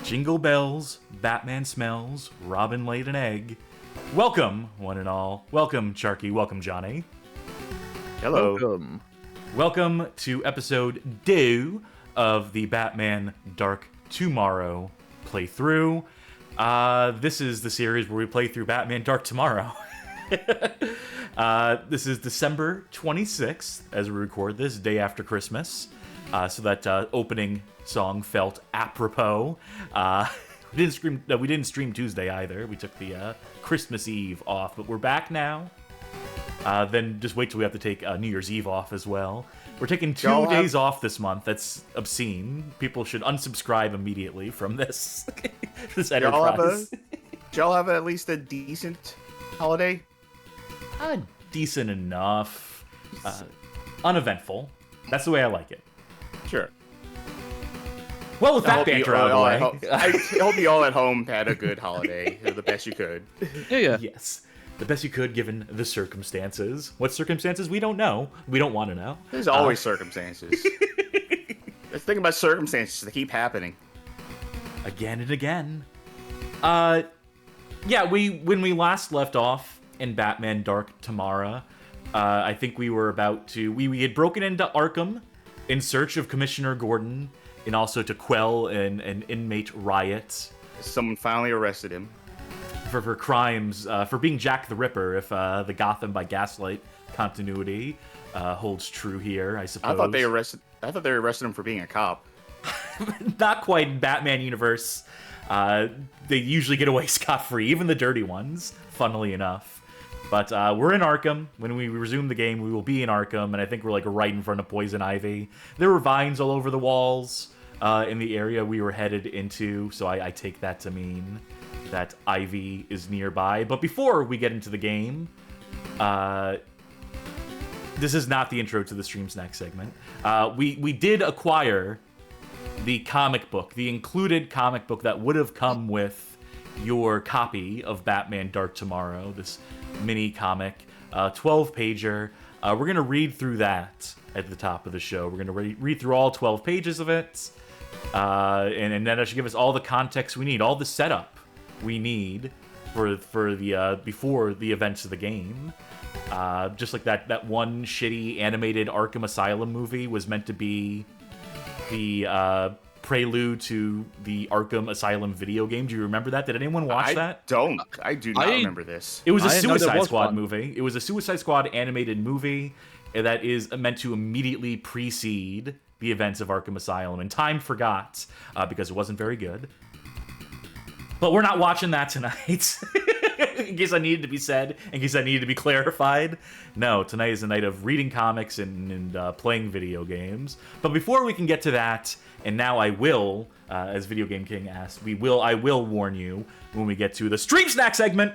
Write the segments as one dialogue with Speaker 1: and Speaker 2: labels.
Speaker 1: Jingle bells, Batman smells, Robin laid an egg. Welcome, one and all. Welcome, Sharky. Welcome, Johnny.
Speaker 2: Hello.
Speaker 1: Welcome to episode 2 of the Batman Dark Tomorrow playthrough. This is the series where we play through Batman Dark Tomorrow. This is December 26th as we record this, day after Christmas. So that opening song felt apropos. We didn't stream Tuesday either. We took the Christmas Eve off, but we're back now. Then just wait till we have to take New Year's Eve off as well. We're taking 2 days off this month. That's obscene. People should unsubscribe immediately from this this enterprise.
Speaker 2: Did y'all have at least a decent holiday?
Speaker 1: Decent enough. Uneventful. That's the way I like it.
Speaker 2: Sure.
Speaker 1: Well, with that banter out of the way.
Speaker 2: I hope you all at home had a good holiday. The best you could.
Speaker 3: Yeah.
Speaker 1: Yes. The best you could given the circumstances. What circumstances? We don't know. We don't want to know.
Speaker 2: There's always circumstances. Let's think about circumstances that keep happening.
Speaker 1: Again and again. Yeah, when we last left off in Batman Dark Tomorrow, I think we were about to... We had broken into Arkham in search of Commissioner Gordon, and also to quell an inmate riot.
Speaker 2: Someone finally arrested him.
Speaker 1: For crimes, for being Jack the Ripper, if the Gotham by Gaslight continuity holds true here, I suppose.
Speaker 2: I thought they arrested him for being a cop.
Speaker 1: Not quite in Batman universe. They usually get away scot-free, even the dirty ones, funnily enough. But we're in Arkham. When we resume the game, we will be in Arkham, and I think we're like right in front of Poison Ivy. There were vines all over the walls in the area we were headed into, so I take that to mean that Ivy is nearby. But before we get into the game, this is not the intro to the Stream Snack segment. We did acquire the comic book, the included comic book that would have come with your copy of Batman Dark Tomorrow, this mini comic, 12-pager. We're going to read through that at the top of the show. We're going to read through all 12 pages of it, and that should give us all the context we need, all the setup we need for the before the events of the game. Just like that one shitty animated Arkham Asylum movie was meant to be the prelude to the Arkham Asylum video game. Do you remember that? Did anyone watch that?
Speaker 2: I do not remember this.
Speaker 1: It was a Suicide Squad movie. It was a Suicide Squad animated movie that is meant to immediately precede the events of Arkham Asylum. And time forgot because it wasn't very good. But we're not watching that tonight. In case I needed to be said, in case I needed to be clarified. No, tonight is a night of reading comics and playing video games. But before we can get to that, and now I will, as Video Game King asked, I will warn you when we get to the Stream Snack segment.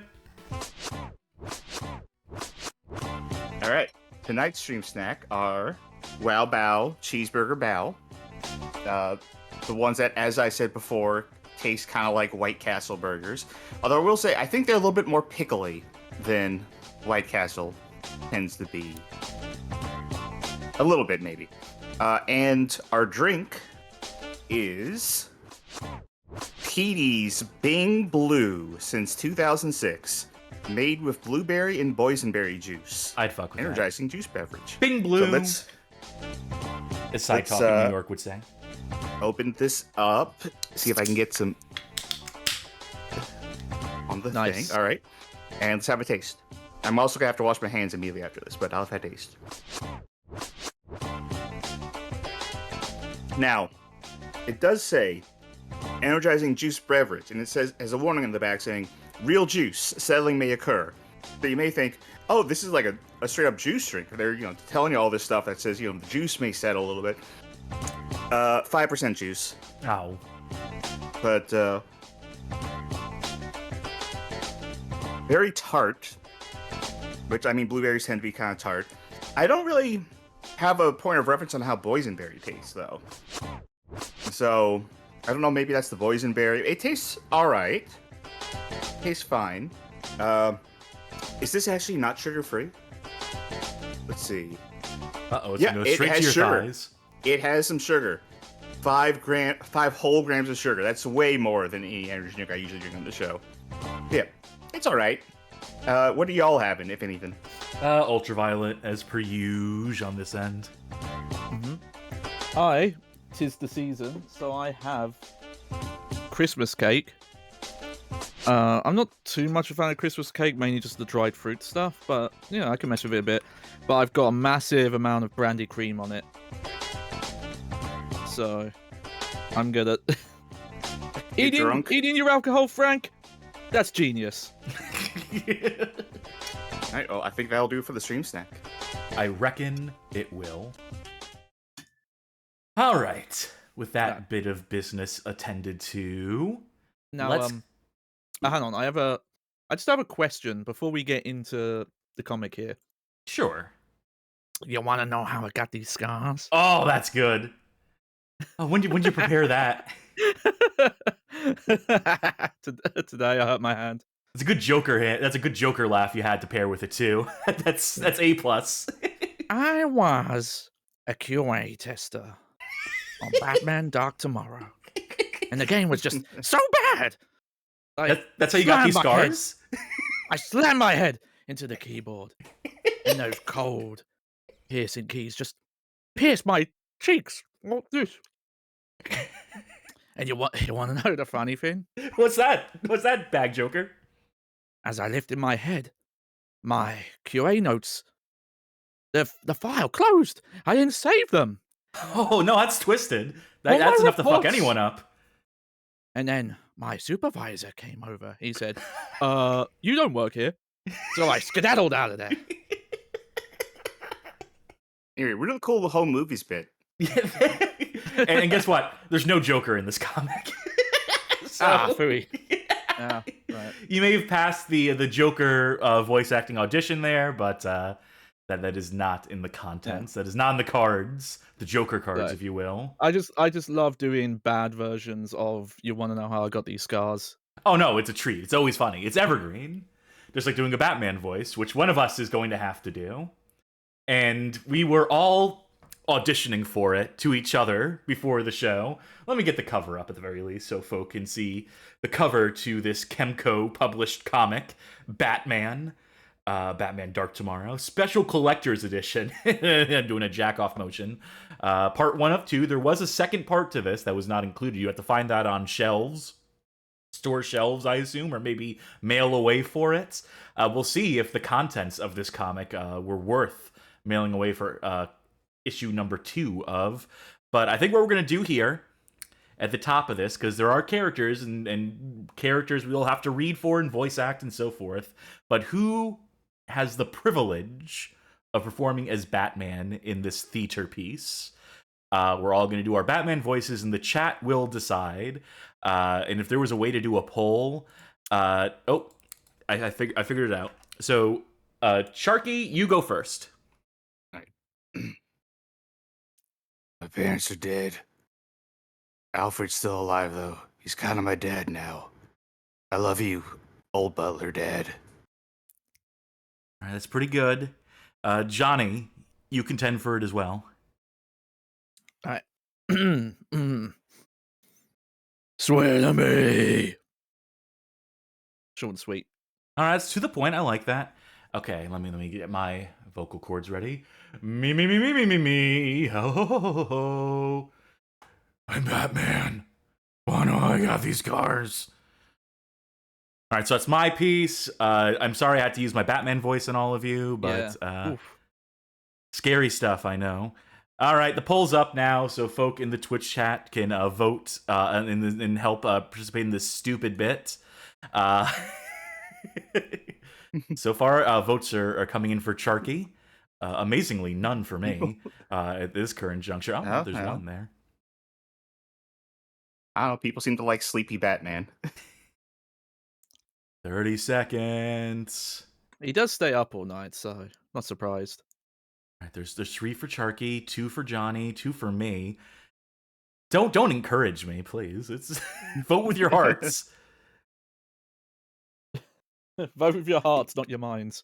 Speaker 2: All right, tonight's Stream Snack are Wow Bao, Cheeseburger Bao. The ones that, as I said before, taste kind of like White Castle burgers. Although I will say, I think they're a little bit more pickly than White Castle tends to be. A little bit, maybe. And our drink is Petey's Bing Blue since 2006. Made with blueberry and boysenberry juice.
Speaker 1: I'd fuck with
Speaker 2: Energizing juice beverage.
Speaker 1: Bing Blue.
Speaker 2: So
Speaker 1: as Side Talk in New York would say.
Speaker 2: Open this up. See if I can get some on the thing. All right. And let's have a taste. I'm also going to have to wash my hands immediately after this, but I'll have a taste. Now, it does say energizing juice beverage, and it says, has a warning on the back saying, real juice, settling may occur. So you may think, oh, this is like a straight up juice drink. They're, telling you all this stuff that says, the juice may settle a little bit. 5% juice.
Speaker 1: Ow.
Speaker 2: But, very tart. Which, I mean, blueberries tend to be kind of tart. I don't really have a point of reference on how boysenberry tastes, though. So, I don't know, maybe that's the boysenberry. It tastes alright. Tastes fine. Is this actually not sugar-free? Let's see.
Speaker 1: Uh-oh, it's gonna go straight to your thighs.
Speaker 2: It has some sugar. 5 whole grams of sugar. That's way more than any energy drink I usually drink on the show. Yeah, it's all right. What are y'all having, if anything?
Speaker 1: Ultraviolet, as per usual on this end.
Speaker 3: Tis the season, so I have Christmas cake. I'm not too much a fan of Christmas cake, mainly just the dried fruit stuff, but yeah, I can mess with it a bit. But I've got a massive amount of brandy cream on it. So, I'm good at eating your alcohol, Frank. That's genius.
Speaker 2: All right, well, I think that'll do it for the stream snack.
Speaker 1: I reckon it will. All right. With that bit of business attended to,
Speaker 3: now hang on. I just have a question before we get into the comic here.
Speaker 1: Sure.
Speaker 3: You want to know how I got these scars?
Speaker 1: Oh, that's good. Oh, when did you prepare that?
Speaker 3: Today I hurt my hand.
Speaker 1: It's a good Joker hit. That's a good Joker laugh you had to pair with it too. That's A+.
Speaker 3: I was a QA tester on Batman Dark Tomorrow, and the game was just so bad.
Speaker 1: That's how you got these scars?
Speaker 3: I slammed my head into the keyboard, and those cold, piercing keys just pierced my cheeks. What's this? And you want to know the funny thing?
Speaker 1: What's that? What's that, Bag Joker?
Speaker 3: As I lifted my head, my QA notes, the file closed. I didn't save them.
Speaker 1: Oh no, that's twisted. That's enough to fuck anyone up.
Speaker 3: And then my supervisor came over. He said, you don't work here. So I skedaddled out of there.
Speaker 2: Anyway, really cool the home movies bit.
Speaker 1: and guess what? There's no Joker in this comic.
Speaker 3: Phooey. Yeah, right.
Speaker 1: You may have passed the Joker voice acting audition there, but that is not in the contents. Yeah. That is not in the cards, the Joker cards, if you will.
Speaker 3: I just love doing bad versions of You Want to Know How I Got These Scars.
Speaker 1: Oh no, it's a treat. It's always funny. It's evergreen. Just like doing a Batman voice, which one of us is going to have to do. And we were all auditioning for it to each other before the show. Let me get the cover up at the very least so folk can see the cover to this Kemco published comic, Batman. Batman Dark Tomorrow. Special Collector's Edition. I'm doing a jack-off motion. Part 1 of 2. There was a second part to this that was not included. You have to find that on shelves. Store shelves, I assume, or maybe mail away for it. We'll see if the contents of this comic were worth mailing away for issue number 2 of. But I think what we're going to do here at the top of this, because there are characters and characters we'll have to read for and voice act and so forth, but who has the privilege of performing as Batman in this theater piece? We're all going to do our Batman voices, and the chat will decide. And if there was a way to do a poll, I figured it out. So, Sharky, you go first.
Speaker 2: All right. My parents are dead. Alfred's still alive, though. He's kind of my dad now. I love you, old butler dad.
Speaker 1: All right, that's pretty good. Johnny, you contend for it as well.
Speaker 3: All right. Swear to me. Short and sweet.
Speaker 1: All right, that's to the point. I like that. Okay, let me get my vocal cords ready. Me. Ho, ho, ho, ho, ho. I'm Batman. Oh no, I got these scars. All right, so that's my piece. I'm sorry I had to use my Batman voice on all of you, but scary stuff, I know. All right, the poll's up now, so folk in the Twitch chat can vote and help participate in this stupid bit. So far, votes are coming in for Charky. Amazingly, none for me at this current juncture. Oh, there's one there.
Speaker 2: I don't know, people seem to like Sleepy Batman.
Speaker 1: 30 seconds.
Speaker 3: He does stay up all night, so not surprised.
Speaker 1: All right, there's 3 for Charky, 2 for Johnny, 2 for me. Don't encourage me, please. It's vote with your hearts.
Speaker 3: Vote with your hearts, not your minds.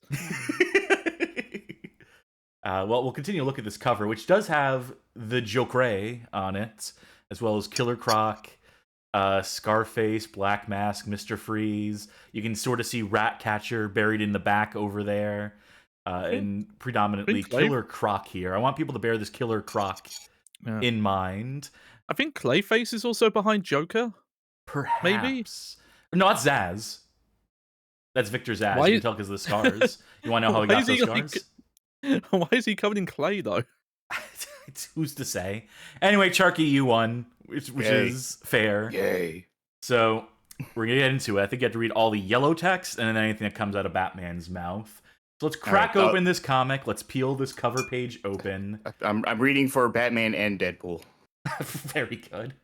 Speaker 1: Well, we'll continue to look at this cover, which does have the Joker on it. as well as Killer Croc, Scarface, Black Mask, Mr. Freeze. You can sort of see Ratcatcher buried in the back over there, and predominantly
Speaker 3: Clay-
Speaker 1: Killer Croc here. I want people to bear this Killer Croc in mind.
Speaker 3: I think Clayface is also behind Joker.
Speaker 1: Perhaps.
Speaker 3: Maybe?
Speaker 1: No, that's Zsasz. That's Victor Zsasz.
Speaker 3: Why
Speaker 1: You
Speaker 3: is-
Speaker 1: can tell because of the scars. You want to know how he
Speaker 3: Why
Speaker 1: got
Speaker 3: is
Speaker 1: those
Speaker 3: he, like-
Speaker 1: scars?
Speaker 3: Why is he covered in clay though?
Speaker 1: Who's to say? Anyway, Charky, you won, which
Speaker 2: Yay.
Speaker 1: is fair.
Speaker 2: Yay.
Speaker 1: So we're gonna get into it. I think you have to read all the yellow text and then anything that comes out of Batman's mouth. So let's crack
Speaker 2: All right,
Speaker 1: open this comic. Let's peel this cover page open.
Speaker 2: I'm reading for Batman and Deadpool.
Speaker 1: Very good.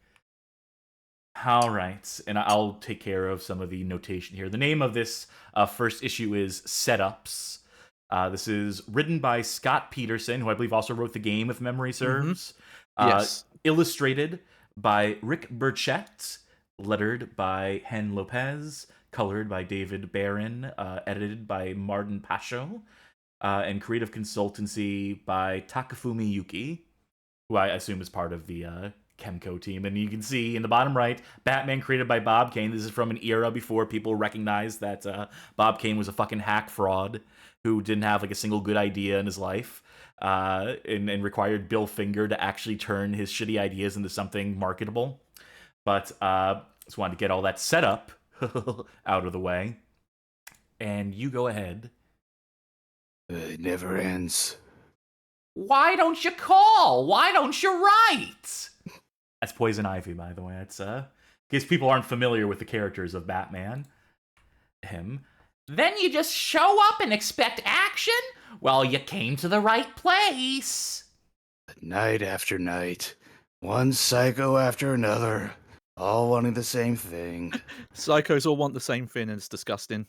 Speaker 1: All right, and I'll take care of some of the notation here. The name of this first issue is Setups. This is written by Scott Peterson, who I believe also wrote the game, if memory serves.
Speaker 3: Yes.
Speaker 1: Illustrated by Rick Burchett, lettered by Hen Lopez, colored by David Barron, edited by Martin Pasho, and creative consultancy by Takafumi Yuki, who I assume is part of the Chemco team. And you can see in the bottom right, Batman created by Bob Kane. This is from an era before people recognized that Bob Kane was a fucking hack fraud who didn't have like a single good idea in his life, and required Bill Finger to actually turn his shitty ideas into something marketable. But just wanted to get all that set up out of the way. And you go ahead.
Speaker 2: It never ends.
Speaker 1: Why don't you call? Why don't you write? That's Poison Ivy, by the way. It's in case people aren't familiar with the characters of Batman. Him. Then you just show up and expect action? Well, you came to the right place.
Speaker 2: Night after night, one psycho after another, all wanting the same thing.
Speaker 3: Psychos all want the same thing, and it's disgusting.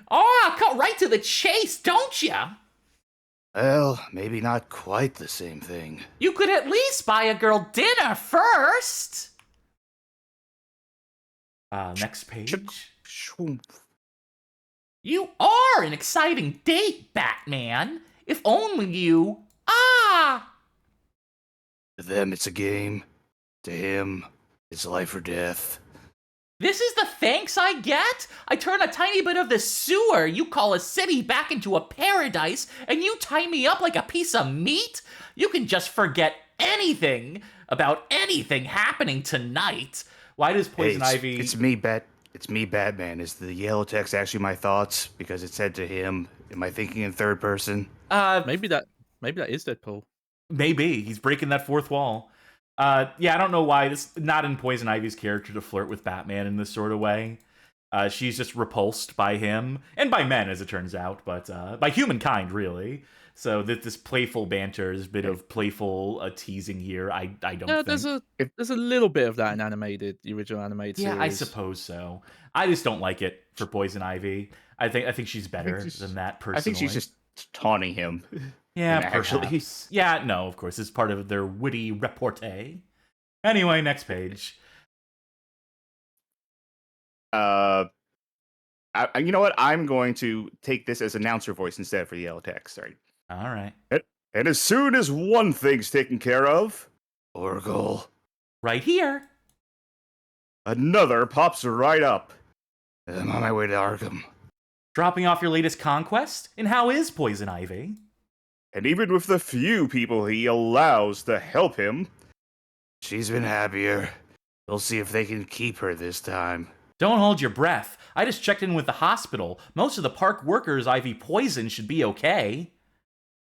Speaker 1: Oh, cut right to the chase, don't you?
Speaker 2: Well, maybe not quite the same thing.
Speaker 1: You could at least buy a girl dinner first. Next page.
Speaker 2: Shwoomp.
Speaker 1: You are an exciting date, Batman. If only you... Ah!
Speaker 2: To them, it's a game. To him, it's life or death.
Speaker 1: This is the thanks I get? I turn a tiny bit of the sewer you call a city back into a paradise, and you tie me up like a piece of meat? You can just forget anything about anything happening tonight. Why does Poison Ivy...
Speaker 2: It's me, Batman. Is the yellow text actually my thoughts? Because it said to him. Am I thinking in third person?
Speaker 3: Maybe that is Deadpool.
Speaker 1: Maybe. He's breaking that fourth wall. Yeah, I don't know why. It's not in Poison Ivy's character to flirt with Batman in this sort of way. She's just repulsed by him, and by men, as it turns out, but by humankind, really. So this playful banter, this bit of playful teasing here, I don't think.
Speaker 3: There's a little bit of that in the original animated series.
Speaker 1: Yeah, I suppose so. I just don't like it for Poison Ivy. I think she's better than that, personally.
Speaker 2: I think she's just taunting him.
Speaker 1: Yeah,
Speaker 2: actually.
Speaker 1: perhaps. Yeah, no, of course. It's part of their witty repartee. Anyway, next page.
Speaker 2: You know what? I'm going to take this as announcer voice instead for the yellow text. Sorry.
Speaker 1: All right.
Speaker 2: And as soon as one thing's taken care of, Ghul,
Speaker 1: Right here.
Speaker 2: another pops right up. I'm on my way to Arkham.
Speaker 1: Dropping off your latest conquest? And how is Poison Ivy?
Speaker 2: And even with the few people he allows to help him, she's been happier. We'll see if they can keep her this time.
Speaker 1: Don't hold your breath. I just checked in with the hospital. Most of the park workers Ivy poisoned should be okay.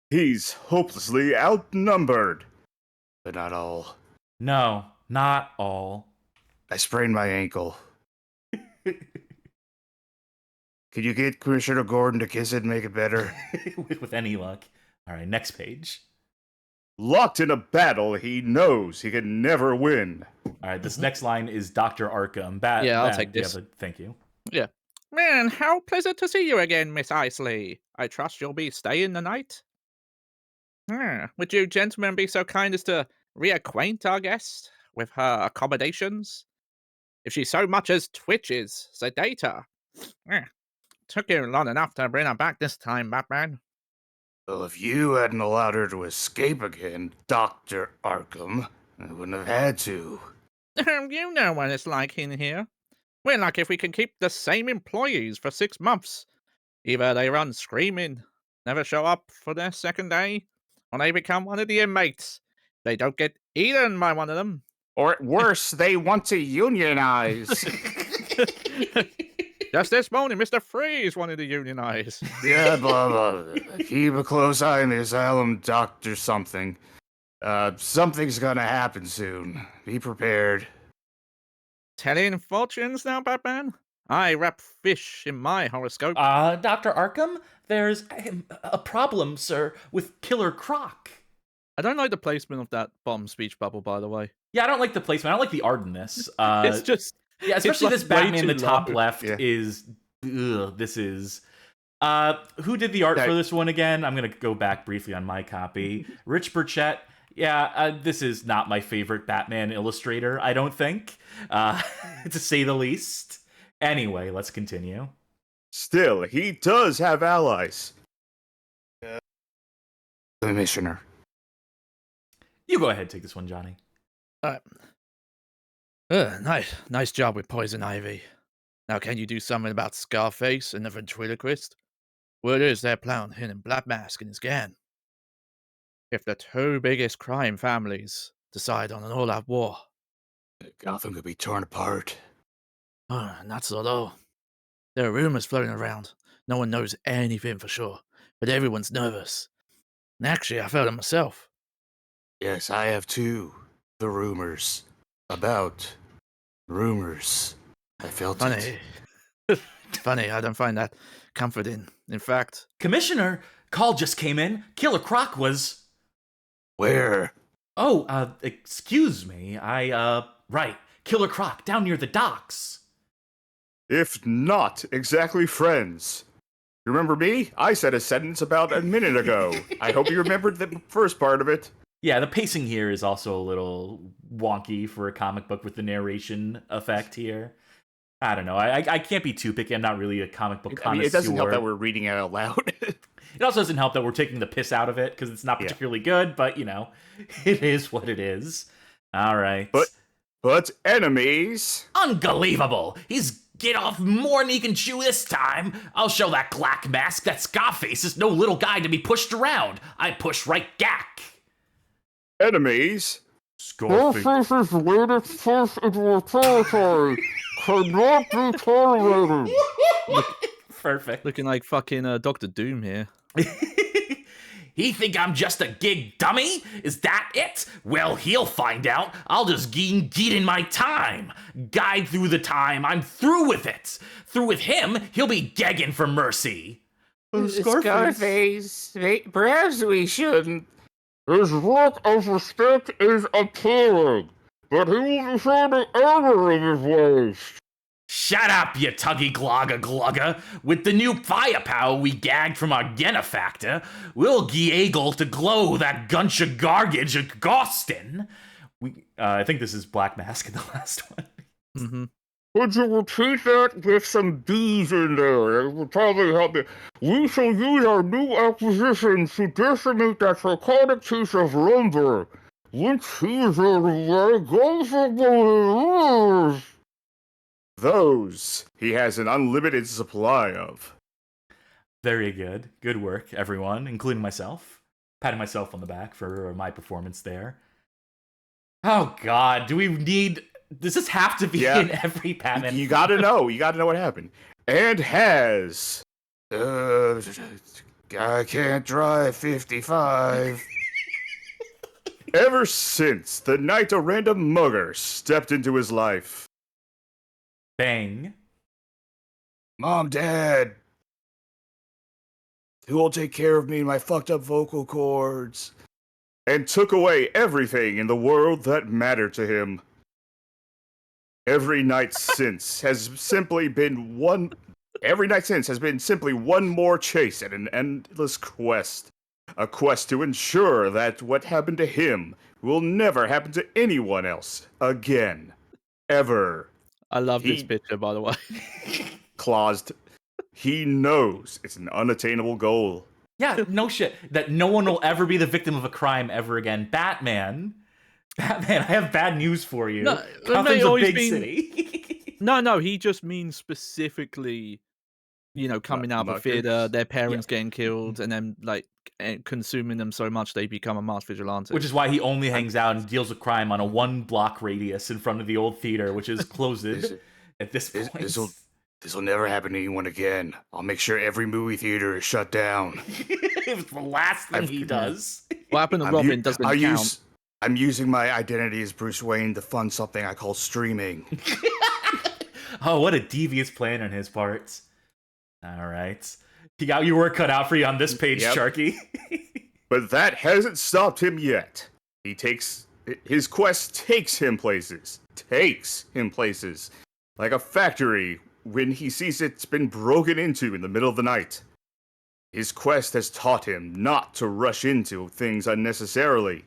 Speaker 2: He's hopelessly outnumbered. But not all.
Speaker 1: No, not all.
Speaker 2: I sprained my ankle. Could you get Commissioner Gordon to kiss it and make it better?
Speaker 1: With any luck. All right, next page.
Speaker 2: Locked in a battle he knows he can never win.
Speaker 1: All right, this next line is Dr. Arkham.
Speaker 3: I'll take this.
Speaker 1: Thank you.
Speaker 3: Yeah. Man, how pleasant to see you again, Miss Isley. I trust you'll be staying the night. Would you gentlemen be so kind as to reacquaint our guest with her accommodations? If she so much as twitches, sedate her. Took you long enough to bring her back this time, Batman.
Speaker 2: Well, if you hadn't allowed her to escape again, Dr. Arkham, I wouldn't have had to.
Speaker 3: You know what it's like in here. We're lucky if we can keep the same employees for 6 months. Either they run screaming, never show up for their second day, or they become one of the inmates. They don't get eaten by one of them.
Speaker 2: Or at worse, they want to unionize.
Speaker 3: Just this morning, Mr. Freeze wanted to unionize.
Speaker 2: Yeah, blah, blah. Keep a close eye on the asylum, Dr. Something. Something's gonna happen soon. Be prepared.
Speaker 3: Telling fortunes now, Batman? I wrap fish in my horoscope.
Speaker 1: Dr. Arkham, there's a problem, sir, with Killer Croc.
Speaker 3: I don't like the placement of that bomb speech bubble, by the way.
Speaker 1: Yeah, I don't like the placement. I don't like the art in this.
Speaker 3: It's just...
Speaker 1: Yeah, especially
Speaker 3: like
Speaker 1: this Batman in
Speaker 3: way
Speaker 1: the
Speaker 3: too
Speaker 1: top
Speaker 3: long.
Speaker 1: left
Speaker 2: Yeah.
Speaker 1: is... Ugh, this is... who did the art for this one again? I'm going to go back briefly on my copy. Rich Burchett. Yeah, this is not my favorite Batman illustrator, I don't think, to say the least. Anyway, let's continue.
Speaker 2: Still, he does have allies. Commissioner.
Speaker 1: You go ahead, take this one, Johnny.
Speaker 3: Nice job with Poison Ivy. Now, can you do something about Scarface and the ventriloquist? Word is they're planning him and Black Mask in his gang. If the two biggest crime families decide on an all-out war,
Speaker 2: Gotham could be torn apart.
Speaker 3: not so though. There are rumors floating around. No one knows anything for sure, but everyone's nervous. And actually, I felt it myself.
Speaker 2: Yes, I have too. The rumors. About rumors. I felt it.
Speaker 3: Funny, I don't find that comforting. In fact...
Speaker 1: Commissioner, call just came in. Killer Croc was...
Speaker 2: Where?
Speaker 1: Oh, excuse me. Right. Killer Croc, down near the docks.
Speaker 2: If not exactly friends. Remember me? I said a sentence about a minute ago. I hope you remembered the first part of it.
Speaker 1: Yeah, the pacing here is also a little wonky for a comic book with the narration effect here. I don't know. I can't be too picky. I'm not really a comic book connoisseur.
Speaker 2: It doesn't help that we're reading it out loud.
Speaker 1: It also doesn't help that we're taking the piss out of it because it's not particularly good, but, you know, it is what it is. All right.
Speaker 2: But enemies...
Speaker 1: Unbelievable! He's get off more than he can chew this time. I'll show that Black Mask that Scarface is no little guy to be pushed around. I push right back.
Speaker 2: Enemies?
Speaker 1: Scarface.
Speaker 4: Scarface's latest push into our territory cannot be tolerated.
Speaker 1: Perfect.
Speaker 3: Looking like fucking Dr. Doom here.
Speaker 1: He think I'm just a gig dummy? Is that it? Well, he'll find out. I'll just get in my time. Guide through the time. I'm through with it. Through with him, he'll be gagging for mercy.
Speaker 2: Scarface. Perhaps we shouldn't.
Speaker 4: His lack of respect is appealing, but he will be found error in his ways.
Speaker 1: Shut up, you tuggy glogga glugga. With the new firepower we gagged from our genefactor, we'll be able to glow that gunch of garbage of Gostin. I think this is Black Mask in the last one.
Speaker 3: Mm-hmm.
Speaker 4: Would you repeat that with some B's in there? It would probably help me. We shall use our new acquisition to decimate that psychotic piece of lumber. Once he's out of there, go for the
Speaker 2: Those he has an unlimited supply of.
Speaker 1: Very good. Good work, everyone, including myself. Patting myself on the back for my performance there. Oh, God. Does this have to be in every Batman?
Speaker 2: You gotta know. You gotta know what happened. And has... I can't drive 55. Ever since the night a random mugger stepped into his life.
Speaker 1: Bang.
Speaker 2: Mom, Dad. Who will take care of me and my fucked up vocal cords? And took away everything in the world that mattered to him. Every night since has simply been one more chase at an endless quest. A quest to ensure that what happened to him will never happen to anyone else again. Ever.
Speaker 3: I love this picture, by the way.
Speaker 2: Claused. He knows it's an unattainable goal.
Speaker 1: Yeah, no shit. That no one will ever be the victim of a crime ever again. Batman, I have bad news for you.
Speaker 3: No,
Speaker 1: Gotham's a big city.
Speaker 3: No, he just means specifically, coming out of a theater,
Speaker 2: Muggers?
Speaker 3: their parents getting killed, and then like consuming them so much they become a masked vigilante.
Speaker 1: Which is why he only hangs out and deals with crime on a 1-block radius in front of the old theater, which is closed at this point.
Speaker 2: This will never happen to anyone again. I'll make sure every movie theater is shut down.
Speaker 1: It's the last thing he does.
Speaker 3: What happened to Robin doesn't count.
Speaker 2: I'm using my identity as Bruce Wayne to fund something I call streaming.
Speaker 1: Oh, what a devious plan on his part. All right. You got your work cut out for you on this page, Sharky.
Speaker 2: But that hasn't stopped him yet. His quest takes him places. Like a factory when he sees it's been broken into in the middle of the night. His quest has taught him not to rush into things unnecessarily.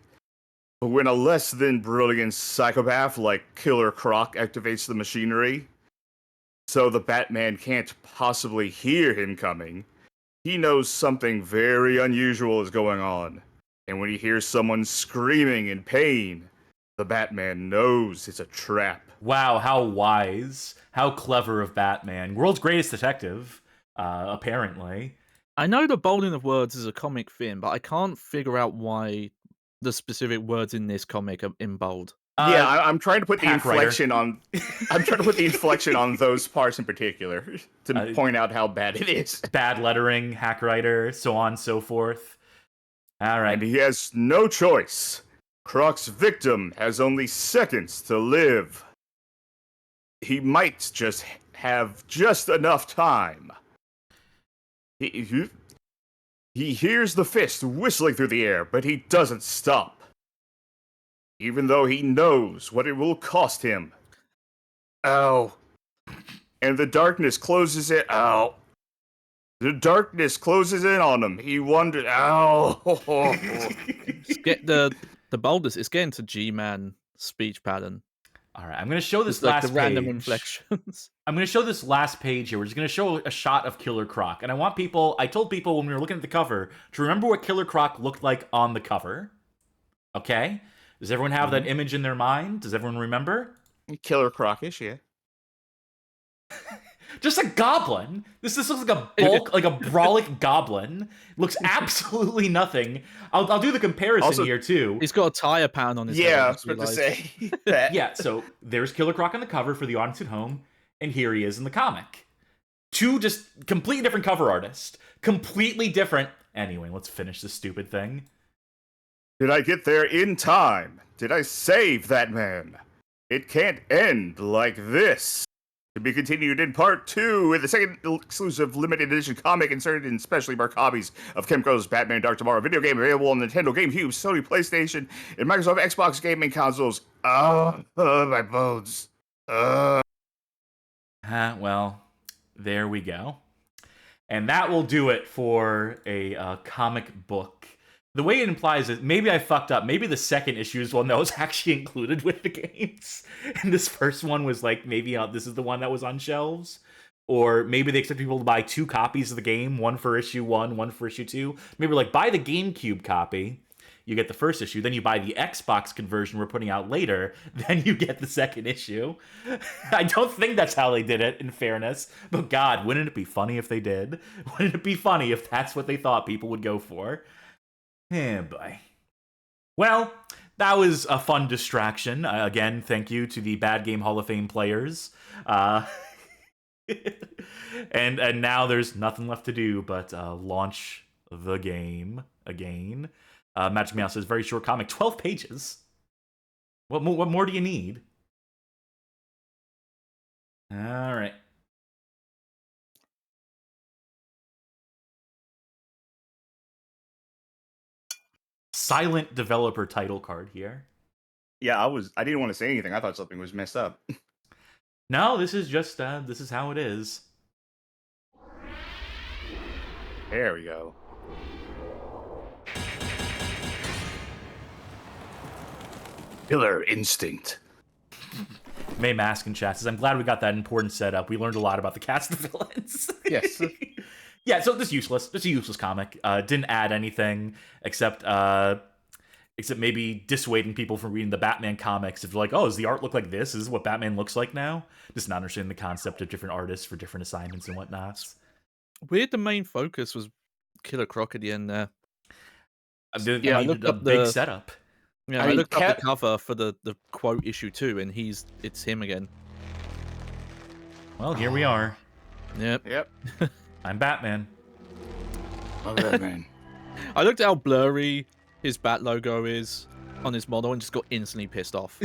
Speaker 2: But when a less than brilliant psychopath like Killer Croc activates the machinery, so the Batman can't possibly hear him coming, he knows something very unusual is going on. And when he hears someone screaming in pain, the Batman knows it's a trap.
Speaker 1: Wow, how wise. How clever of Batman. World's greatest detective, apparently.
Speaker 3: I know the bolding of words is a comic thing, but I can't figure out why the specific words in this comic are in bold.
Speaker 2: I'm trying to put the
Speaker 1: Pack
Speaker 2: inflection on. I'm trying to put the inflection on those parts in particular to point out how bad it is.
Speaker 1: Bad lettering, hack writer, so on and so forth. All right.
Speaker 2: And he has no choice. Croc's victim has only seconds to live. He might just have just enough time. He hears the fist whistling through the air, but he doesn't stop. Even though he knows what it will cost him. Ow. And the darkness closes it. Ow. The darkness closes in on him. He wonders. Ow.
Speaker 3: Get the boldness. It's getting to G-Man speech pattern.
Speaker 1: All right, I'm going to show this
Speaker 3: It's like
Speaker 1: last
Speaker 3: the random
Speaker 1: page.
Speaker 3: inflections.
Speaker 1: I'm going to show this last page here. We're just going to show a shot of Killer Croc. And I told people when we were looking at the cover to remember what Killer Croc looked like on the cover. Okay? Does everyone have that image in their mind? Does everyone remember?
Speaker 2: Killer Croc-ish, yeah.
Speaker 1: Just a goblin. This looks like a brolic goblin. Looks absolutely nothing. I'll do the comparison
Speaker 2: Also,
Speaker 1: here too.
Speaker 3: He's got a tire pound on his head.
Speaker 2: Yeah, I was about to say that.
Speaker 1: Yeah, so there's Killer Croc on the cover for the audience at home, and here he is in the comic. Two just completely different cover artists. Completely different. Anyway, let's finish this stupid thing.
Speaker 2: Did I get there in time? Did I save that man? It can't end like this. To be continued in part 2 with the second exclusive limited edition comic inserted in specially marked copies of Kemco's Batman Dark Tomorrow video game available on Nintendo GameCube, Sony PlayStation, and Microsoft Xbox gaming consoles. My bones.
Speaker 1: Well, there we go. And that will do it for a comic book. The way it implies is maybe I fucked up. Maybe the second issue is one that was actually included with the games. And this first one was like, maybe this is the one that was on shelves. Or maybe they expect people to buy 2 copies of the game, one for issue 1, one for issue 2. Maybe like buy the GameCube copy, you get the first issue. Then you buy the Xbox conversion we're putting out later. Then you get the second issue. I don't think that's how they did it, in fairness. But God, wouldn't it be funny if they did? Wouldn't it be funny if that's what they thought people would go for? Eh, boy. Well, that was a fun distraction. Again, thank you to the Bad Game Hall of Fame players. And now there's nothing left to do but launch the game again. Magic Mouse says, very short comic, 12 pages. What more do you need? All right. Silent developer title card here.
Speaker 2: Yeah, I didn't want to say anything. I thought something was messed up.
Speaker 1: No, this is just this is how it is.
Speaker 2: There we go. Killer instinct.
Speaker 1: May Mask in chat says, I'm glad we got that important setup. We learned a lot about the cast of villains.
Speaker 2: Yes.
Speaker 1: Yeah, so this is useless. This is a useless comic. Didn't add anything except maybe dissuading people from reading the Batman comics. If you're like, oh, does the art look like this? Is this what Batman looks like now? Just not understanding the concept of different artists for different assignments and whatnot.
Speaker 3: Weird. The main focus was Killer Croc at the end there.
Speaker 1: I needed a big setup.
Speaker 3: Yeah, I looked up the cover for the quote issue 2, and it's him again.
Speaker 1: Well, here we are.
Speaker 3: Yep.
Speaker 1: I'm Batman.
Speaker 2: I'm Batman.
Speaker 3: I looked at how blurry his bat logo is on his model and just got instantly pissed off.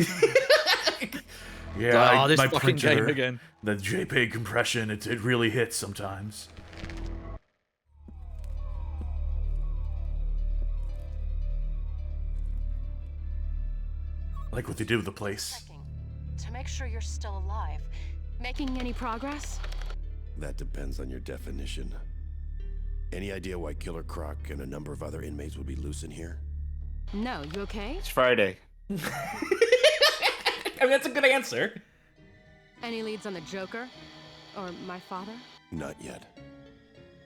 Speaker 1: Yeah,
Speaker 3: this
Speaker 1: my
Speaker 3: fucking
Speaker 1: printer,
Speaker 3: game again.
Speaker 1: The JPEG compression, it really hits sometimes. Like what they did with the place.
Speaker 5: To make sure you're still alive. Making any progress?
Speaker 6: That depends on your definition. Any idea why Killer Croc and a number of other inmates would be loose in here?
Speaker 5: No, you okay?
Speaker 2: It's Friday.
Speaker 1: I mean, that's a good answer.
Speaker 5: Any leads on the Joker? Or my father?
Speaker 6: Not yet.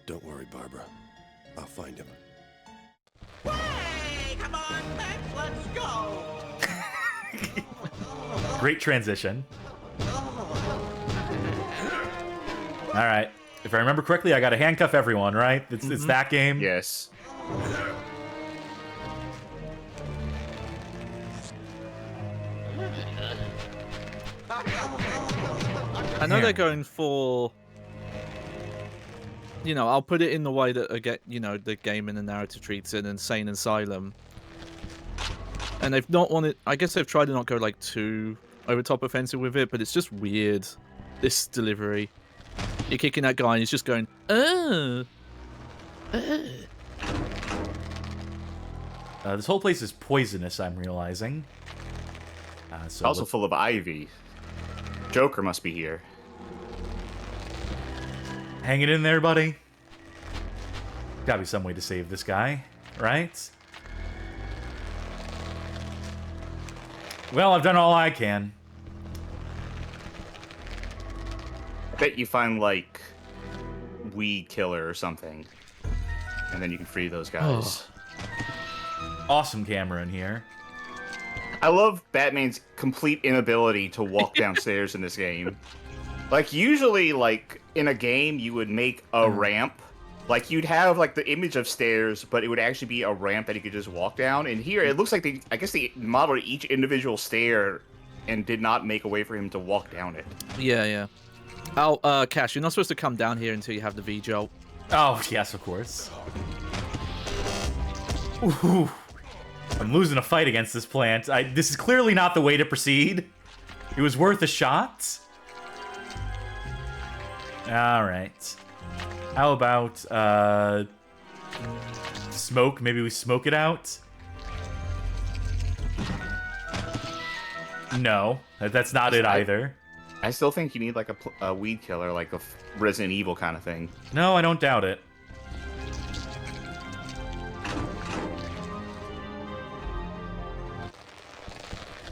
Speaker 6: Don't worry, Barbara. I'll find him.
Speaker 7: Hey, come on, let's go!
Speaker 1: Great transition. All right. If I remember correctly, I got to handcuff everyone, right? It's that game?
Speaker 2: Yes.
Speaker 3: I know they're going for... I'll put it in the way that the game and the narrative treats it, Insane Asylum. And they've not wanted... I guess they've tried to not go, like, too over-top offensive with it, but it's just weird, this delivery. You're kicking that guy and he's just going,
Speaker 1: This whole place is poisonous, I'm realizing. So
Speaker 2: Also full of ivy. Joker must be here.
Speaker 1: hang it in there, buddy. Gotta be some way to save this guy, right? Well, I've done all I can.
Speaker 2: I bet you find, like, weed killer or something. And then you can free those guys.
Speaker 1: Awesome camera in here.
Speaker 2: I love Batman's complete inability to walk downstairs in this game. Like, usually, like, in a game, you would make a ramp. Like, you'd have, like, the image of stairs, but it would actually be a ramp that he could just walk down. And here, it looks like I guess they modeled each individual stair and did not make a way for him to walk down it.
Speaker 3: Yeah. Oh, Cash, you're not supposed to come down here until you have the V-Jolt.
Speaker 1: Oh, yes, of course. Ooh. I'm losing a fight against this plant. This is clearly not the way to proceed. It was worth a shot. Alright. How about, smoke? Maybe we smoke it out? No, that's not it either.
Speaker 2: I still think you need, like, a weed killer, like a Resident Evil kind of thing.
Speaker 1: No, I don't doubt it.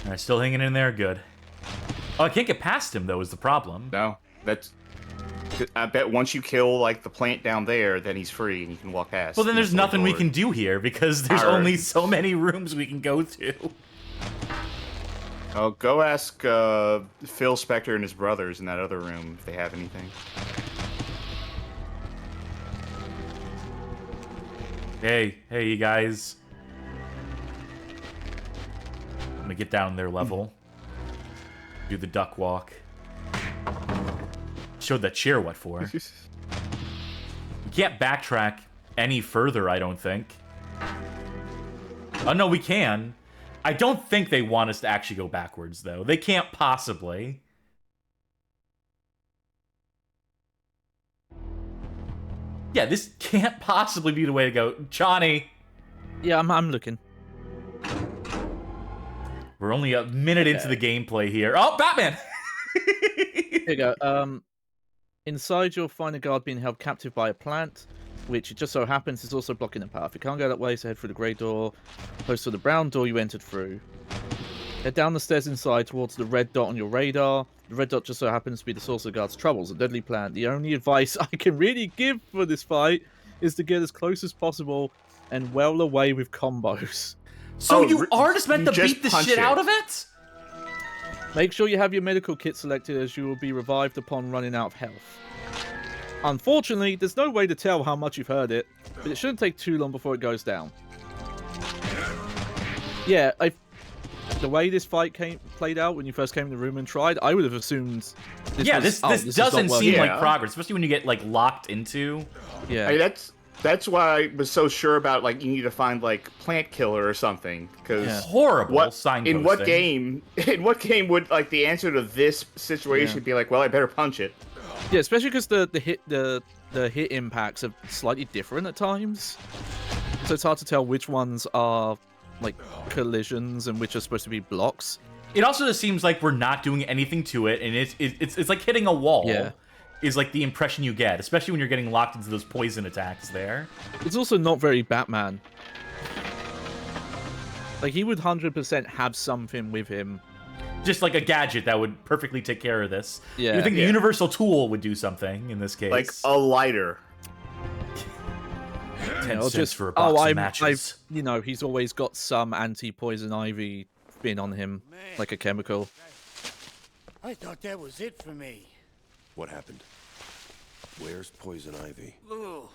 Speaker 1: Alright, still hanging in there? Good. Oh, I can't get past him, though, is the problem.
Speaker 2: No, that's... I bet once you kill, like, the plant down there, then he's free and you can walk past.
Speaker 1: Well, then there's nothing we can do here, because there's only so many rooms we can go to.
Speaker 2: Oh, go ask Phil Spector and his brothers in that other room if they have anything.
Speaker 1: Hey, you guys. I'm gonna get down their level. Do the duck walk. Showed that chair what for. We can't backtrack any further, I don't think. Oh, no, we can. I don't think they want us to actually go backwards, though. They can't possibly. Yeah, this can't possibly be the way to go. Johnny!
Speaker 3: Yeah, I'm looking.
Speaker 1: We're only a minute into the gameplay here. Oh, Batman!
Speaker 3: Here you go. Inside, you'll find a guard being held captive by a plant, which it just so happens is also blocking the path. You can't go that way, so head through the grey door, close to the brown door you entered through. Head down the stairs inside towards the red dot on your radar. The red dot just so happens to be the source of Guard's troubles, a deadly plant. The only advice I can really give for this fight is to get as close as possible and well away with combos.
Speaker 1: So you are just meant to beat the shit out of it?
Speaker 3: Make sure you have your medical kit selected, as you will be revived upon running out of health. Unfortunately, there's no way to tell how much you've heard it, but it shouldn't take too long before it goes down. Yeah, the way this fight played out when you first came in the room and tried, I would have assumed
Speaker 1: this doesn't seem like progress, especially when you get like locked into.
Speaker 2: Yeah, I mean, that's why I was so sure about like you need to find like plant killer or something because
Speaker 1: horrible signposting.
Speaker 2: In what game would like the answer to this situation be like, well, I better punch it?
Speaker 3: Yeah, especially because the hit impacts are slightly different at times, so it's hard to tell which ones are like collisions and which are supposed to be blocks.
Speaker 1: It also just seems like we're not doing anything to it, and it's like hitting a wall.
Speaker 3: Yeah.
Speaker 1: Is like the impression you get, especially when you're getting locked into those poison attacks there.
Speaker 3: It's also not very Batman. Like, he would 100% have something with him.
Speaker 1: Just like a gadget that would perfectly take care of this.
Speaker 3: Yeah.
Speaker 1: You think the universal tool would do something in this case.
Speaker 2: Like a lighter.
Speaker 1: 10 cents for a box of matches.
Speaker 3: You know, he's always got some anti-poison ivy spin on him, like a chemical.
Speaker 8: I thought that was it for me.
Speaker 6: What happened? Where's Poison Ivy?
Speaker 8: Ooh,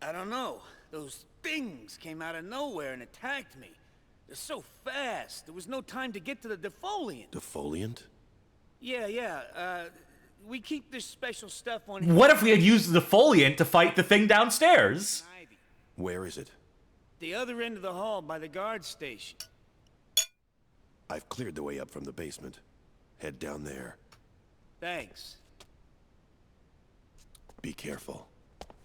Speaker 8: I don't know. Those things came out of nowhere and attacked me. They're so fast. There was no time to get to the defoliant.
Speaker 6: Defoliant?
Speaker 8: Yeah. We keep this special stuff on.
Speaker 1: What if we had used the defoliant to fight the thing downstairs?
Speaker 6: Where is it?
Speaker 8: The other end of the hall by the guard station.
Speaker 6: I've cleared the way up from the basement. Head down there.
Speaker 8: Thanks.
Speaker 6: Be careful.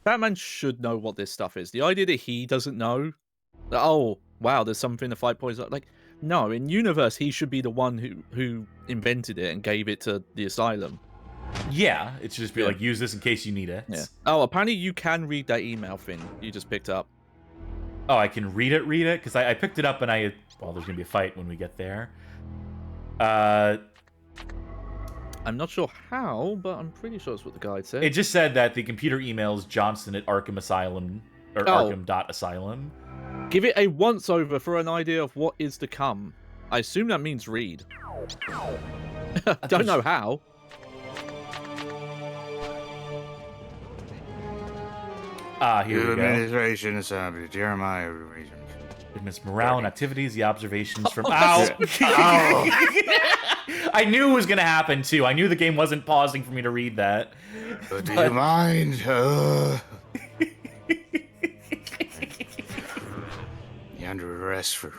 Speaker 3: Batman should know what this stuff is. The idea that he doesn't know, that, oh, wow, there's something to fight poison. Like, no, in universe, he should be the one who invented it and gave it to the asylum.
Speaker 1: Yeah, it should just be like, use this in case you need it.
Speaker 3: Yeah. Oh, apparently you can read that email thing you just picked up.
Speaker 1: Oh, I can read it? Because I picked it up and well, there's going to be a fight when we get there.
Speaker 3: I'm not sure how, but I'm pretty sure that's what the guide said.
Speaker 1: It just said that the computer emails Johnson at Arkham Asylum, or Arkham.asylum.
Speaker 3: Give it a once-over for an idea of what is to come. I assume that means read. Don't know how.
Speaker 1: Here we go.
Speaker 2: Administration is Jeremiah.
Speaker 1: Witness morale and activities, the observations from... Ow! I knew it was going to happen, too. I knew the game wasn't pausing for me to read that.
Speaker 2: Do you mind? You're under arrest for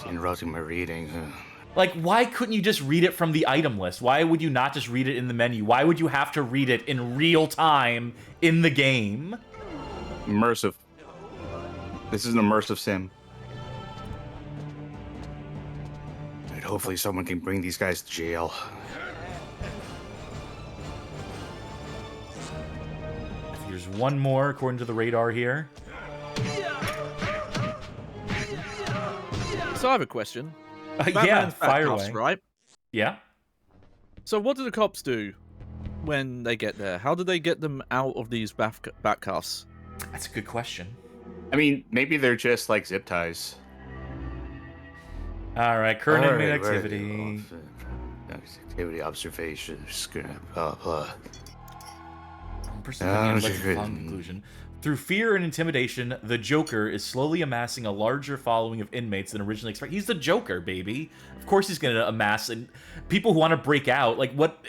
Speaker 2: interrupting my reading.
Speaker 1: Like, why couldn't you just read it from the item list? Why would you not just read it in the menu? Why would you have to read it in real time in the game?
Speaker 2: Immersive. This is an immersive sim. And hopefully someone can bring these guys to jail.
Speaker 1: There's one more, according to the radar here.
Speaker 3: So I have a question.
Speaker 1: Yeah, fire away.
Speaker 3: Right?
Speaker 1: Yeah.
Speaker 3: So what do the cops do when they get there? How do they get them out of these bat cuffs?
Speaker 1: That's a good question.
Speaker 2: I mean, maybe they're just like zip ties.
Speaker 1: All right, current inmate activity.
Speaker 2: Activity observation. Blah blah.
Speaker 1: Conclusion. Through fear and intimidation, the Joker is slowly amassing a larger following of inmates than originally expected. He's the Joker, baby. Of course he's going to amass people who want to break out. Like, what?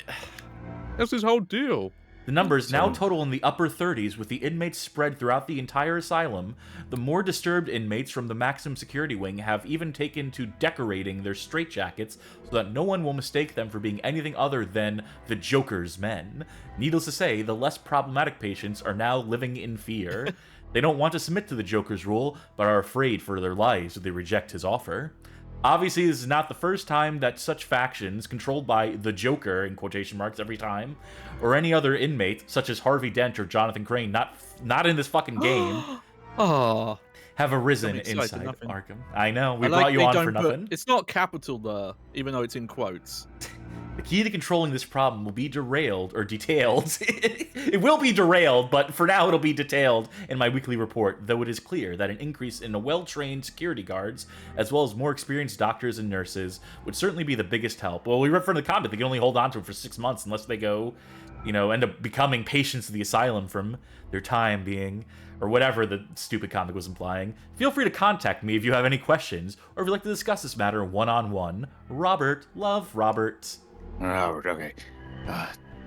Speaker 3: That's his whole deal.
Speaker 1: The numbers now total in the upper 30s, with the inmates spread throughout the entire asylum. The more disturbed inmates from the maximum security wing have even taken to decorating their straitjackets so that no one will mistake them for being anything other than the Joker's men. Needless to say, the less problematic patients are now living in fear. They don't want to submit to the Joker's rule, but are afraid for their lives if they reject his offer. Obviously, this is not the first time that such factions, controlled by the Joker, in quotation marks every time, or any other inmate, such as Harvey Dent or Jonathan Crane, not in this fucking game, have arisen
Speaker 3: Don't be excited,
Speaker 1: inside
Speaker 3: nothing.
Speaker 1: Arkham. I know, we
Speaker 3: I like
Speaker 1: brought you
Speaker 3: they
Speaker 1: on
Speaker 3: don't
Speaker 1: for
Speaker 3: put-
Speaker 1: nothing.
Speaker 3: It's not capital there, even though it's in quotes.
Speaker 1: The key to controlling this problem will be derailed, or detailed. It will be derailed, but for now it'll be detailed in my weekly report, though it is clear that an increase in well-trained security guards, as well as more experienced doctors and nurses, would certainly be the biggest help. Well, we read from the comic, they can only hold on to it for 6 months unless they go, end up becoming patients of the asylum from their time being, or whatever the stupid comic was implying. Feel free to contact me if you have any questions, or if you'd like to discuss this matter one-on-one. Robert, love, Robert.
Speaker 2: Robert, okay.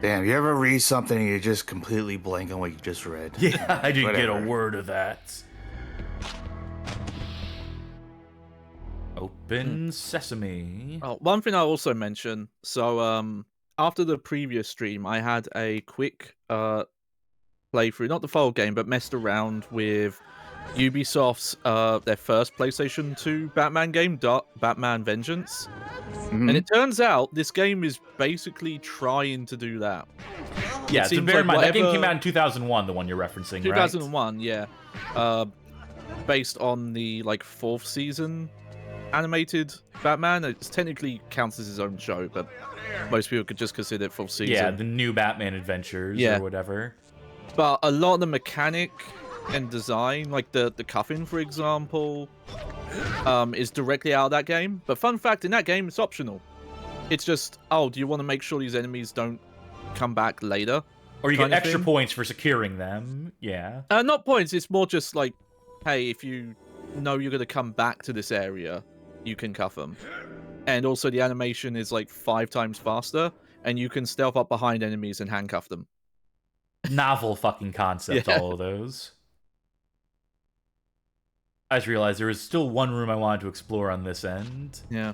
Speaker 2: Damn, you ever read something and you just completely blank on what you just read?
Speaker 1: Yeah, I didn't get a
Speaker 2: Whatever.
Speaker 1: word of that. Open sesame.
Speaker 3: Oh, one thing I'll also mention. So, after the previous stream, I had a quick playthrough, not the full game, but messed around with Ubisoft's their first PlayStation 2 Batman game, Batman Vengeance. And it turns out this game is basically trying to do that.
Speaker 1: Yeah, so
Speaker 3: seems
Speaker 1: bear in
Speaker 3: like
Speaker 1: mind, that game
Speaker 3: whatever-
Speaker 1: came out in 2001, the one you're referencing,
Speaker 3: 2001, yeah. Based on the fourth season animated Batman. It technically counts as his own show, but most people could just consider it fourth
Speaker 1: right?
Speaker 3: season.
Speaker 1: Yeah, the new Batman Adventures
Speaker 3: Yeah.
Speaker 1: or whatever.
Speaker 3: But a lot of the mechanic and design, like the cuffing, for example, is directly out of that game. But fun fact, in that game, it's optional. It's just, do you want to make sure these enemies don't come back later?
Speaker 1: Or you
Speaker 3: kind
Speaker 1: get
Speaker 3: of
Speaker 1: extra
Speaker 3: thing.
Speaker 1: points for securing them. Yeah.
Speaker 3: Not points, it's more just like, hey, if you know you're going to come back to this area, you can cuff them. And also the animation is 5 times faster, and you can stealth up behind enemies and handcuff them.
Speaker 1: Novel fucking concept,
Speaker 3: Yeah.
Speaker 1: all of those. I just realized there is still one room I wanted to explore on this end.
Speaker 3: Yeah.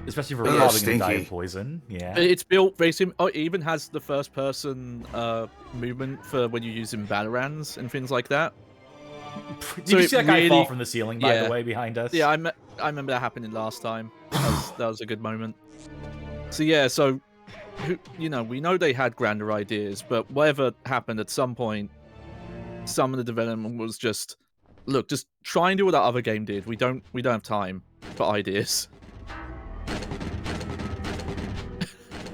Speaker 1: Especially for
Speaker 2: Ugh,
Speaker 1: robbing and die
Speaker 2: stinky.
Speaker 1: of poison. Yeah.
Speaker 3: It's built basically. Oh, it even has the first-person movement for when you're using batarangs and things like that.
Speaker 1: Did
Speaker 3: so
Speaker 1: you
Speaker 3: it
Speaker 1: see that guy fall
Speaker 3: really-
Speaker 1: from the ceiling, by
Speaker 3: yeah.
Speaker 1: the way, behind us?
Speaker 3: Yeah, I remember that happening last time. That was a good moment. So yeah, we know they had grander ideas, but whatever happened at some point, some of the development was just, look, just try and do what that other game did. We don't have time for ideas.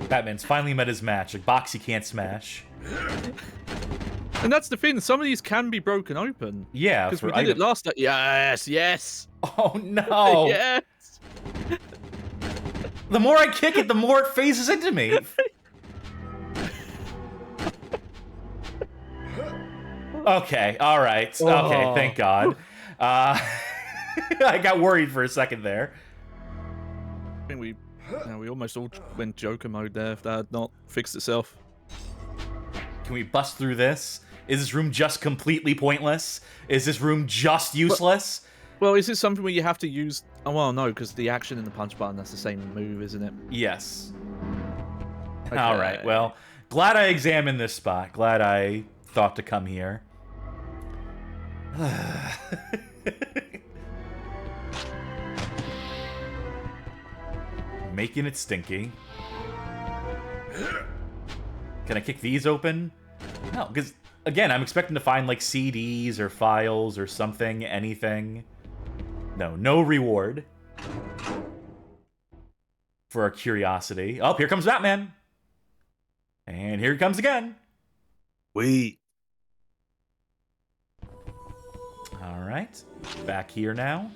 Speaker 1: Batman's finally met his match. A box he can't smash.
Speaker 3: And that's the thing. Some of these can be broken open.
Speaker 1: Yeah,
Speaker 3: Because
Speaker 1: for
Speaker 3: we did it
Speaker 1: item-
Speaker 3: last time. Yes.
Speaker 1: Oh no!
Speaker 3: Yes.
Speaker 1: The more I kick it, the more it phases into me. Okay, all right. Okay,
Speaker 3: Oh.
Speaker 1: thank God. I got worried for a second there.
Speaker 3: I think we almost all went Joker mode there if that had not fixed itself.
Speaker 1: Can we bust through this? Is this room just completely pointless? Is this room just useless?
Speaker 3: Well, is it something where you have to use... Oh, well, no, because the action and the punch button, that's the same move, isn't it?
Speaker 1: Yes.
Speaker 3: Okay.
Speaker 1: All right, well, glad I examined this spot. Glad I thought to come here. Making it stinky. Can I kick these open? No, because, again, I'm expecting to find, CDs or files or something, anything. No reward for our curiosity. Oh, here comes Batman. And here he comes again.
Speaker 2: Wait.
Speaker 1: All right. Back here now.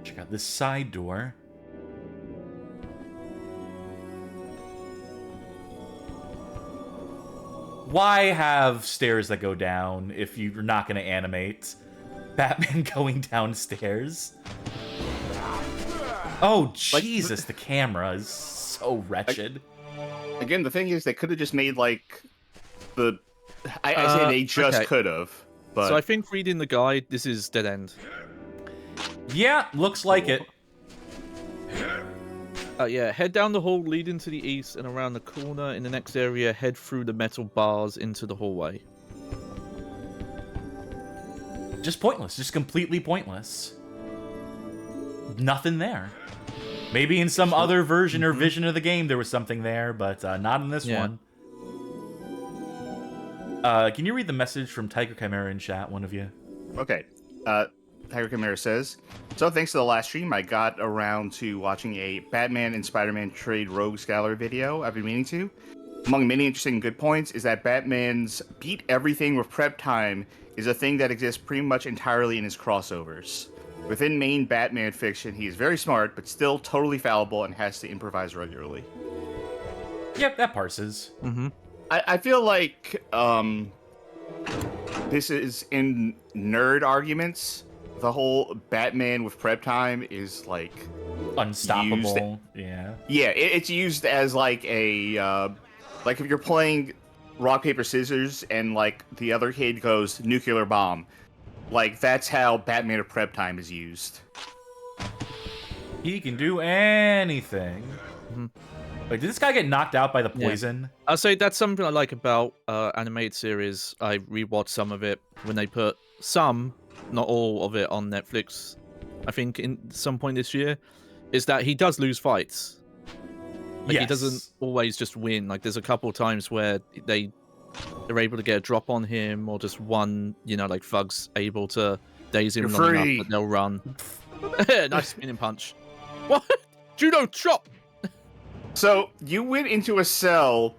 Speaker 1: Check out this side door. Why have stairs that go down if you're not going to animate Batman going downstairs? Oh, Jesus, the camera is so wretched.
Speaker 2: Again, the thing is, they could have just made I say they just
Speaker 3: okay.
Speaker 2: could have, but
Speaker 3: So I think reading the guide, this is dead end.
Speaker 1: Yeah, looks like it.
Speaker 3: Yeah, head down the hall leading to the east and around the corner. In the next area, head through the metal bars into the hallway.
Speaker 1: Just pointless. Just completely pointless. Nothing there. Maybe in some other version or vision of the game there was something there, but not in this
Speaker 3: Yeah.
Speaker 1: one. Can you read the message from Tiger Chimera in chat, one of you?
Speaker 2: Okay. Tiger Chimera says, so thanks to the last stream, I got around to watching a Batman and Spider-Man trade rogues gallery video I've been meaning to. Among many interesting good points is that Batman's beat everything with prep time is a thing that exists pretty much entirely in his crossovers. Within main Batman fiction, he is very smart, but still totally fallible and has to improvise regularly.
Speaker 1: Yep, that parses.
Speaker 3: Mm-hmm.
Speaker 2: I feel like this is in nerd arguments. The whole Batman with prep time is like
Speaker 1: Unstoppable. Yeah.
Speaker 2: Yeah, it's used as like a like if you're playing rock paper scissors and like the other kid goes nuclear bomb, like that's how Batman with prep time is used.
Speaker 1: He can do anything.
Speaker 3: Mm-hmm.
Speaker 1: Wait, did this guy get knocked out by the poison?
Speaker 3: Yeah. I'll say that's something I like about animated series. I rewatched some of it when they put some, not all of it, on Netflix. I think in some point this year, is that he does lose fights. Like, he doesn't always just win. Like, there's a couple of times where they're able to get a drop on him, or just one, like thug's able to daze him long enough that they'll run. Nice spinning punch. What? Judo chop.
Speaker 2: So you went into a cell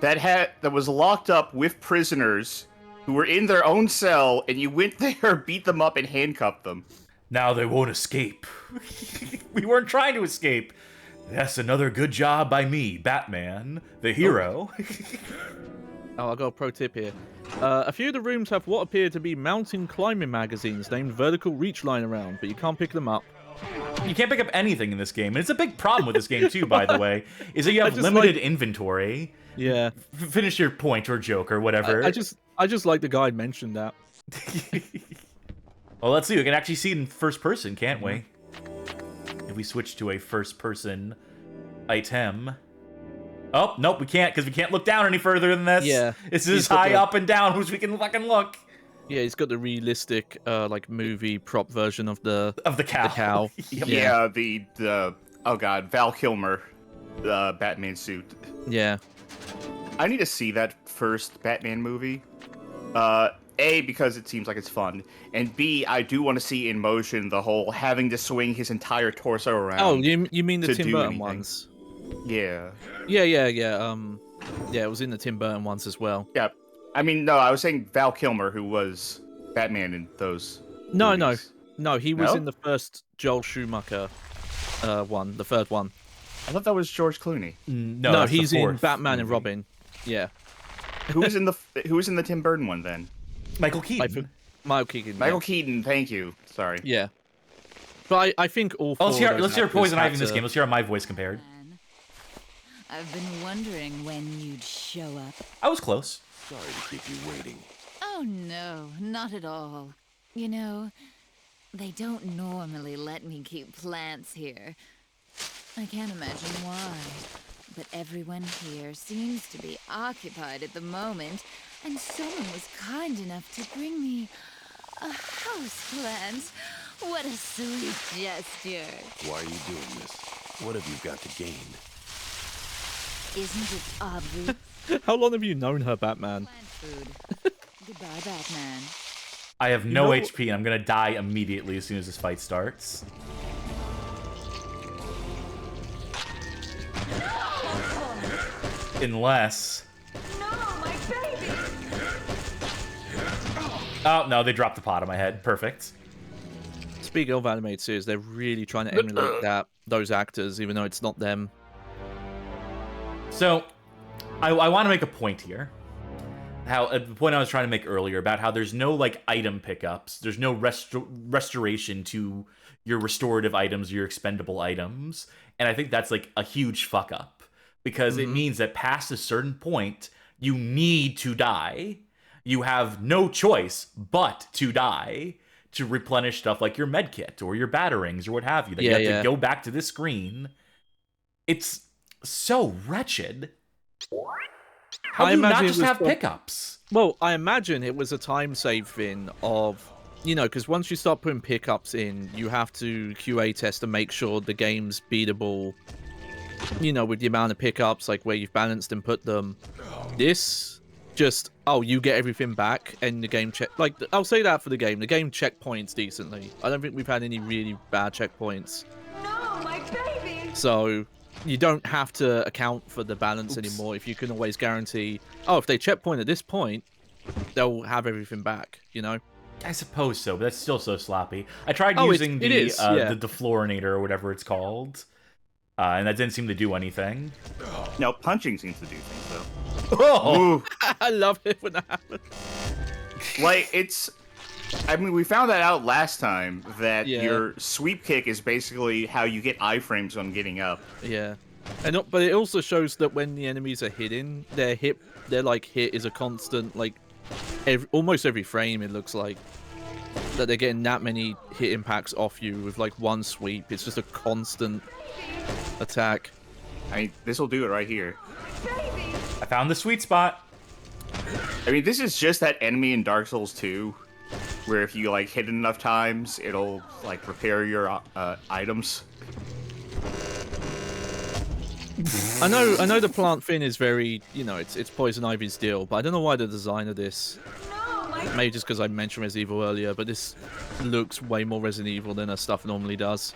Speaker 2: that was locked up with prisoners who were in their own cell, and you went there, beat them up, and handcuffed them.
Speaker 1: Now they won't escape. We weren't trying to escape. That's another good job by me, Batman, the hero.
Speaker 3: Oh, I got a pro tip here. A few of the rooms have what appear to be mountain climbing magazines named Vertical Reach lying around, but you can't pick them up.
Speaker 1: You can't pick up anything in this game, and it's a big problem with this game too, by the way, is that you have limited inventory.
Speaker 3: Yeah.
Speaker 1: Finish your point or joke or whatever.
Speaker 3: I just like the guy mentioned that.
Speaker 1: Well, let's see. We can actually see it in first person, can't we? If we switch to a first person item. Oh, nope, we can't, because we can't look down any further than this.
Speaker 3: Yeah.
Speaker 1: It's as high up and down as we can fucking look.
Speaker 3: Yeah, he's got the realistic, like, movie prop version of the
Speaker 1: cow.
Speaker 3: The cow.
Speaker 2: Yeah, the oh god, Val Kilmer, Batman suit.
Speaker 3: Yeah.
Speaker 2: I need to see that first Batman movie. A, because it seems like it's fun, and B, I do want to see in motion the whole having to swing his entire torso around.
Speaker 3: Oh, you mean the Tim Burton
Speaker 2: anything.
Speaker 3: ones?
Speaker 2: Yeah.
Speaker 3: Yeah. Yeah, it was in the Tim Burton ones as well.
Speaker 2: Yeah. I mean, no, I was saying Val Kilmer, who was Batman in those movies.
Speaker 3: No, he was in the first Joel Schumacher one, the third one.
Speaker 2: I thought that was George Clooney.
Speaker 1: No,
Speaker 3: he's in Batman
Speaker 1: movie.
Speaker 3: and Robin. Yeah.
Speaker 2: Who was in the Tim Burton one then?
Speaker 1: Michael Keaton.
Speaker 3: Michael Keaton.
Speaker 2: Michael Keaton, thank you. Sorry.
Speaker 3: Yeah. But I think all four
Speaker 1: Let's hear Poison Ivy in this game. Let's hear my voice compared.
Speaker 9: I've been wondering when you'd show up.
Speaker 1: I was close.
Speaker 6: Sorry to keep you waiting.
Speaker 9: Oh no, not at all. You know, they don't normally let me keep plants here. I can't imagine why. But everyone here seems to be occupied at the moment, and someone was kind enough to bring me a houseplant. What a sweet gesture.
Speaker 6: Why are you doing this? What have you got to gain?
Speaker 9: Isn't it obvious?
Speaker 3: How long have you known her, Batman?
Speaker 9: Plant food. Goodbye, Batman.
Speaker 1: I have no HP, and I'm gonna die immediately as soon as this fight starts. Unless...
Speaker 5: No, my baby!
Speaker 1: Oh, no, they dropped the pot on my head. Perfect.
Speaker 3: Speaking of animated series, they're really trying to emulate those actors, even though it's not them.
Speaker 1: So, I want to make a point here. The point I was trying to make earlier about how there's no, like, item pickups. There's no restoration to your restorative items, your expendable items. And I think that's, like, a huge fuck up. Because it means that past a certain point, you need to die. You have no choice but to die to replenish stuff like your med kit or your batterings or what have you. That you have to go back to this screen. It's so wretched. How do you not just have pickups?
Speaker 3: Well, I imagine it was a time save thing of, because once you start putting pickups in, you have to QA test to make sure the game's beatable, with the amount of pickups, like where you've balanced and put them. This just, oh, you get everything back, and the game check. Like, I'll say that for the game. The game checkpoints decently. I don't think we've had any really bad checkpoints.
Speaker 5: No, my baby!
Speaker 3: So you don't have to account for the balance anymore if you can always guarantee, oh, if they checkpoint at this point, they'll have everything back, you know?
Speaker 1: I suppose so, but that's still so sloppy. I tried
Speaker 3: Oh,
Speaker 1: using
Speaker 3: it is, yeah.
Speaker 1: the deflorinator or whatever it's called, and that didn't seem to do anything.
Speaker 2: No, punching seems to do things, though.
Speaker 1: Oh!
Speaker 3: I love it when that happens.
Speaker 2: Like, it's... I mean, we found that out last time, that
Speaker 3: Yeah.
Speaker 2: your sweep kick is basically how you get iframes on getting up.
Speaker 3: Yeah. But it also shows that when the enemies are hitting, their hit is a constant, like, almost every frame, it looks like. That they're getting that many hit impacts off you with, like, one sweep. It's just a constant attack.
Speaker 2: I mean, this will do it right here.
Speaker 1: I found the sweet spot.
Speaker 2: I mean, this is just that enemy in Dark Souls 2, where if you, like, hit it enough times, it'll, like, repair your items.
Speaker 3: I know the plant thing is very, you know, it's Poison Ivy's deal, but I don't know why the design of this, maybe just because I mentioned Resident Evil earlier, but this looks way more Resident Evil than her stuff normally does.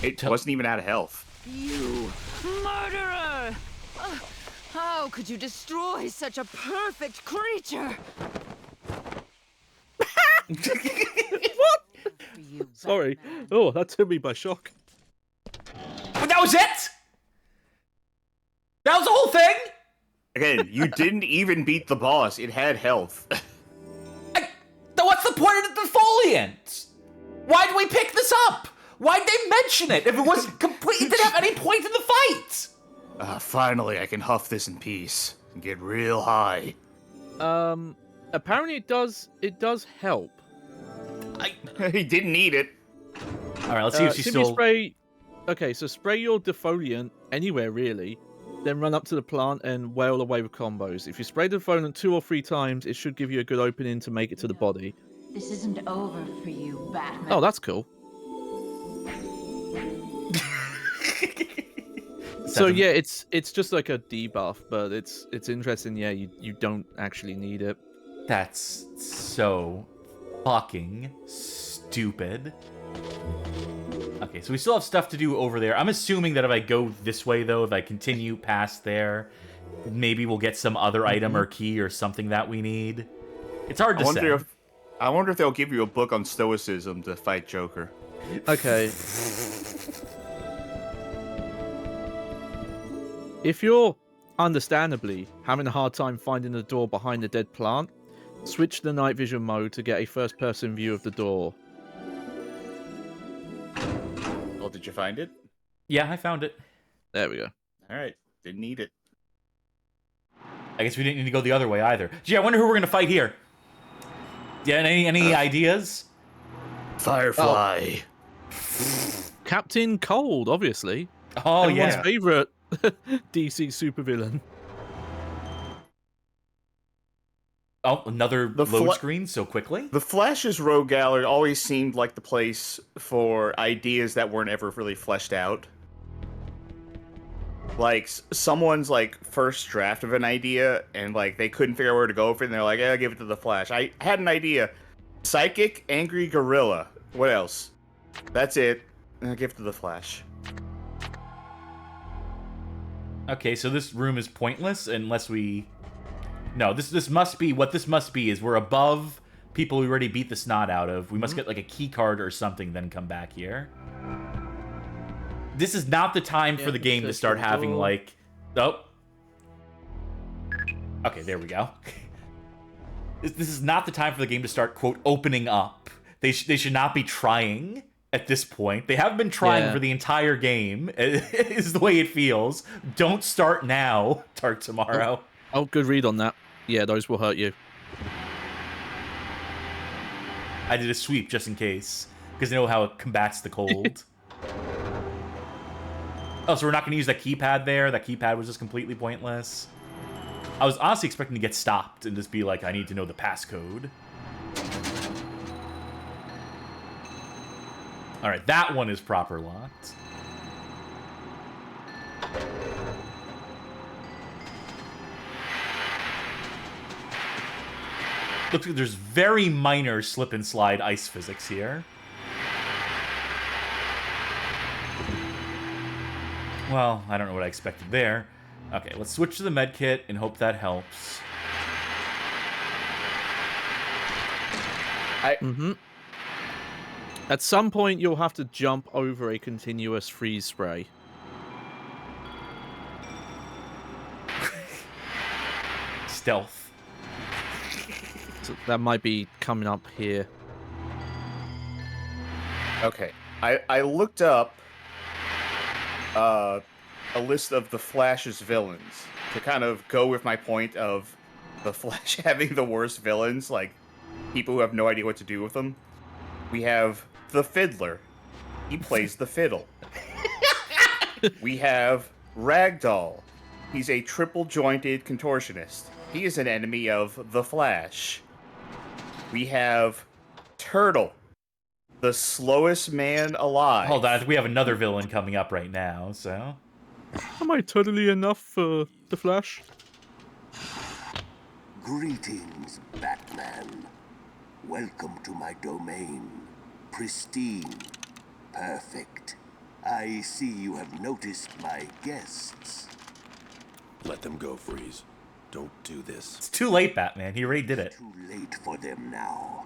Speaker 2: It wasn't even out of health.
Speaker 9: You murderer! How could you destroy such a perfect creature?
Speaker 3: What? Sorry. Oh, that took me by shock.
Speaker 1: But that was it? That was the whole thing?
Speaker 2: Again, you didn't even beat the boss. It had health.
Speaker 1: Then what's the point of the defoliant? Why did we pick this up? Why'd they mention it if it wasn't complete? It didn't have any point in the fight.
Speaker 2: Finally, I can huff this in peace and get real high.
Speaker 3: Apparently it does help.
Speaker 2: He didn't need it.
Speaker 1: All right, let's see if she's still...
Speaker 3: spray. Okay, so spray your defoliant anywhere really, then run up to the plant and wail away with combos. If you spray the defoliant 2 or 3 times, it should give you a good opening to make it to the body.
Speaker 5: This isn't over for you, Batman.
Speaker 3: Oh, that's cool. So yeah, it's just like a debuff, but it's interesting. Yeah, you don't actually need it.
Speaker 1: That's so fucking stupid. Okay, so we still have stuff to do over there. I'm assuming that if I go this way, though, if I continue past there, maybe we'll get some other item or key or something that we need. It's hard to say.
Speaker 2: I wonder if they'll give you a book on stoicism to fight Joker.
Speaker 3: Okay. If you're, understandably, having a hard time finding the door behind the dead plant, switch to the night vision mode to get a first-person view of the door.
Speaker 2: Well, did you find it?
Speaker 1: Yeah, I found it.
Speaker 3: There we go.
Speaker 2: All right. Didn't need it.
Speaker 1: I guess we didn't need to go the other way either. Gee, I wonder who we're gonna fight here. Yeah, any ideas?
Speaker 2: Firefly.
Speaker 3: Oh. Captain Cold, obviously.
Speaker 1: Oh,
Speaker 3: Everyone's
Speaker 1: yeah.
Speaker 3: favorite DC supervillain.
Speaker 1: Oh, another load screen so quickly?
Speaker 2: The Flash's Rogue Gallery always seemed like the place for ideas that weren't ever really fleshed out. Like, someone's, like, first draft of an idea, and, like, they couldn't figure out where to go with it, and they're like, I'll give it to the Flash. I had an idea. Psychic, angry gorilla. What else? That's it. I'll give it to the Flash.
Speaker 1: Okay, so this room is pointless unless we... No, this must be... What this must be is we're above people we already beat the snot out of. We must get, like, a key card or something, then come back here. This is not the time for the game to start having, like... Oh. Okay, there we go. This is not the time for the game to start, quote, opening up. They should not be trying at this point. They haven't been trying for the entire game, is the way it feels. Don't start now, Dark Tomorrow.
Speaker 3: Oh, good read on that. Yeah, those will hurt you.
Speaker 1: I did a sweep just in case, because I know how it combats the cold. Oh, so we're not going to use that keypad there? That keypad was just completely pointless? I was honestly expecting to get stopped and just be like, I need to know the passcode. Alright, that one is proper locked. Looks like there's very minor slip and slide ice physics here. Well, I don't know what I expected there. Okay, let's switch to the med kit and hope that helps.
Speaker 3: At some point, you'll have to jump over a continuous freeze spray.
Speaker 1: Stealth.
Speaker 3: So that might be coming up here.
Speaker 2: Okay. I looked up a list of the Flash's villains to kind of go with my point of the Flash having the worst villains, like people who have no idea what to do with them. We have the Fiddler. He plays the fiddle. We have Ragdoll. He's a triple-jointed contortionist. He is an enemy of the Flash. We have Turtle, the slowest man alive.
Speaker 1: Hold on, I think we have another villain coming up right now, so...
Speaker 3: Am I totally enough for the Flash?
Speaker 10: Greetings, Batman. Welcome to my domain. Pristine. Perfect. I see you have noticed my guests.
Speaker 6: Let them go, Freeze. Don't do this.
Speaker 1: It's too late, Batman. He already did it.
Speaker 10: Too late for them now.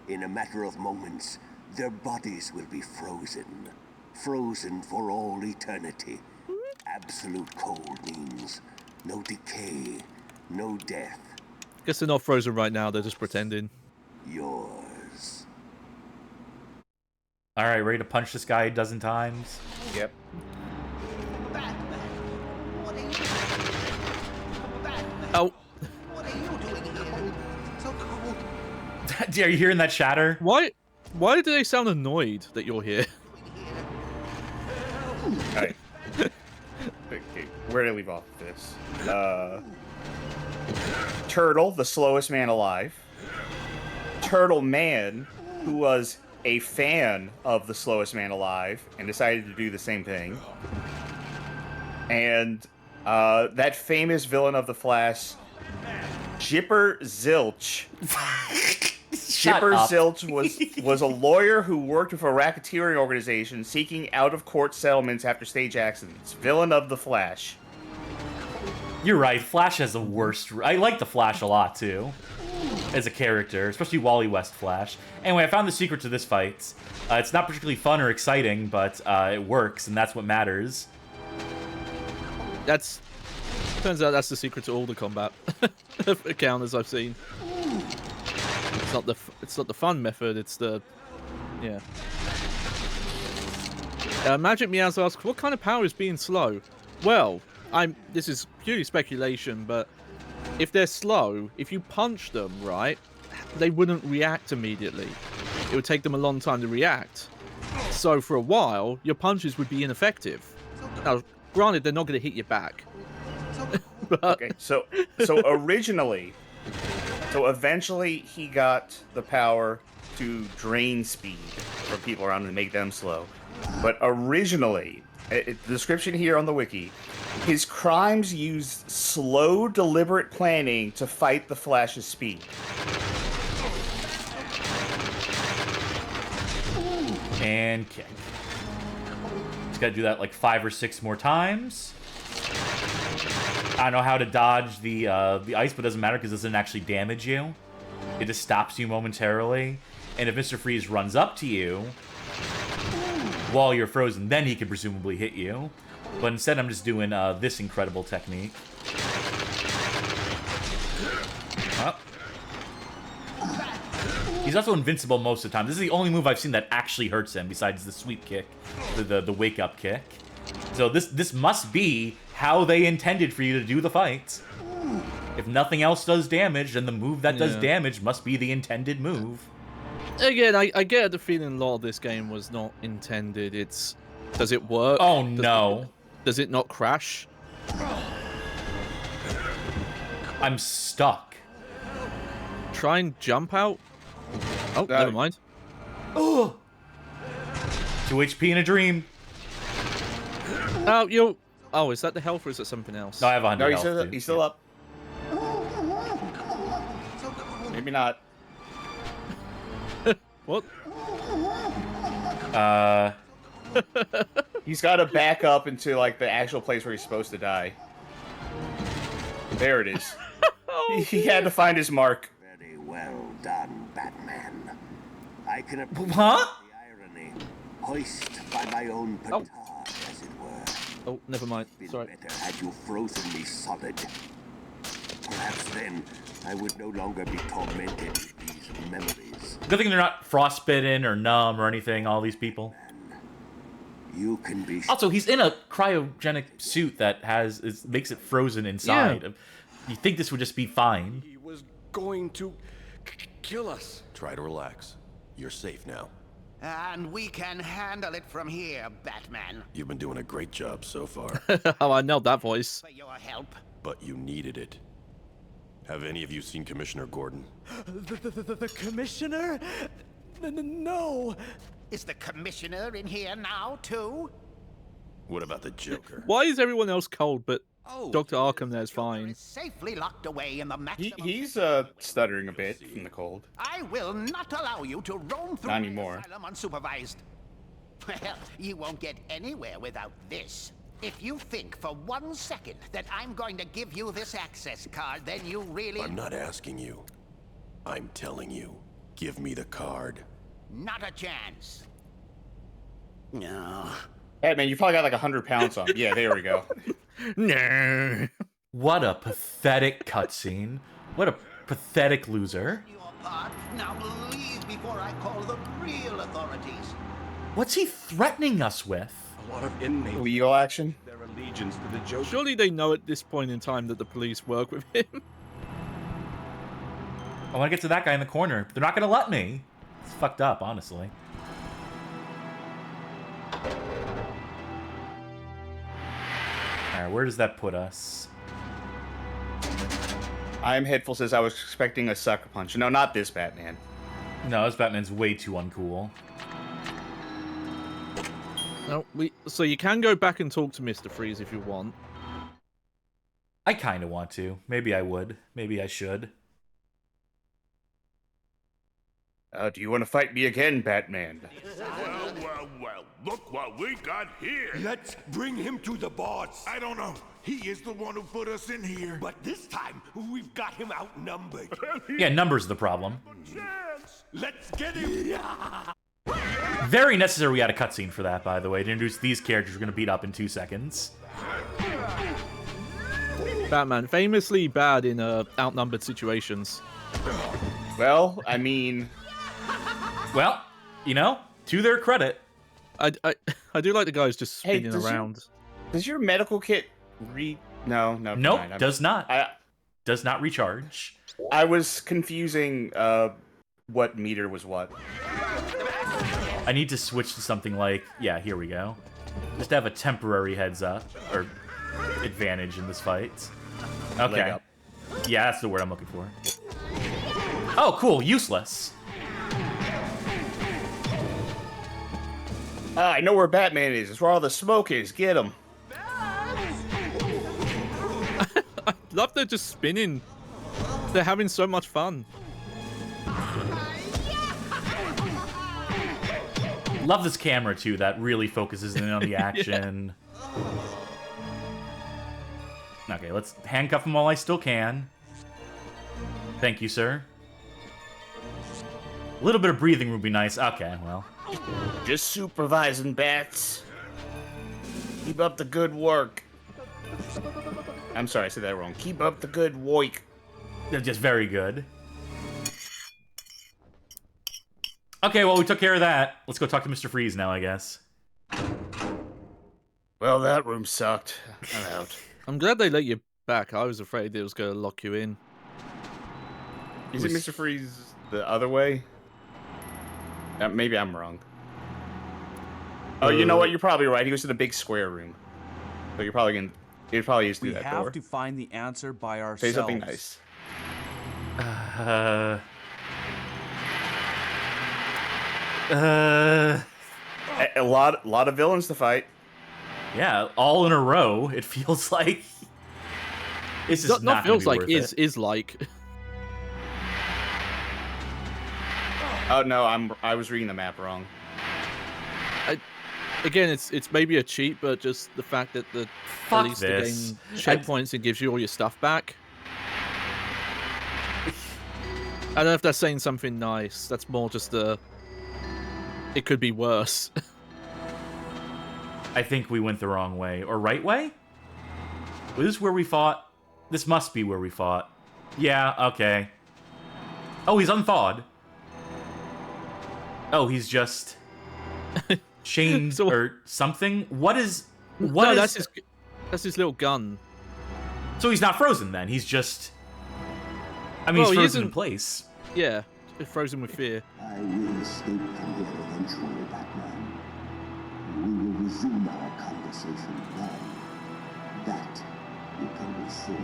Speaker 10: In a matter of moments, their bodies will be frozen. Frozen for all eternity. Absolute cold means no decay, no death.
Speaker 3: Guess they're not frozen right now, they're just pretending.
Speaker 10: Yours.
Speaker 1: Alright, ready to punch this guy a dozen times?
Speaker 2: Yep.
Speaker 7: Batman, what are you doing? Batman,
Speaker 3: Oh,
Speaker 7: what are you doing here? So cold.
Speaker 1: Are you hearing that shatter?
Speaker 3: why do they sound annoyed that you're here?
Speaker 2: Alright. Okay, where did I leave off this? Turtle, the slowest man alive. Turtle Man, who was a fan of the slowest man alive and decided to do the same thing. And that famous villain of the Flash, Jipper Zilch. Jipper Zilch was a lawyer who worked with a racketeering organization seeking out-of-court settlements after stage accidents. Villain of the Flash.
Speaker 1: You're right, Flash has the worst... I like the Flash a lot, too. As a character, especially Wally West Flash. Anyway, I found the secret to this fight. It's not particularly fun or exciting, but it works, and that's what matters.
Speaker 3: Turns out that's the secret to all the combat encounters I've seen. It's not the fun method, it's the... yeah. Magic Meows asks, what kind of power is being slow? Well, this is purely speculation, but if they're slow, if you punch them, right, they wouldn't react immediately. It would take them a long time to react. So for a while, your punches would be ineffective. Now, granted, they're not going to hit you back. But...
Speaker 2: okay, so eventually he got the power to drain speed from people around him and make them slow. But originally, the description here on the wiki, his crimes used slow, deliberate planning to fight the Flash's speed.
Speaker 1: And kick. Just gotta do that like 5 or 6 more times. I don't know how to dodge the ice, but it doesn't matter because it doesn't actually damage you. It just stops you momentarily. And if Mr. Freeze runs up to you while you're frozen, then he can presumably hit you. But instead, I'm just doing this incredible technique. Oh. He's also invincible most of the time. This is the only move I've seen that actually hurts him, besides the sweep kick, the wake-up kick. So this must be how they intended for you to do the fight. If nothing else does damage, then the move that does damage must be the intended move.
Speaker 3: Again, I get the feeling a lot of this game was not intended. It's... does it work?
Speaker 1: Oh, no.
Speaker 3: Does it not crash?
Speaker 1: I'm stuck.
Speaker 3: Try and jump out? Oh, never mind.
Speaker 1: Oh! 2 HP in a dream.
Speaker 3: Oh, you... oh, is that the health or is it something else?
Speaker 1: No, I have 100 health.
Speaker 2: No, he's still up. Maybe not.
Speaker 3: What?
Speaker 2: He's got to back up into like the actual place where he's supposed to die. There it is. He had to find his mark.
Speaker 10: Very well done, Batman. I can appreciate
Speaker 1: Huh?
Speaker 10: the irony. Hoist by my own petard, as it were.
Speaker 3: Oh, never mind.
Speaker 10: Been
Speaker 3: Sorry.
Speaker 10: better had you frozen me solid. Perhaps then I would no longer be tormented with these memories.
Speaker 1: Good thing they're not frostbitten or numb or anything, all these people.
Speaker 10: You can be
Speaker 1: Also, he's in a cryogenic suit that makes it frozen inside.
Speaker 3: Yeah.
Speaker 1: You think this would just be fine.
Speaker 11: He was going to kill us.
Speaker 6: Try to relax. You're safe now.
Speaker 7: And we can handle it from here, Batman.
Speaker 6: You've been doing a great job so far,
Speaker 3: Oh, I nailed that voice.
Speaker 7: For your help.
Speaker 6: but you needed it. Have any of you seen Commissioner Gordon?
Speaker 11: The commissioner? No.
Speaker 7: Is the commissioner in here now, too?
Speaker 6: What about the Joker?
Speaker 3: Why is everyone else cold, but
Speaker 7: Oh,
Speaker 3: Dr. Arkham there's
Speaker 7: Joker
Speaker 3: fine?
Speaker 7: is safely locked away in the maximum...
Speaker 2: He's stuttering a bit from the cold.
Speaker 7: I will not allow you to roam through
Speaker 2: Not
Speaker 7: the
Speaker 2: anymore.
Speaker 7: asylum unsupervised. Well, you won't get anywhere without this. If you think for 1 second that I'm going to give you this access card, then you really...
Speaker 6: I'm not asking you. I'm telling you. Give me the card.
Speaker 7: Not a chance. No.
Speaker 2: Batman, you probably got like 100 pounds on. Yeah, there we go.
Speaker 3: No.
Speaker 1: What a pathetic cutscene. What a pathetic loser.
Speaker 7: Your part. Now leave before I call the real authorities.
Speaker 1: What's he threatening us with?
Speaker 11: A lot of inmates.
Speaker 2: Legal action.
Speaker 11: Their allegiance to the Joker.
Speaker 3: Surely they know at this point in time that the police work with him.
Speaker 1: I want to get to that guy in the corner, but they're not going to let me. It's fucked up, honestly. Alright, where does that put us?
Speaker 2: I'm Headful says I was expecting a sucker punch. No, not this Batman.
Speaker 1: No, this Batman's way too uncool.
Speaker 3: No, so you can go back and talk to Mr. Freeze if you want.
Speaker 1: I kind of want to. Maybe I would. Maybe I should.
Speaker 2: Do you want to fight me again, Batman?
Speaker 12: Well, look what we got here.
Speaker 13: Let's bring him to the boss.
Speaker 12: I don't know. He is the one who put us in here.
Speaker 13: But this time, we've got him outnumbered.
Speaker 1: Yeah, numbers the problem.
Speaker 13: Let's get him.
Speaker 1: Very necessary we had a cutscene for that, by the way, to introduce these characters we're going to beat up in 2 seconds.
Speaker 3: Batman, famously bad in outnumbered situations.
Speaker 2: Well, I mean...
Speaker 1: Well, you know, to their credit.
Speaker 3: I do like the guys just spinning around.
Speaker 2: Does your medical kit No,
Speaker 1: Nope,
Speaker 2: fine.
Speaker 1: does not. Does not recharge.
Speaker 2: I was confusing what meter was what.
Speaker 1: I need to switch to something like, yeah, here we go. Just to have a temporary heads up, or advantage in this fight.
Speaker 2: Leg
Speaker 1: Okay.
Speaker 2: up.
Speaker 1: Yeah, that's the word I'm looking for. Oh, cool, useless.
Speaker 2: I know where Batman is. It's where all the smoke is. Get him.
Speaker 3: Love they're just spinning. They're having so much fun.
Speaker 1: Love this camera, too, that really focuses in on the action. Okay, let's handcuff him while I still can. Thank you, sir. A little bit of breathing would be nice. Okay, well.
Speaker 2: Just supervising, Bats. Keep up the good work. I'm sorry, I said that wrong. Keep up the good work.
Speaker 1: They're just very good. Okay, well, we took care of that. Let's go talk to Mr. Freeze now, I guess.
Speaker 2: Well, that room sucked. I'm out.
Speaker 3: I'm glad they let you back. I was afraid it was going to lock you in.
Speaker 2: Is it Mr. Freeze the other way? Maybe I'm wrong. Oh, you know what? You're probably right. He was in the big square room. So you're probably gonna. He probably used to do that door.
Speaker 14: We have to find the answer by ourselves.
Speaker 2: Say something nice. A lot of villains to fight.
Speaker 1: Yeah, all in a row. It feels like. It's just not
Speaker 3: feels like
Speaker 1: worth it.
Speaker 3: is like.
Speaker 2: Oh no, I was reading the map wrong.
Speaker 3: Again, it's maybe a cheat, but just the fact that at
Speaker 1: Fuck
Speaker 3: least
Speaker 1: this.
Speaker 3: the game checkpoints and gives you all your stuff back. I don't know if that's saying something nice. That's more just it could be worse.
Speaker 1: I think we went the wrong way. Or right way? Was this where we fought? This must be where we fought. Yeah, okay. Oh, he's unthawed. Oh, he's just chained or something? What is...
Speaker 3: That's his little gun.
Speaker 1: So he's not frozen then? He's just... I mean, he's frozen in place.
Speaker 3: Yeah, he's frozen with fear.
Speaker 10: I will escape from here eventually, Batman. We will resume our conversation then. That you can be sure of.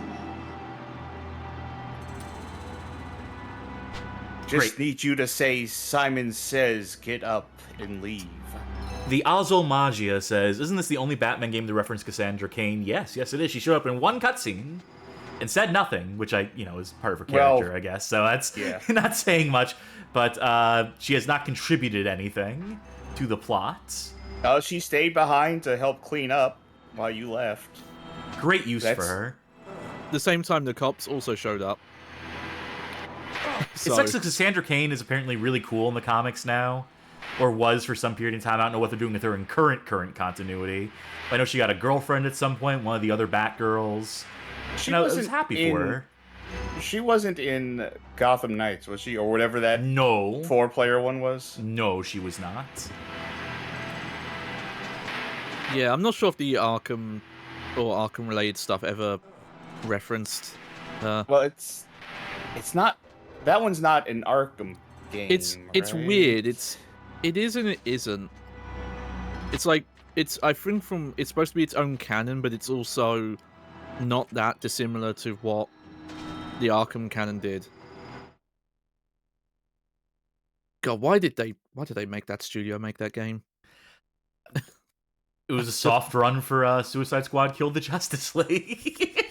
Speaker 2: Just need you to say Simon Says get up and leave.
Speaker 1: The Azul Magia says, isn't this the only Batman game to reference Cassandra Cain? Yes, it is. She showed up in one cutscene and said nothing, which is part of her character, I guess. So that's not saying much, but she has not contributed anything to the plot.
Speaker 2: Oh, she stayed behind to help clean up while you left.
Speaker 1: Great use for her.
Speaker 3: The same time the cops also showed up.
Speaker 1: It sucks that Cassandra Cain is apparently really cool in the comics now, or was for some period of time. I don't know what they're doing with her in current continuity. I know she got a girlfriend at some point, one of the other Batgirls. I was happy for her.
Speaker 2: She wasn't in Gotham Knights, was she? Or whatever that 4-player one was?
Speaker 1: No, she was not.
Speaker 3: Yeah, I'm not sure if the Arkham or Arkham-related stuff ever referenced her.
Speaker 2: Well, it's not... That one's not an Arkham game,
Speaker 3: It's weird. It is and it isn't. It's like... I think it's supposed to be its own canon, but it's also not that dissimilar to what the Arkham canon did. God, why did they make that studio make that game?
Speaker 1: It was a soft run for Suicide Squad killed the Justice League.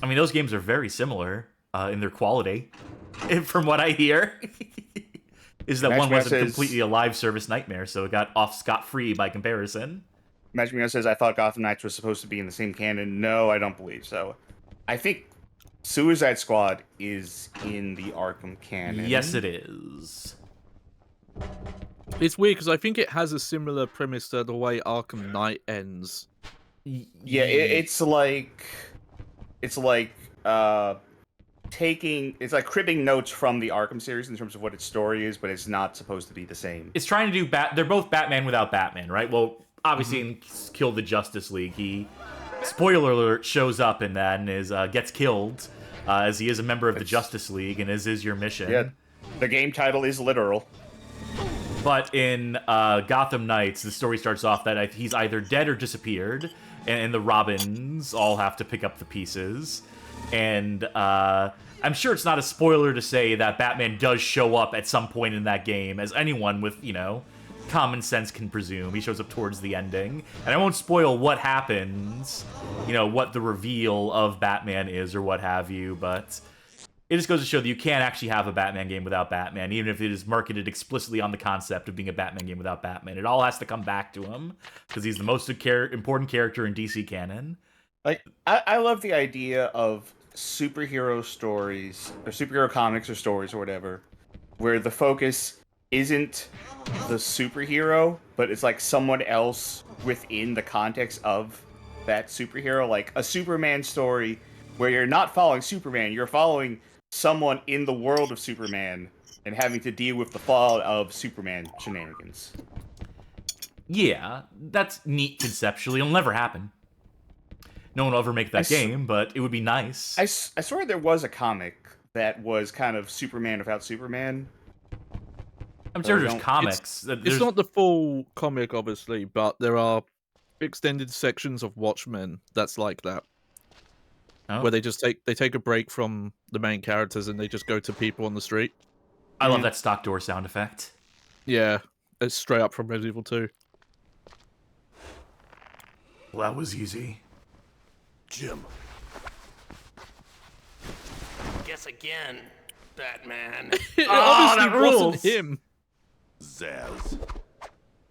Speaker 1: I mean, those games are very similar in their quality, from what I hear. Is that one wasn't completely a live service nightmare, so it got off scot-free by comparison.
Speaker 2: Matchmaker says, I thought Gotham Knights was supposed to be in the same canon. No, I don't believe so. I think Suicide Squad is in the Arkham canon.
Speaker 1: Yes, it is.
Speaker 3: It's weird, because I think it has a similar premise to the way Arkham Knight ends.
Speaker 2: Yeah, it's like cribbing notes from the Arkham series in terms of what its story is, but it's not supposed to be the same.
Speaker 1: It's trying to do they're both Batman without Batman, right? Well, obviously in Kill the Justice League, he, spoiler alert, shows up in that and gets killed, as he is a member of the Justice League, and is your mission.
Speaker 2: Yeah, the game title is literal.
Speaker 1: But in Gotham Knights, the story starts off that he's either dead or disappeared, and the Robins all have to pick up the pieces. And I'm sure it's not a spoiler to say that Batman does show up at some point in that game, as anyone with, common sense can presume. He shows up towards the ending. And I won't spoil what happens, what the reveal of Batman is or what have you, but it just goes to show that you can't actually have a Batman game without Batman, even if it is marketed explicitly on the concept of being a Batman game without Batman. It all has to come back to him, because he's the most important character in DC canon.
Speaker 2: Like, I love the idea of superhero stories, or superhero comics or stories or whatever, where the focus isn't the superhero, but it's like someone else within the context of that superhero. Like a Superman story where you're not following Superman, you're following someone in the world of Superman and having to deal with the fallout of Superman shenanigans.
Speaker 1: Yeah, that's neat conceptually. It'll never happen. No one will ever make that game, but it would be nice.
Speaker 2: I swear there was a comic that was kind of Superman without Superman.
Speaker 1: I'm sure there's comics.
Speaker 3: It's not the full comic, obviously, but there are extended sections of Watchmen that's like that.
Speaker 1: Oh.
Speaker 3: Where they just take a break from the main characters and they just go to people on the street.
Speaker 1: I love that stock door sound effect.
Speaker 3: Yeah, it's straight up from Resident Evil 2.
Speaker 1: Well, that was easy.
Speaker 6: Jim.
Speaker 13: Guess again, Batman.
Speaker 3: It
Speaker 1: Oh,
Speaker 3: obviously
Speaker 1: that
Speaker 3: wasn't
Speaker 1: rules.
Speaker 3: him.
Speaker 13: Zsasz.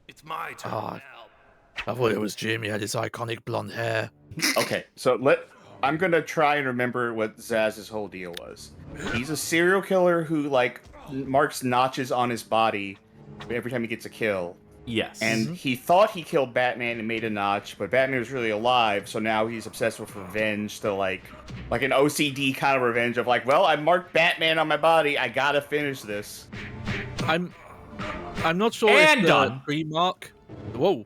Speaker 13: It's my turn
Speaker 3: Oh,
Speaker 13: now.
Speaker 3: I thought it was Jim. He had his iconic blonde hair.
Speaker 2: Okay, so I'm gonna try and remember what Zaz's whole deal was. He's a serial killer who like marks notches on his body every time he gets a kill.
Speaker 1: Yes.
Speaker 2: And he thought he killed Batman and made a notch, but Batman was really alive, so now he's obsessed with revenge to like an OCD kind of revenge of like, well, I marked Batman on my body, I gotta finish this.
Speaker 3: I'm not sure
Speaker 1: And
Speaker 3: if the
Speaker 1: done.
Speaker 3: tree mark. Whoa.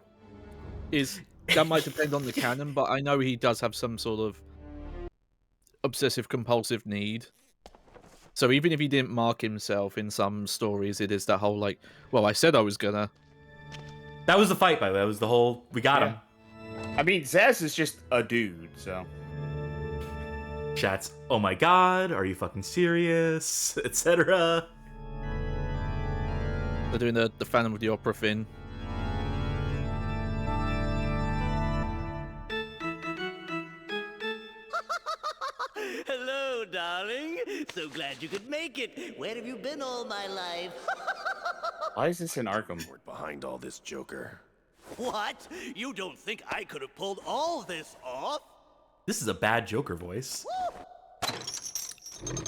Speaker 3: That might depend on the canon, but I know he does have some sort of obsessive compulsive need. So even if he didn't mark himself in some stories, it is that whole like, well, I said I was gonna.
Speaker 1: That was the fight, by the way. That was the whole. We got him.
Speaker 2: I mean, Zsasz is just a dude, so.
Speaker 1: Chat's, oh my god, are you fucking serious? Etc.
Speaker 3: They're doing the Phantom of the Opera thing.
Speaker 8: Hello, darling. So glad you could make it. Where have you been all my life?
Speaker 2: Why is this in Arkham?
Speaker 6: Behind all this, Joker.
Speaker 8: What? You don't think I could have pulled all this off?
Speaker 1: This is a bad Joker voice.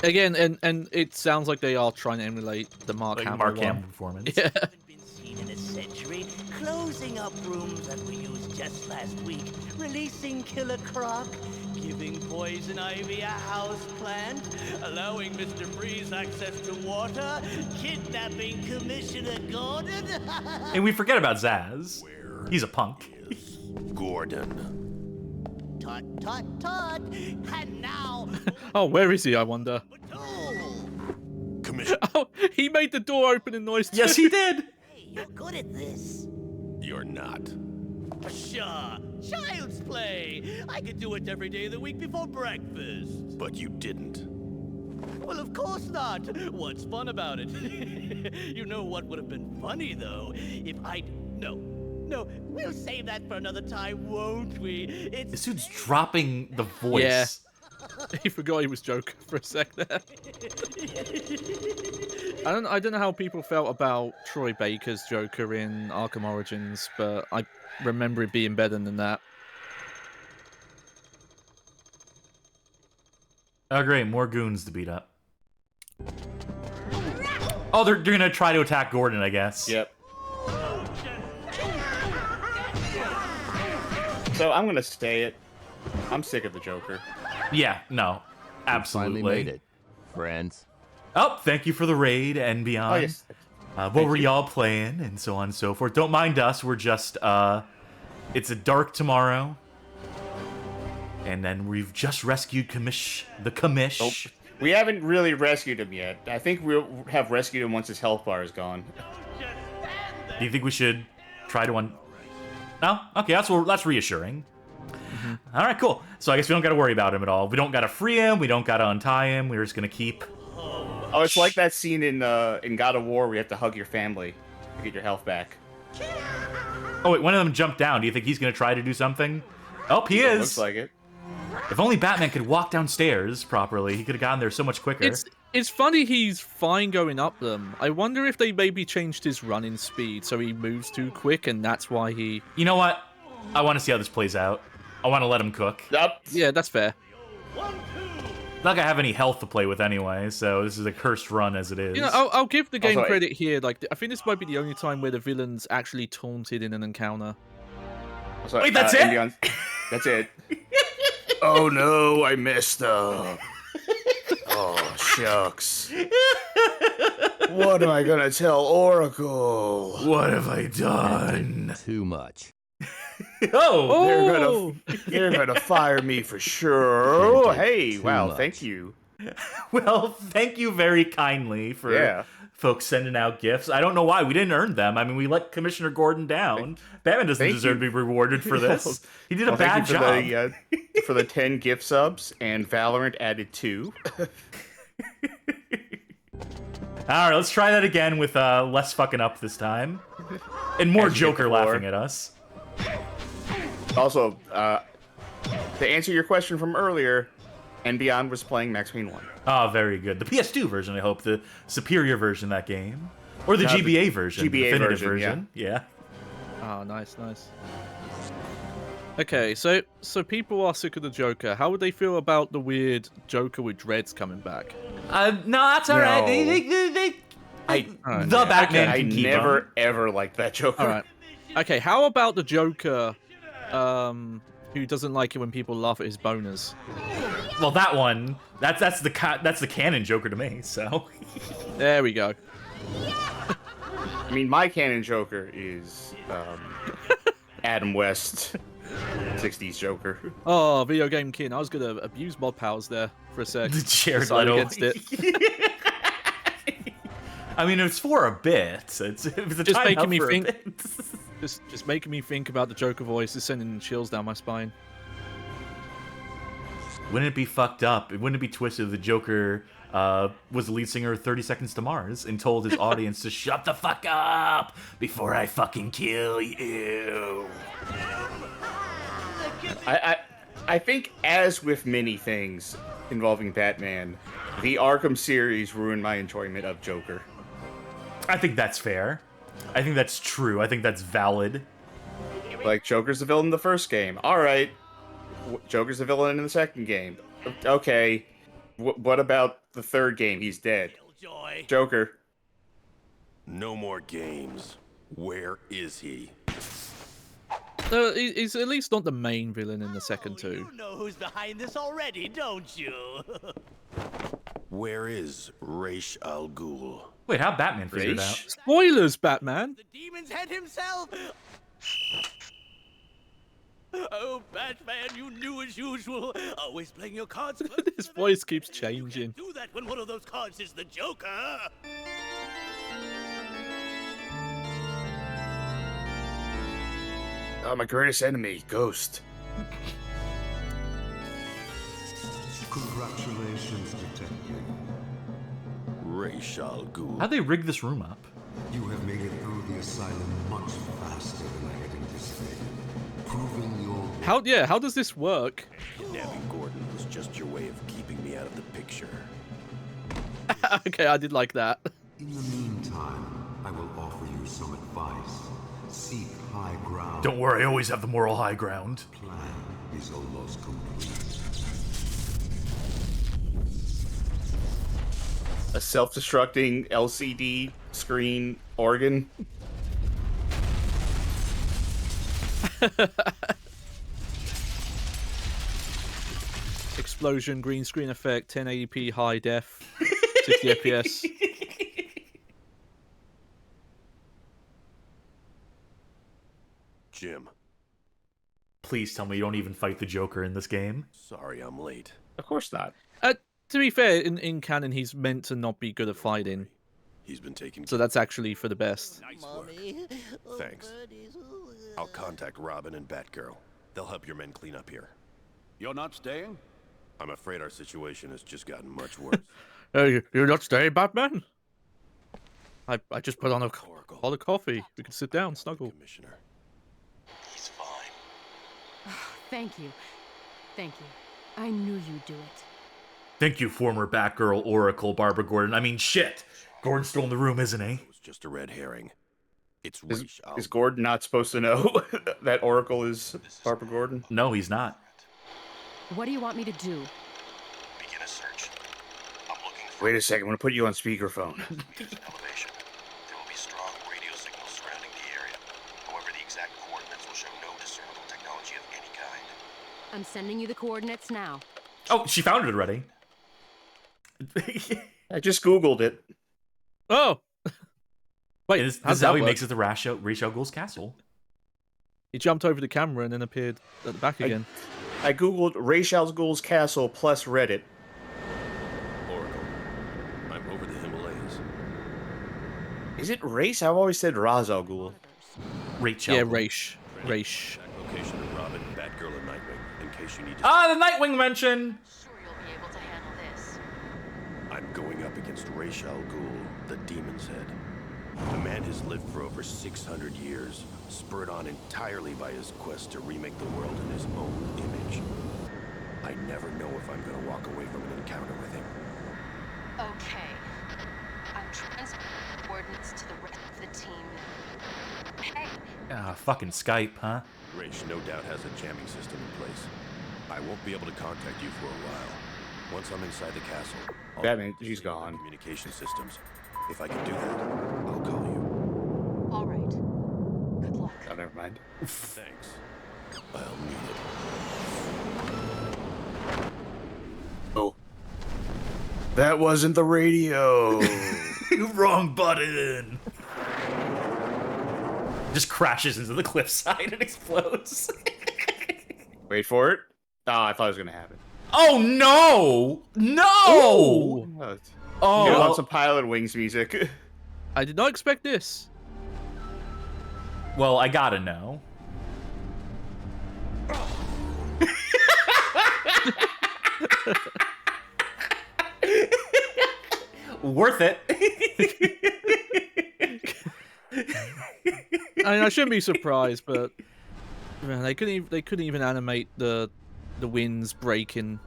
Speaker 3: Again, and it sounds like they are trying to emulate the Mark
Speaker 1: Like
Speaker 3: Hamill
Speaker 1: Mark
Speaker 3: one.
Speaker 1: Hamill performance.
Speaker 3: Yeah.
Speaker 8: Seen in a century, closing up rooms that we used just last week, releasing Killer Croc, giving Poison Ivy a house plant, allowing Mr. Freeze access to water, kidnapping Commissioner Gordon.
Speaker 1: And we forget about Zsasz. He's a punk.
Speaker 6: Gordon.
Speaker 8: Tut, tut, tut. And now...
Speaker 3: Oh, where is he, I wonder?
Speaker 6: Commissioner.
Speaker 3: Oh, he made the door opening noise too.
Speaker 1: Yes, he did.
Speaker 8: Hey, you're good at this.
Speaker 6: You're not.
Speaker 8: Pshaw, child's play. I could do it every day of the week before breakfast.
Speaker 6: But you didn't.
Speaker 8: Well, of course not. What's fun about it? You know what would have been funny, though? If I'd... No, we'll save that for another time, won't we?
Speaker 1: This dude's dropping the voice.
Speaker 3: Yeah. He forgot he was Joker for a sec there. I don't know how people felt about Troy Baker's Joker in Arkham Origins, but I remember it being better than that.
Speaker 1: Oh, great. More goons to beat up. Oh, they're gonna try to attack Gordon, I guess.
Speaker 2: Yep. So I'm gonna stay it. I'm sick of the Joker.
Speaker 1: Yeah, no. Absolutely.
Speaker 15: Finally made it, friends.
Speaker 1: Oh, thank you for the raid and beyond.
Speaker 2: Oh, yes.
Speaker 1: What were y'all playing and so on and so forth. Don't mind us. We're just, it's a dark tomorrow. And then we've just rescued the commish.
Speaker 2: Oh, we haven't really rescued him yet. I think we'll have rescued him once his health bar is gone.
Speaker 1: Do you think we should try to No? Okay, that's reassuring. All right, cool. So I guess we don't got to worry about him at all. We don't got to free him. We don't got to untie him. We're just going to keep...
Speaker 2: Oh, it's like that scene in God of War where you have to hug your family to get your health back.
Speaker 1: Oh, wait, one of them jumped down. Do you think he's going to try to do something? Oh, he is.
Speaker 2: Looks like it.
Speaker 1: If only Batman could walk downstairs properly, he could have gotten there so much quicker.
Speaker 3: It's funny he's fine going up them. I wonder if they maybe changed his running speed so he moves too quick and that's why he...
Speaker 1: You know what? I want to see how this plays out. I want to let him cook.
Speaker 2: Yep.
Speaker 3: Yeah, that's fair.
Speaker 1: Not gonna have any health to play with anyway, so this is a cursed run as it is.
Speaker 3: You know, I'll give the game
Speaker 2: Also,
Speaker 3: credit here. Like, I think this might be the only time where the villain's actually taunted in an encounter.
Speaker 2: So,
Speaker 1: Wait, that's it?
Speaker 2: That's it. Oh no, I messed up. Oh, shucks. What am I gonna tell Oracle?
Speaker 1: What have I done?
Speaker 15: Too much.
Speaker 1: Oh!
Speaker 2: They're gonna fire me for sure. Oh, hey, wow, thank you.
Speaker 1: Well, thank you very kindly for folks sending out gifts. I don't know why. We didn't earn them. I mean, we let Commissioner Gordon down. Batman doesn't deserve to be rewarded for this. He did a bad job.
Speaker 2: For the 10 gift subs, and Valorant added 2.
Speaker 1: All right, let's try that again with less fucking up this time. And more Joker laughing at us.
Speaker 2: Also, to answer your question from earlier, and Beyond was playing Max Payne 1.
Speaker 1: Oh, very good. The PS2 version, I hope. The superior version of that game. Or the GBA version.
Speaker 2: GBA
Speaker 1: the definitive
Speaker 2: version,
Speaker 1: yeah.
Speaker 3: Oh, nice. Okay, so people are sick of the Joker. How would they feel about the weird Joker with dreads coming back?
Speaker 1: No, that's all right. The Batman
Speaker 2: I
Speaker 1: can keep
Speaker 2: never
Speaker 1: him.
Speaker 2: ever liked that Joker.
Speaker 3: All right. Okay, how about the Joker who doesn't like it when people laugh at his boners?
Speaker 1: Well, that one, that's the canon Joker to me, so.
Speaker 3: There we go.
Speaker 2: I mean, my canon Joker is Adam West, 60s Joker.
Speaker 3: Oh, video game king. I was going to abuse mod powers there for a sec.
Speaker 1: Jared
Speaker 3: Decided
Speaker 1: Leto.
Speaker 3: against it.
Speaker 1: I mean, it's for a bit. It's a
Speaker 3: Just
Speaker 1: time
Speaker 3: making
Speaker 1: out
Speaker 3: me
Speaker 1: for a
Speaker 3: think.
Speaker 1: bit.
Speaker 3: Just making me think about the Joker voice is sending chills down my spine.
Speaker 1: Wouldn't it be fucked up? Wouldn't it be twisted if the Joker was the lead singer of 30 Seconds to Mars and told his audience to shut the fuck up before I fucking kill you?
Speaker 2: I think, as with many things involving Batman, the Arkham series ruined my enjoyment of Joker.
Speaker 1: I think that's fair. I think that's true. I think that's valid.
Speaker 2: Like, Joker's the villain in the first game. All right. Joker's the villain in the second game. Okay. What about the third game? He's dead. Joker.
Speaker 6: No more games. Where is he?
Speaker 3: He's at least not the main villain in the second two.
Speaker 8: You know who's behind this already, don't you?
Speaker 6: Where is Ra's al Ghul?
Speaker 1: Wait, how'd Batman figure it out?
Speaker 3: Spoilers, Batman.
Speaker 8: The demon's head himself. Oh, Batman, you knew as usual. Always playing your cards.
Speaker 3: His voice keeps changing.
Speaker 8: Do that when one of those cards is the Joker.
Speaker 2: Oh, my greatest enemy, Ghost.
Speaker 16: Congratulations, Detective.
Speaker 6: Ra's al Ghul.
Speaker 1: How'd they rig this room up?
Speaker 16: You have made it through the asylum much faster than I had anticipated. Proving your...
Speaker 3: How does this work?
Speaker 6: Kidnapping Gordon was just your way of keeping me out of the picture.
Speaker 3: Okay, I did like that.
Speaker 16: In the meantime, I will offer you some advice. Seek high ground.
Speaker 1: Don't worry, I always have the moral high ground.
Speaker 16: Plan is almost complete.
Speaker 2: A self-destructing LCD screen organ.
Speaker 3: Explosion, green screen effect, 1080p high def, 60 FPS.
Speaker 6: Jim.
Speaker 1: Please tell me you don't even fight the Joker in this game.
Speaker 6: Sorry I'm late.
Speaker 2: Of course not.
Speaker 3: To be fair, in canon, he's meant to not be good at fighting.
Speaker 6: He's been taken.
Speaker 3: So that's actually for the best.
Speaker 6: Nice work. Thanks. I'll contact Robin and Batgirl. They'll help your men clean up here.
Speaker 12: You're not staying?
Speaker 6: I'm afraid our situation has just gotten much worse.
Speaker 3: You're not staying, Batman? I just put on a pot of coffee. We can sit down, snuggle.
Speaker 6: Commissioner.
Speaker 5: He's fine. Thank you. Thank you. I knew you'd do it.
Speaker 1: Thank you, former Batgirl Oracle Barbara Gordon. I mean, shit. Gordon's still in the room, isn't he?
Speaker 6: It was just a red herring. It's
Speaker 2: Is Gordon not supposed to know that Oracle is Barbara Gordon?
Speaker 1: No, he's not.
Speaker 5: What do you want me to do?
Speaker 6: Begin a search. I'm looking for
Speaker 2: Wait a second, I'm gonna put you on speakerphone.
Speaker 6: there's an elevation. There will be strong radio signals surrounding the area. However, the exact coordinates will show no discernible technology of any kind.
Speaker 5: I'm sending you the coordinates now.
Speaker 1: Oh, she found it already.
Speaker 2: I just Googled it.
Speaker 3: Oh! Wait,
Speaker 1: this
Speaker 3: how's
Speaker 1: is how
Speaker 3: that
Speaker 1: he
Speaker 3: work?
Speaker 1: makes it to Ra's al Ghul's castle.
Speaker 3: He jumped over the camera and then appeared at the back again.
Speaker 2: I Googled Ra's al Ghul's castle plus Reddit.
Speaker 6: Oracle. I'm over the Himalayas.
Speaker 2: Is it Ra's? I've always said Ra's al Ghul.
Speaker 1: Rachel.
Speaker 3: Yeah, Raish. Raish.
Speaker 6: Location of Robin, Batgirl, and Nightwing, in case you need to...
Speaker 1: Ah, the Nightwing mention!
Speaker 5: Sure you'll be able to handle this.
Speaker 6: I'm going up against Ra's al Ghul, the Demon's Head. The man has lived for over 600 years, spurred on entirely by his quest to remake the world in his own image. I
Speaker 13: I never know if I'm gonna walk away from an encounter with him.
Speaker 5: Okay. I'm transferring coordinates to the rest of the team. Hey,
Speaker 1: Fucking Skype, huh?
Speaker 13: Raish no doubt has a jamming system in place. I won't be able to contact you for a while. Once I'm inside the castle, I'll
Speaker 2: That means she's
Speaker 13: disable the
Speaker 2: gone.
Speaker 13: communication systems. If I can do that, I'll call you.
Speaker 5: all right. Good luck.
Speaker 2: Oh, never mind.
Speaker 13: Thanks. I'll need it.
Speaker 2: Oh. That wasn't the radio.
Speaker 1: Wrong button. Just crashes into the cliffside and explodes.
Speaker 2: Wait for it. Oh, I thought it was gonna happen.
Speaker 1: Oh no! No!
Speaker 2: Oh, you want some Pilot Wings music?
Speaker 3: I did not expect this.
Speaker 1: Well, I gotta know. Worth it.
Speaker 3: I mean, I shouldn't be surprised, but man, they couldn't even animate the winds breaking.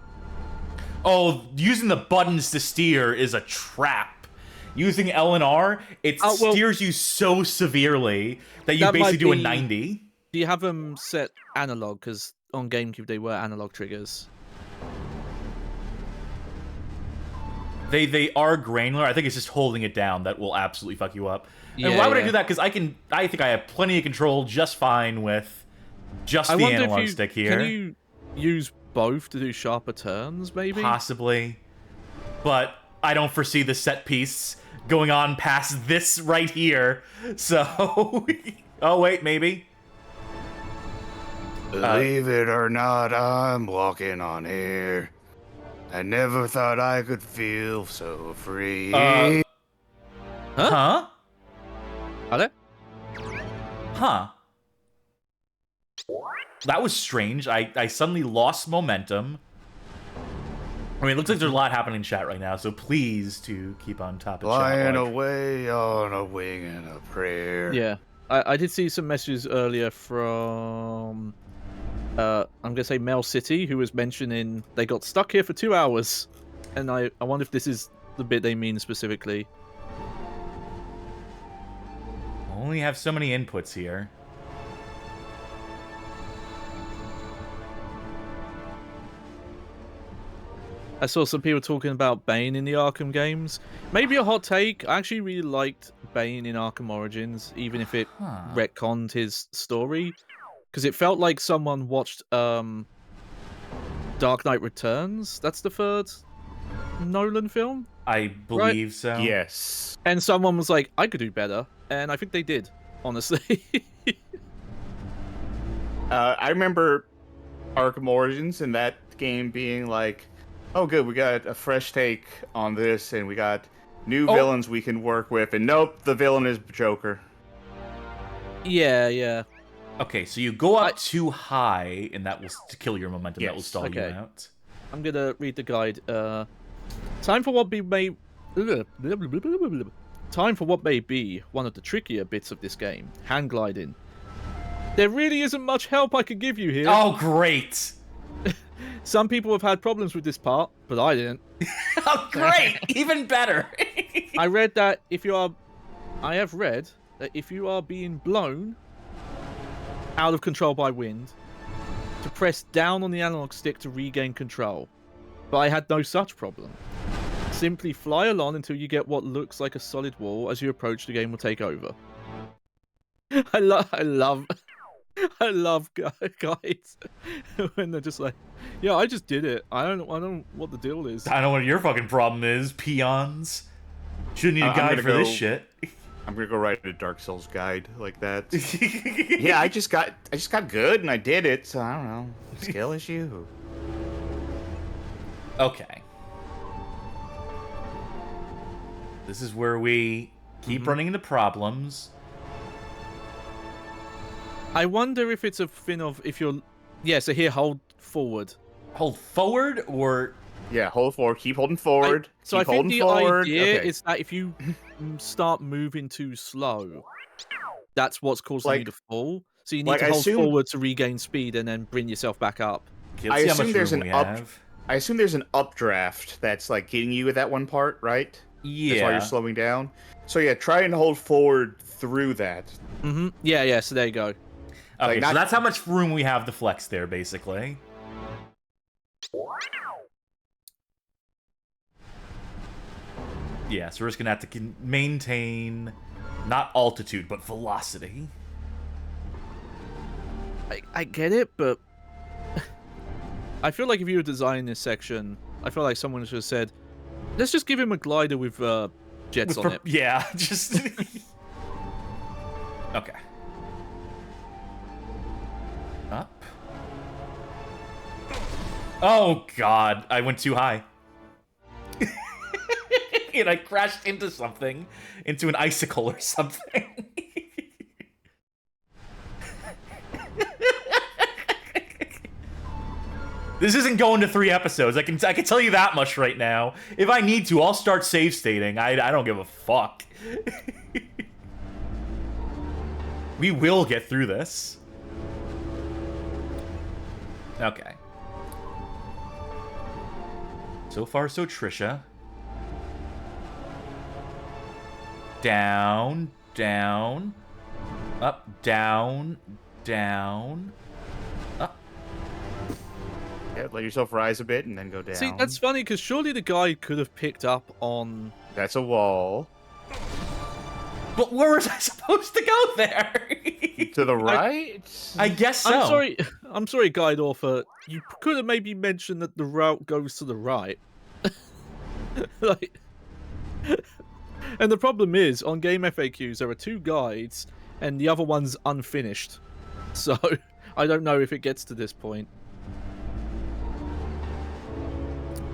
Speaker 1: Oh, using the buttons to steer is a trap. Using L and R, it steers you so severely that you basically do a 90.
Speaker 3: Do you have them set analog? Because on GameCube they were analog triggers.
Speaker 1: They are granular. I think it's just holding it down that will absolutely fuck you up.
Speaker 3: Yeah,
Speaker 1: and why would I do that? Because I think I have plenty of control just fine with just the analog stick here.
Speaker 3: Can you use both to do sharper turns, maybe?
Speaker 1: Possibly. But I don't foresee the set piece going on past this right here. So, oh wait, maybe.
Speaker 2: Believe it or not, I'm walking on air. I never thought I could feel so free.
Speaker 1: Huh?
Speaker 3: Hello?
Speaker 1: Huh. That was strange. I suddenly lost momentum. I mean, it looks like there's a lot happening in chat right now, so please to keep on top of chat.
Speaker 2: Flying away on a wing and a prayer.
Speaker 3: Yeah. I did see some messages earlier from... I'm going to say Mel City, who was mentioning they got stuck here for 2 hours. And I wonder if this is the bit they mean specifically.
Speaker 1: Only have so many inputs here.
Speaker 3: I saw some people talking about Bane in the Arkham games. Maybe a hot take. I actually really liked Bane in Arkham Origins, even if it retconned his story. Because it felt like someone watched Dark Knight Returns. That's the third Nolan film?
Speaker 1: I believe so.
Speaker 2: Yes.
Speaker 3: And someone was like, I could do better. And I think they did, honestly.
Speaker 2: I remember Arkham Origins and that game being like, oh good, we got a fresh take on this and we got new villains we can work with. And nope, the villain is Joker.
Speaker 3: Yeah.
Speaker 1: Okay, so you go up too high, and that will kill your momentum.
Speaker 2: Yes.
Speaker 1: That will stall you out.
Speaker 3: I'm gonna read the guide. Time for what may be one of the trickier bits of this game: hand gliding. There really isn't much help I could give you here.
Speaker 1: Oh, great!
Speaker 3: Some people have had problems with this part, but I didn't.
Speaker 1: Oh, great! Even better.
Speaker 3: I have read that if you are being blown out of control by wind, to press down on the analog stick to regain control. But I had no such problem. Simply fly along until you get what looks like a solid wall. As you approach, the game will take over. I love guides when they're just like, yeah, I just did it. I don't know what the deal is.
Speaker 1: I know what your fucking problem is, peons. Shouldn't need a guide for this shit.
Speaker 2: I'm gonna go write a Dark Souls guide like that. Yeah, I just got good and I did it, so I don't know. Skill issue.
Speaker 1: Okay. This is where we keep running into problems.
Speaker 3: I wonder if it's a thing of if you're... Yeah, so here, hold forward.
Speaker 1: Hold forward or...
Speaker 2: Yeah, hold forward. Keep holding forward.
Speaker 3: So
Speaker 2: keep
Speaker 3: I think the
Speaker 2: forward.
Speaker 3: idea
Speaker 2: Okay.
Speaker 3: is that if you start moving too slow, that's what's causing you to fall. So you need to hold forward to regain speed and then bring yourself back up.
Speaker 1: Okay, let's see how much room we have.
Speaker 2: I assume there's an updraft that's like getting you at that one part, right?
Speaker 1: Yeah.
Speaker 2: That's why you're slowing down. So yeah, try and hold forward through that.
Speaker 3: Mm-hmm. Yeah. So there you go.
Speaker 1: Okay, so that's how much room we have to flex there, basically. Yeah, so we're just gonna have to maintain not altitude, but velocity.
Speaker 3: I get it, but I feel like if you were designing this section, I feel like someone should have said, let's just give him a glider with jets on it.
Speaker 1: Yeah, just... Okay. Up. Oh, God. I went too high. And I crashed into something. Into an icicle or something. This isn't going to 3 episodes. I can tell you that much right now. If I need to, I'll start save stating. I don't give a fuck. We will get through this. Okay. So far, so Trisha. Down, down, up, down, down, up.
Speaker 2: Yeah, let yourself rise a bit and then go down.
Speaker 3: See, that's funny, because surely the guy could have picked up on...
Speaker 2: That's a wall.
Speaker 1: But where was I supposed to go there?
Speaker 2: To the right?
Speaker 1: I guess so.
Speaker 3: I'm sorry, guide author. You could have maybe mentioned that the route goes to the right. Like... And the problem is, on game FAQs, there are 2 guides, and the other one's unfinished. So, I don't know if it gets to this point.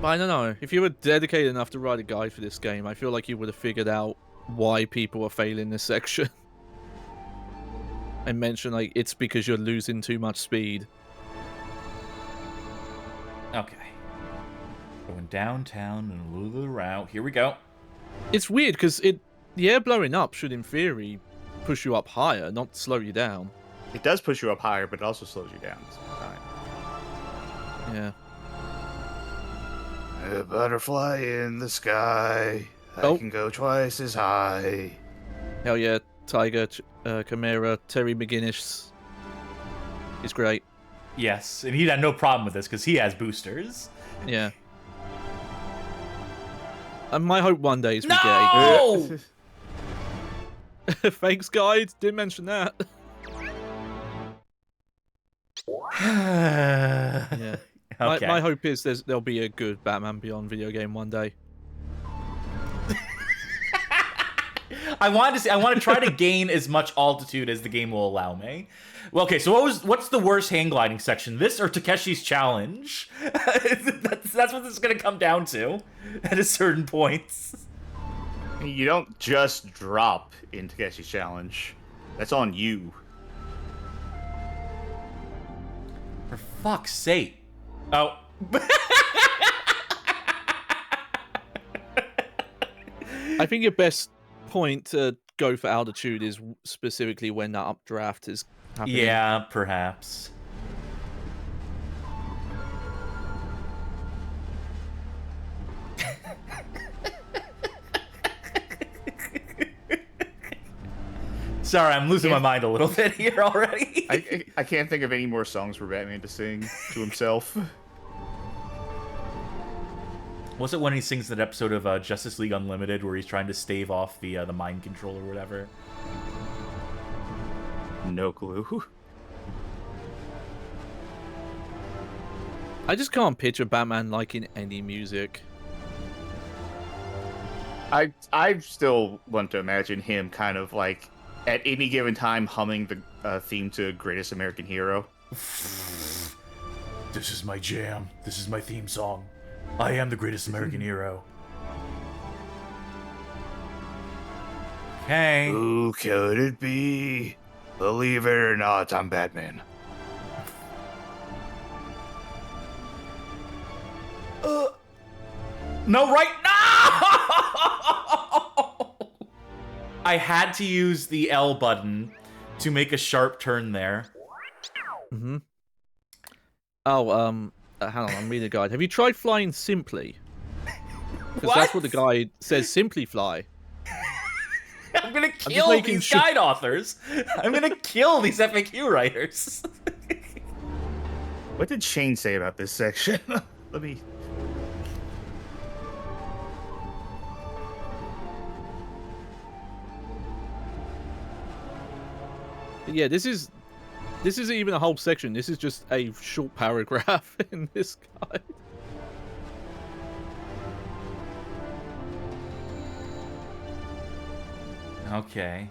Speaker 3: But I don't know. If you were dedicated enough to write a guide for this game, I feel like you would have figured out why people are failing this section. And mention, like, it's because you're losing too much speed.
Speaker 1: Okay. Going downtown and a little of the route. Here we go.
Speaker 3: It's weird, because the air blowing up should, in theory, push you up higher, not slow you down.
Speaker 2: It does push you up higher, but it also slows you down at the same time.
Speaker 3: Yeah.
Speaker 2: A butterfly in the sky. I can go twice as high.
Speaker 3: Hell yeah, Tiger, Chimera, Terry McGinnis. He's great.
Speaker 1: Yes, and he had no problem with this because he has boosters.
Speaker 3: Yeah. And my hope one day is we
Speaker 1: No!
Speaker 3: get... Thanks, guide. Didn't mention that. Yeah.
Speaker 1: Okay.
Speaker 3: My hope is there'll be a good Batman Beyond video game one day.
Speaker 1: I want to try to gain as much altitude as the game will allow me. Well, okay, so what's the worst hang gliding section? This or Takeshi's challenge? that's what this is gonna come down to at a certain point.
Speaker 2: You don't just drop in Takeshi's challenge. That's on you.
Speaker 1: For fuck's sake. Oh.
Speaker 3: I think your best point to go for altitude is specifically when that updraft is happening.
Speaker 1: Yeah, perhaps. Sorry, I'm losing my mind a little bit here already.
Speaker 2: I can't think of any more songs for Batman to sing to himself.
Speaker 1: Was it when he sings that episode of Justice League Unlimited where he's trying to stave off the mind control or whatever?
Speaker 2: No clue.
Speaker 3: I just can't picture Batman liking any music.
Speaker 2: I still want to imagine him kind of like at any given time humming the theme to Greatest American Hero.
Speaker 1: This is my jam. This is my theme song. I am the greatest American hero. Okay.
Speaker 2: Who could it be? Believe it or not, I'm Batman.
Speaker 1: No, right? No! I had to use the L button to make a sharp turn there.
Speaker 3: Mm-hmm. Oh, hang on, I'm reading the guide. Have you tried flying simply? Because
Speaker 1: What?
Speaker 3: that's what the guide says. Simply fly.
Speaker 1: I'm gonna kill these guide authors. I'm gonna kill these FAQ writers.
Speaker 2: What did Shane say about this section? Let me.
Speaker 3: Yeah, this isn't even a whole section. This is just a short paragraph in this guide.
Speaker 1: Okay.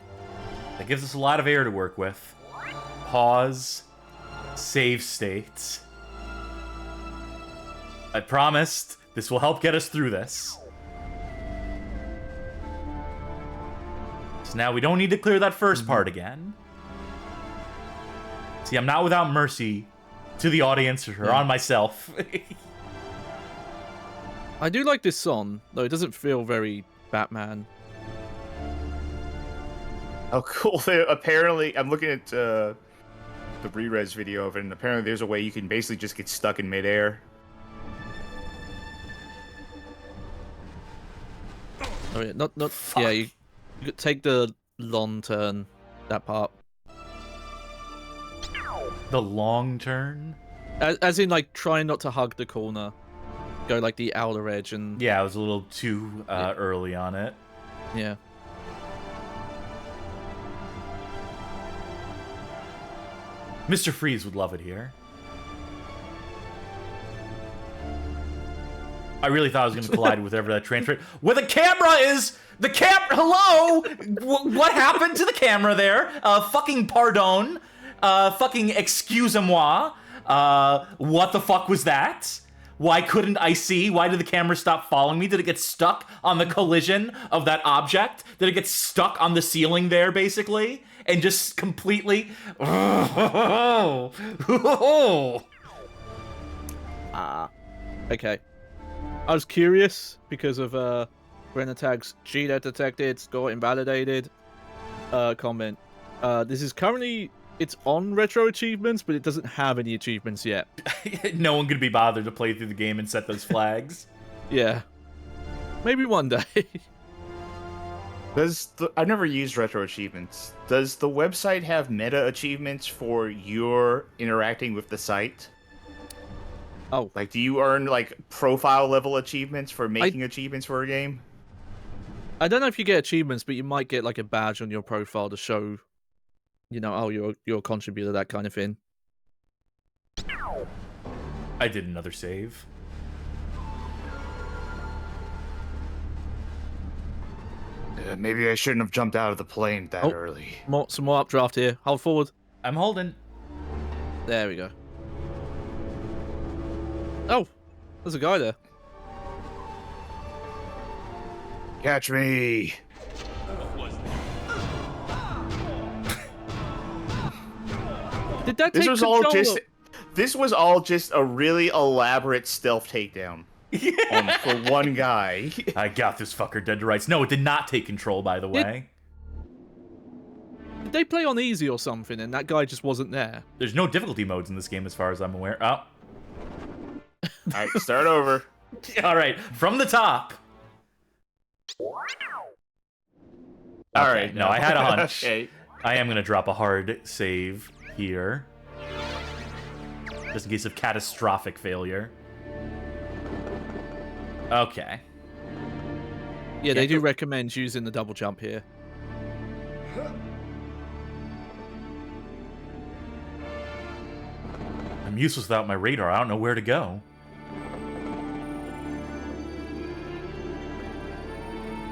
Speaker 1: That gives us a lot of air to work with. Pause. Save states. I promised this will help get us through this. So now we don't need to clear that first part again. See, I'm not without mercy to the audience or on myself.
Speaker 3: I do like this song, though it doesn't feel very Batman.
Speaker 2: Oh, cool. Apparently, I'm looking at the re-res video of it, and apparently there's a way you can basically just get stuck in midair.
Speaker 3: Oh yeah, not yeah. You could take the long turn, that part.
Speaker 1: The long turn?
Speaker 3: As in, like, trying not to hug the corner. Go, like, the outer edge and...
Speaker 1: Yeah, I was a little too early on it.
Speaker 3: Yeah.
Speaker 1: Mr. Freeze would love it here. I really thought I was going to collide with whatever that transfer... Where the camera is... The hello? What happened to the camera there? Fucking pardon. Fucking excuse-moi. What the fuck was that? Why couldn't I see? Why did the camera stop following me? Did it get stuck on the collision of that object? Did it get stuck on the ceiling there, basically? And just completely...
Speaker 3: Okay. I was curious because of Brenner-Tag's cheater detected, score invalidated comment. This is currently... It's on retro achievements, but it doesn't have any achievements yet.
Speaker 1: No one could be bothered to play through the game and set those flags.
Speaker 3: Yeah. Maybe one day.
Speaker 2: I've never used retro achievements. Does the website have meta achievements for your interacting with the site?
Speaker 3: Oh.
Speaker 2: Like, do you earn, like, profile level achievements for making achievements for a game?
Speaker 3: I don't know if you get achievements, but you might get, like, a badge on your profile to show... You know, oh, you're a contributor, that kind of thing.
Speaker 1: I did another save.
Speaker 2: Maybe I shouldn't have jumped out of the plane that early.
Speaker 3: Some more updraft here. Hold forward.
Speaker 1: I'm holding.
Speaker 3: There we go. Oh, there's a guy there.
Speaker 2: Catch me.
Speaker 3: Did that
Speaker 2: this
Speaker 3: take
Speaker 2: was
Speaker 3: control
Speaker 2: all just This was all just a really elaborate stealth takedown. For one guy.
Speaker 1: I got this fucker dead to rights. No, it did not take control, by the way.
Speaker 3: Did they play on easy or something and that guy just wasn't there?
Speaker 1: There's no difficulty modes in this game as far as I'm aware. Oh.
Speaker 2: Alright, start over.
Speaker 1: Alright, from the top. Alright, no, I had a hunch.
Speaker 2: Okay.
Speaker 1: I am going to drop a hard save here. Just in case of catastrophic failure. Okay.
Speaker 3: Yeah, they do recommend using the double jump here.
Speaker 1: I'm useless without my radar. I don't know where to go.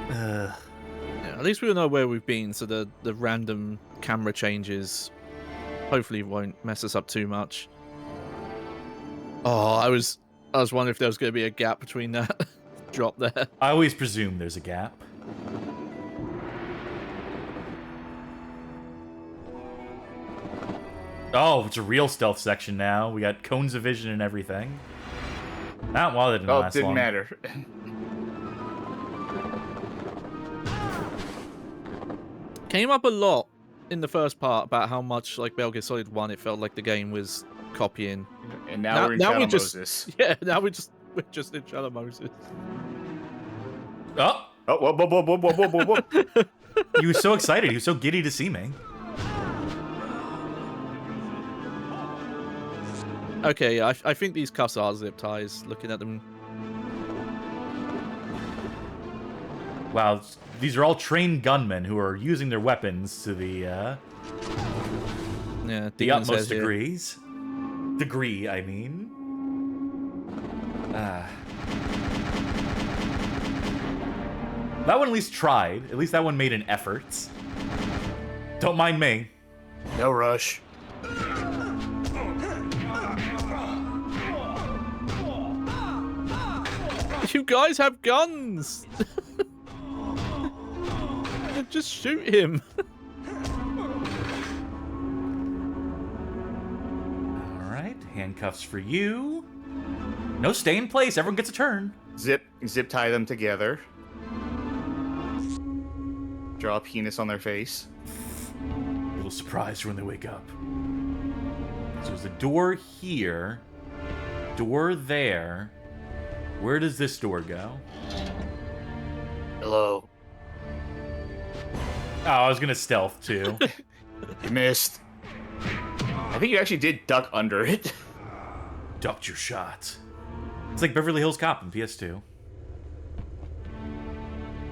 Speaker 3: Yeah, at least we'll know where we've been, so the random camera changes hopefully won't mess us up too much. Oh, I was wondering if there was going to be a gap between that drop there.
Speaker 1: I always presume there's a gap. Oh, it's a real stealth section now. We got cones of vision and everything. Well, that didn't last long.
Speaker 2: Didn't matter.
Speaker 3: Came up a lot in the first part about how much, like Metal Gear Solid 1, it felt like the game was copying.
Speaker 2: And now we're in Shadow Moses.
Speaker 3: Yeah, now we're just in Shadow Moses.
Speaker 1: Oh!
Speaker 2: Oh, whoa, whoa, whoa, whoa, whoa, whoa, whoa.
Speaker 1: He was so excited. He was so giddy to see me.
Speaker 3: Okay, yeah, I think these cuffs are zip ties, looking at them.
Speaker 1: Wow, these are all trained gunmen who are using their weapons to the utmost degrees. Degree, I mean. That one at least tried. At least that one made an effort. Don't mind me.
Speaker 2: No rush.
Speaker 3: You guys have guns! Just shoot him.
Speaker 1: Alright, handcuffs for you. No stay in place, everyone gets a turn.
Speaker 2: Zip tie them together. Draw a penis on their face.
Speaker 1: A little surprised when they wake up. So there's a door here. Door there. Where does this door go?
Speaker 2: Hello.
Speaker 1: Oh, I was gonna stealth too.
Speaker 2: You missed. I think you actually did duck under it.
Speaker 1: Ducked your shot. It's like Beverly Hills Cop in PS2.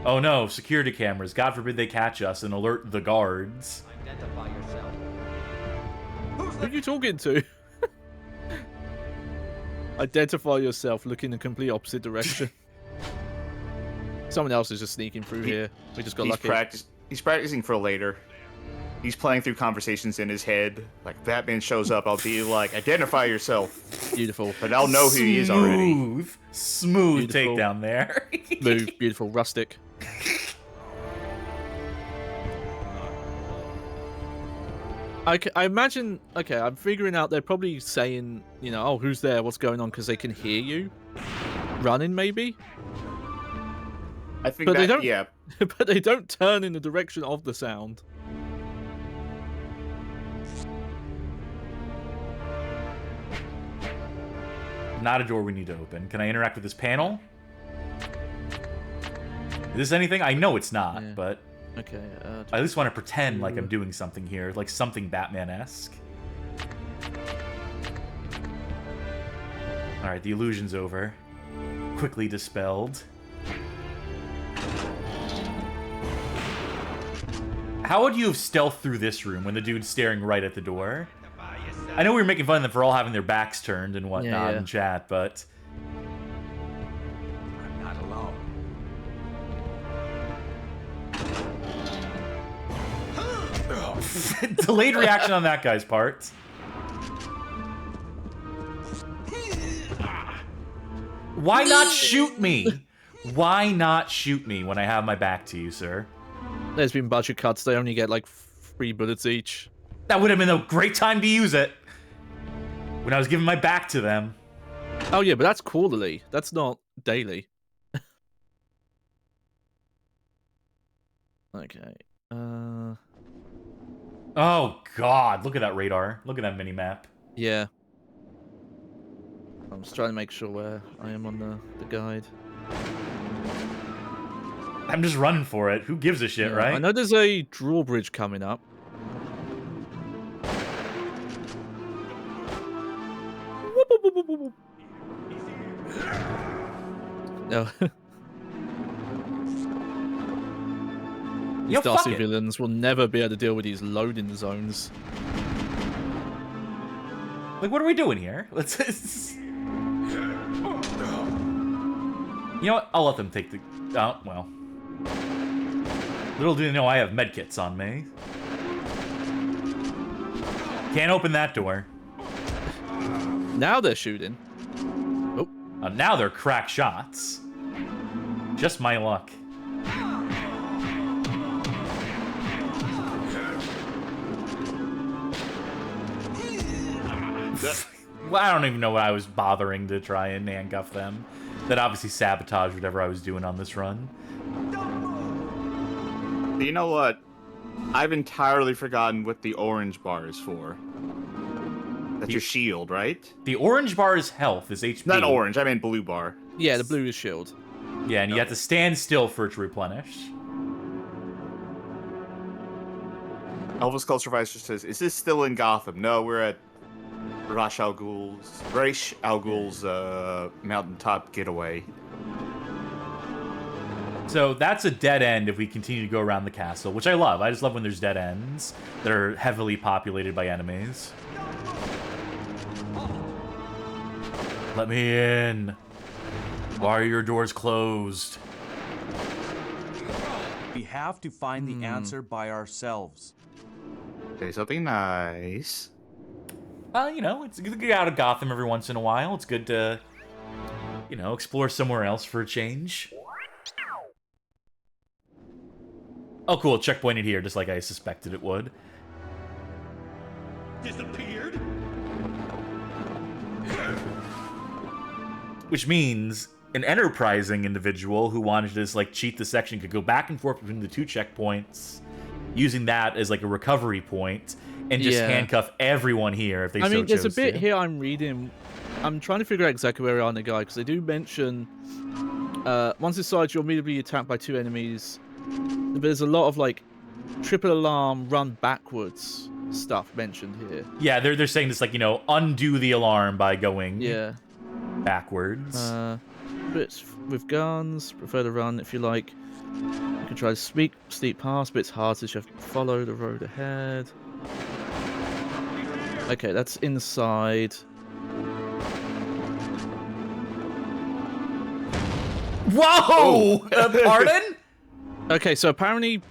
Speaker 1: Oh no, security cameras. God forbid they catch us and alert the guards.
Speaker 8: Identify yourself.
Speaker 3: Who are you talking to? Identify yourself, look in the complete opposite direction. Someone else is just sneaking through here. We just got lucky.
Speaker 2: He's practicing for later. He's playing through conversations in his head. Like, Batman shows up, I'll be like, identify yourself.
Speaker 3: Beautiful.
Speaker 2: But I'll know who he is already.
Speaker 1: Smooth takedown there.
Speaker 3: Smooth, beautiful, rustic. I imagine, okay, I'm figuring out they're probably saying, you know, oh, who's there, what's going on, because they can hear you. Running, maybe?
Speaker 2: I think they don't, yeah.
Speaker 3: But they don't turn in the direction of the sound.
Speaker 1: Not a door we need to open. Can I interact with this panel? Is this anything? I know it's not, but...
Speaker 3: Okay,
Speaker 1: I at least want to pretend like I'm doing something here, like something Batman-esque. Alright, the illusion's over. Quickly dispelled. How would you have stealthed through this room when the dude's staring right at the door? I know we were making fun of them for all having their backs turned and whatnot in chat, but...
Speaker 11: I'm not alone.
Speaker 1: Delayed reaction on that guy's part. Why not shoot me? Why not shoot me when I have my back to you, sir?
Speaker 3: There's been budget cuts. They only get like 3 bullets each.
Speaker 1: That would have been a great time to use it. When I was giving my back to them.
Speaker 3: Oh yeah, but that's quarterly. That's not daily. Okay.
Speaker 1: Oh god, look at that radar. Look at that mini-map.
Speaker 3: Yeah. I'm just trying to make sure where I am on the guide.
Speaker 1: I'm just running for it. Who gives a shit, right?
Speaker 3: I know there's a drawbridge coming up. No. These Darcy villains will never be able to deal with these loading zones.
Speaker 1: Like, what are we doing here? Let's... You know what? I'll let them take the... Oh, well. Little do they know I have medkits on me. Can't open that door.
Speaker 3: Now they're shooting.
Speaker 1: Oh. Now they're crack shots. Just my luck. Well, I don't even know why I was bothering to try and handcuff them. That obviously sabotaged whatever I was doing on this run.
Speaker 2: You know what? I've entirely forgotten what the orange bar is for. That's your shield, right?
Speaker 1: The orange bar is health, is HP.
Speaker 2: Not orange, I mean blue bar.
Speaker 3: Yeah, the blue is shield.
Speaker 1: Yeah, and you have to stand still for it to replenish.
Speaker 2: Elvis Culture Advisor says, "Is this still in Gotham?" No, we're at Ra's al Ghul's mountaintop getaway.
Speaker 1: So that's a dead end if we continue to go around the castle, which I love. I just love when there's dead ends that are heavily populated by enemies. Let me in. Why are your doors closed?
Speaker 14: We have to find the answer by ourselves.
Speaker 2: Say something nice.
Speaker 1: You know, it's good to get out of Gotham every once in a while. It's good to, you know, explore somewhere else for a change. Oh, cool. Checkpointed here, just like I suspected it would.
Speaker 12: Disappeared?
Speaker 1: Which means an enterprising individual who wanted to just, like, cheat the section could go back and forth between the two checkpoints, using that as, like, a recovery point, and just handcuff everyone here if they so chose to.
Speaker 3: I mean, there's a bit here I'm reading. I'm trying to figure out exactly where we are in the guide, because they do mention once inside, you're immediately attacked by 2 enemies. But there's a lot of, like, triple alarm, run backwards stuff mentioned here.
Speaker 1: Yeah, they're saying this, like, you know, undo the alarm by going backwards.
Speaker 3: Bits with guns, prefer to run if you like. You can try to steep past, but it's hard, so you have to follow the road ahead. Okay, that's inside.
Speaker 1: Whoa! Pardon?
Speaker 3: Okay, so apparently,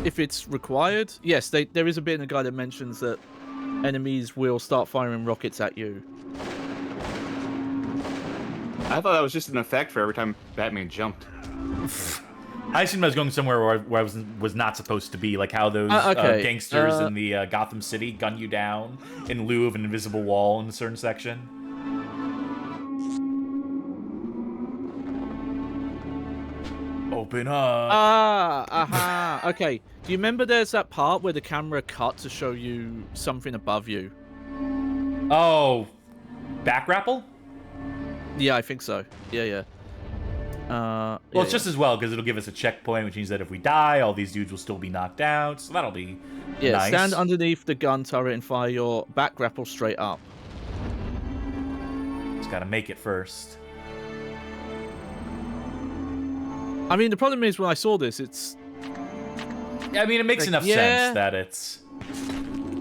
Speaker 3: if it's required, yes, there is a bit in the guide that mentions that enemies will start firing rockets at you.
Speaker 2: I thought that was just an effect for every time Batman jumped.
Speaker 1: I assumed I was going somewhere where I was not supposed to be, like how those gangsters in the Gotham City gun you down in lieu of an invisible wall in a certain section. Open up.
Speaker 3: Okay. Do you remember there's that part where the camera cut to show you something above you?
Speaker 1: Oh, back grapple?
Speaker 3: Yeah, I think so. Yeah.
Speaker 1: Well, it's just as well, because it'll give us a checkpoint, which means that if we die, all these dudes will still be knocked out, so that'll be nice.
Speaker 3: Stand underneath the gun turret and fire your back grapple straight up.
Speaker 1: Just gotta make it first.
Speaker 3: I mean, the problem is when I saw this, it's...
Speaker 1: I mean, it makes enough sense that it's...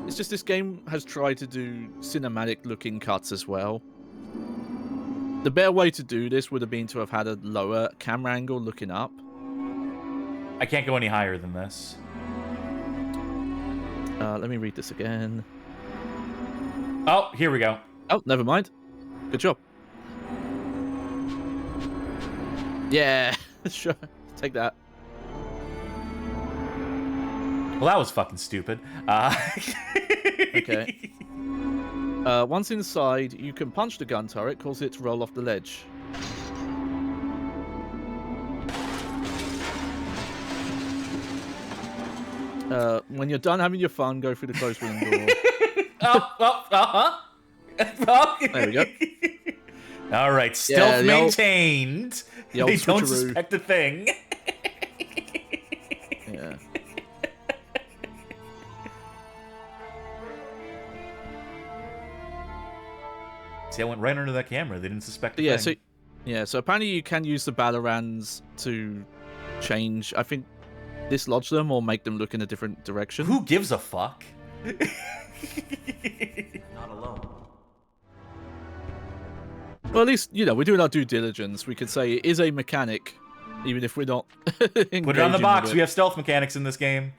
Speaker 3: It's just this game has tried to do cinematic-looking cuts as well. The better way to do this would have been to have had a lower camera angle looking up.
Speaker 1: I can't go any higher than this.
Speaker 3: Let me read this again.
Speaker 1: Oh, here we go.
Speaker 3: Oh, never mind. Good job. Yeah, sure. Take that.
Speaker 1: Well, that was fucking stupid.
Speaker 3: Okay. Once inside, you can punch the gun turret, cause it to roll off the ledge. When you're done having your fun, go through the closed window door. There we go.
Speaker 1: All right, stealth maintained.
Speaker 3: The old
Speaker 1: they don't
Speaker 3: switcheroo.
Speaker 1: suspect a thing.
Speaker 3: Yeah.
Speaker 1: See, I went right under that camera. They didn't suspect a thing.
Speaker 3: So apparently you can use the Batarans to change, I think, dislodge them or make them look in a different direction.
Speaker 1: Who gives a fuck?
Speaker 15: Not alone.
Speaker 3: Well, at least, you know, we're doing our due diligence. We could say it is a mechanic, even if we're not
Speaker 1: Put it on the box.
Speaker 3: with it.
Speaker 1: We have stealth mechanics in this game.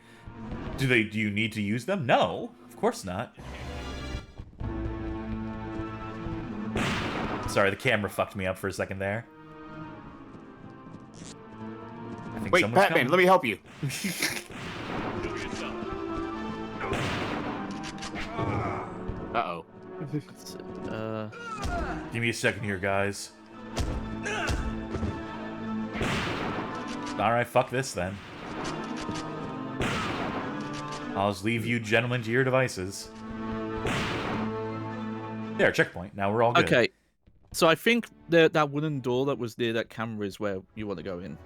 Speaker 1: Do you need to use them? No, of course not. Sorry, the camera fucked me up for a second there. I think
Speaker 2: Wait,
Speaker 1: someone's
Speaker 2: Batman,
Speaker 1: coming.
Speaker 2: let me help you. Uh-oh.
Speaker 1: Give me a second here, guys. Alright, fuck this then. I'll just leave you gentlemen to your devices. There, checkpoint. Now we're all good.
Speaker 3: Okay, so I think that wooden door that was near that camera is where you want to go in.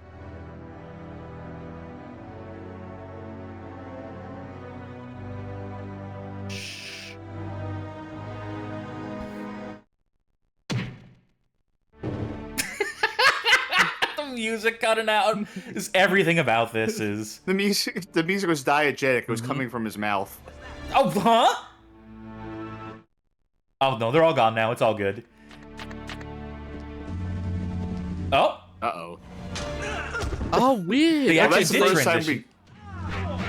Speaker 1: The music cutting out. Is everything about this is
Speaker 2: the music. The music was diegetic. It was coming from his mouth.
Speaker 1: Oh, huh? Oh no, they're all gone now. It's all good. Oh.
Speaker 2: Uh-oh.
Speaker 3: Oh, weird.
Speaker 1: They actually
Speaker 2: that's the
Speaker 1: did
Speaker 2: first time
Speaker 1: transition.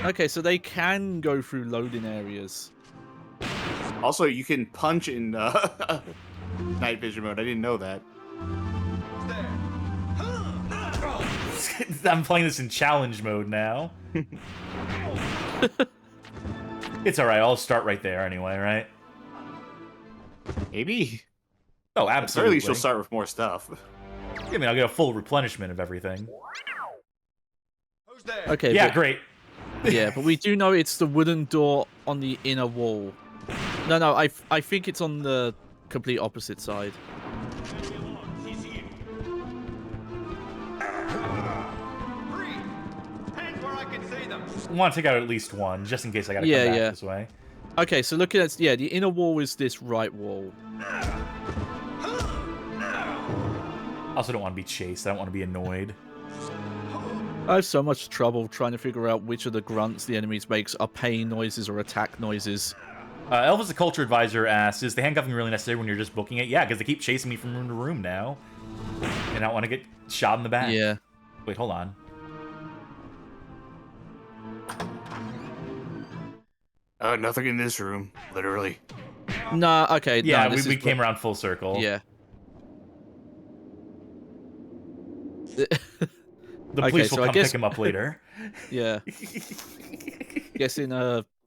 Speaker 3: Okay, so they can go through loading areas.
Speaker 2: Also, you can punch in night vision mode. I didn't know that.
Speaker 1: I'm playing this in challenge mode now. It's alright, I'll start right there anyway, right?
Speaker 2: Maybe.
Speaker 1: Oh,
Speaker 2: At the very
Speaker 1: absolutely.
Speaker 2: least, you'll start with more stuff.
Speaker 1: I mean, I'll get a full replenishment of everything.
Speaker 3: Okay.
Speaker 1: Yeah,
Speaker 3: but,
Speaker 1: great.
Speaker 3: Yeah, but we do know it's the wooden door on the inner wall. No, I think it's on the complete opposite side.
Speaker 1: I want to take out at least one, just in case I gotta come back this way.
Speaker 3: Okay, so looking at the inner wall is this right wall.
Speaker 1: I also don't want to be chased. I don't want to be annoyed.
Speaker 3: I have so much trouble trying to figure out which of the grunts the enemies makes are pain noises or attack noises.
Speaker 1: Elvis, the culture advisor, asks, is the handcuffing really necessary when you're just booking it? Yeah, because they keep chasing me from room to room now. And I don't want to get shot in the back.
Speaker 3: Yeah.
Speaker 1: Wait, hold on.
Speaker 2: Nothing in this room, literally.
Speaker 3: Nah, okay.
Speaker 1: Yeah,
Speaker 3: no,
Speaker 1: we came around full circle.
Speaker 3: Yeah.
Speaker 1: The police will come pick him up later.
Speaker 3: Yeah. Guessing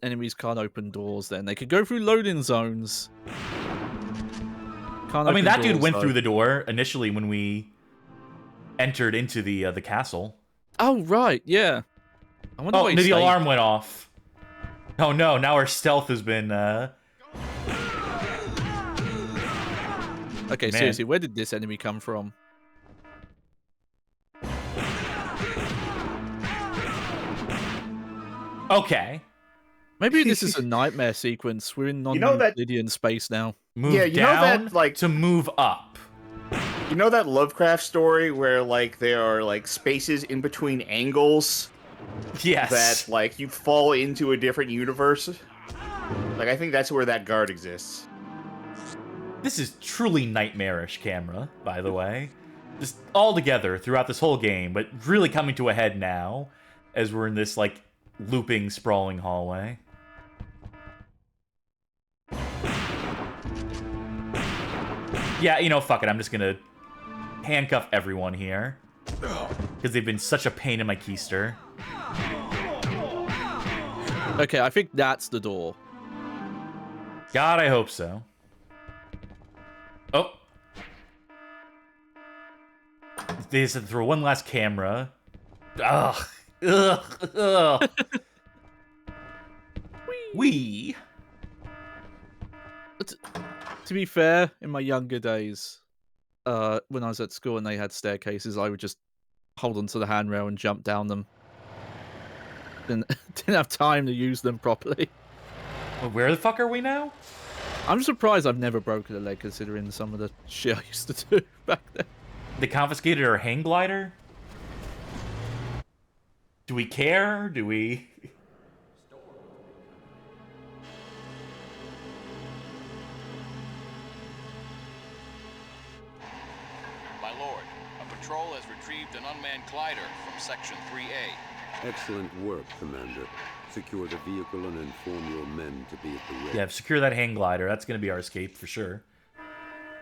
Speaker 3: enemies can't open doors then. They could go through loading zones.
Speaker 1: I mean, that dude went through the door initially when we entered into the castle.
Speaker 3: Oh, right, yeah. I wonder why
Speaker 1: maybe the alarm went off. Oh no, now our stealth has been...
Speaker 3: Okay,
Speaker 1: Man.
Speaker 3: seriously, where did this enemy come from?
Speaker 1: Okay.
Speaker 3: Maybe this is a nightmare sequence. We're in non-Euclidean space now.
Speaker 1: Move
Speaker 2: Yeah, you know
Speaker 1: down
Speaker 2: that, like-
Speaker 1: to move up.
Speaker 2: You know that Lovecraft story where, like, there are, like, spaces in between angles?
Speaker 1: Yes.
Speaker 2: That, like, you fall into a different universe? Like, I think that's where that guard exists.
Speaker 1: This is truly nightmarish camera, by the way. Just all together throughout this whole game, but really coming to a head now as we're in this, like, looping, sprawling hallway. Yeah, you know, fuck it. I'm just gonna handcuff everyone here. Because they've been such a pain in my keister.
Speaker 3: Okay, I think that's the door.
Speaker 1: God, I hope so. Oh. They just had to throw one last camera. Ugh. Ugh. Ugh. Wee.
Speaker 3: To be fair, in my younger days, when I was at school and they had staircases, I would just hold onto the handrail and jump down them. Didn't have time to use them properly.
Speaker 1: Well, where the fuck are we now?
Speaker 3: I'm surprised I've never broken a leg considering some of the shit I used to do back then.
Speaker 1: They confiscated our hang glider? Do we care? Do we...
Speaker 6: My lord, a patrol has retrieved an unmanned glider from Section 3A.
Speaker 17: Excellent work, Commander. Secure the vehicle and inform your men to be at the ready.
Speaker 1: Yeah, secure that hang glider. That's going to be our escape for sure.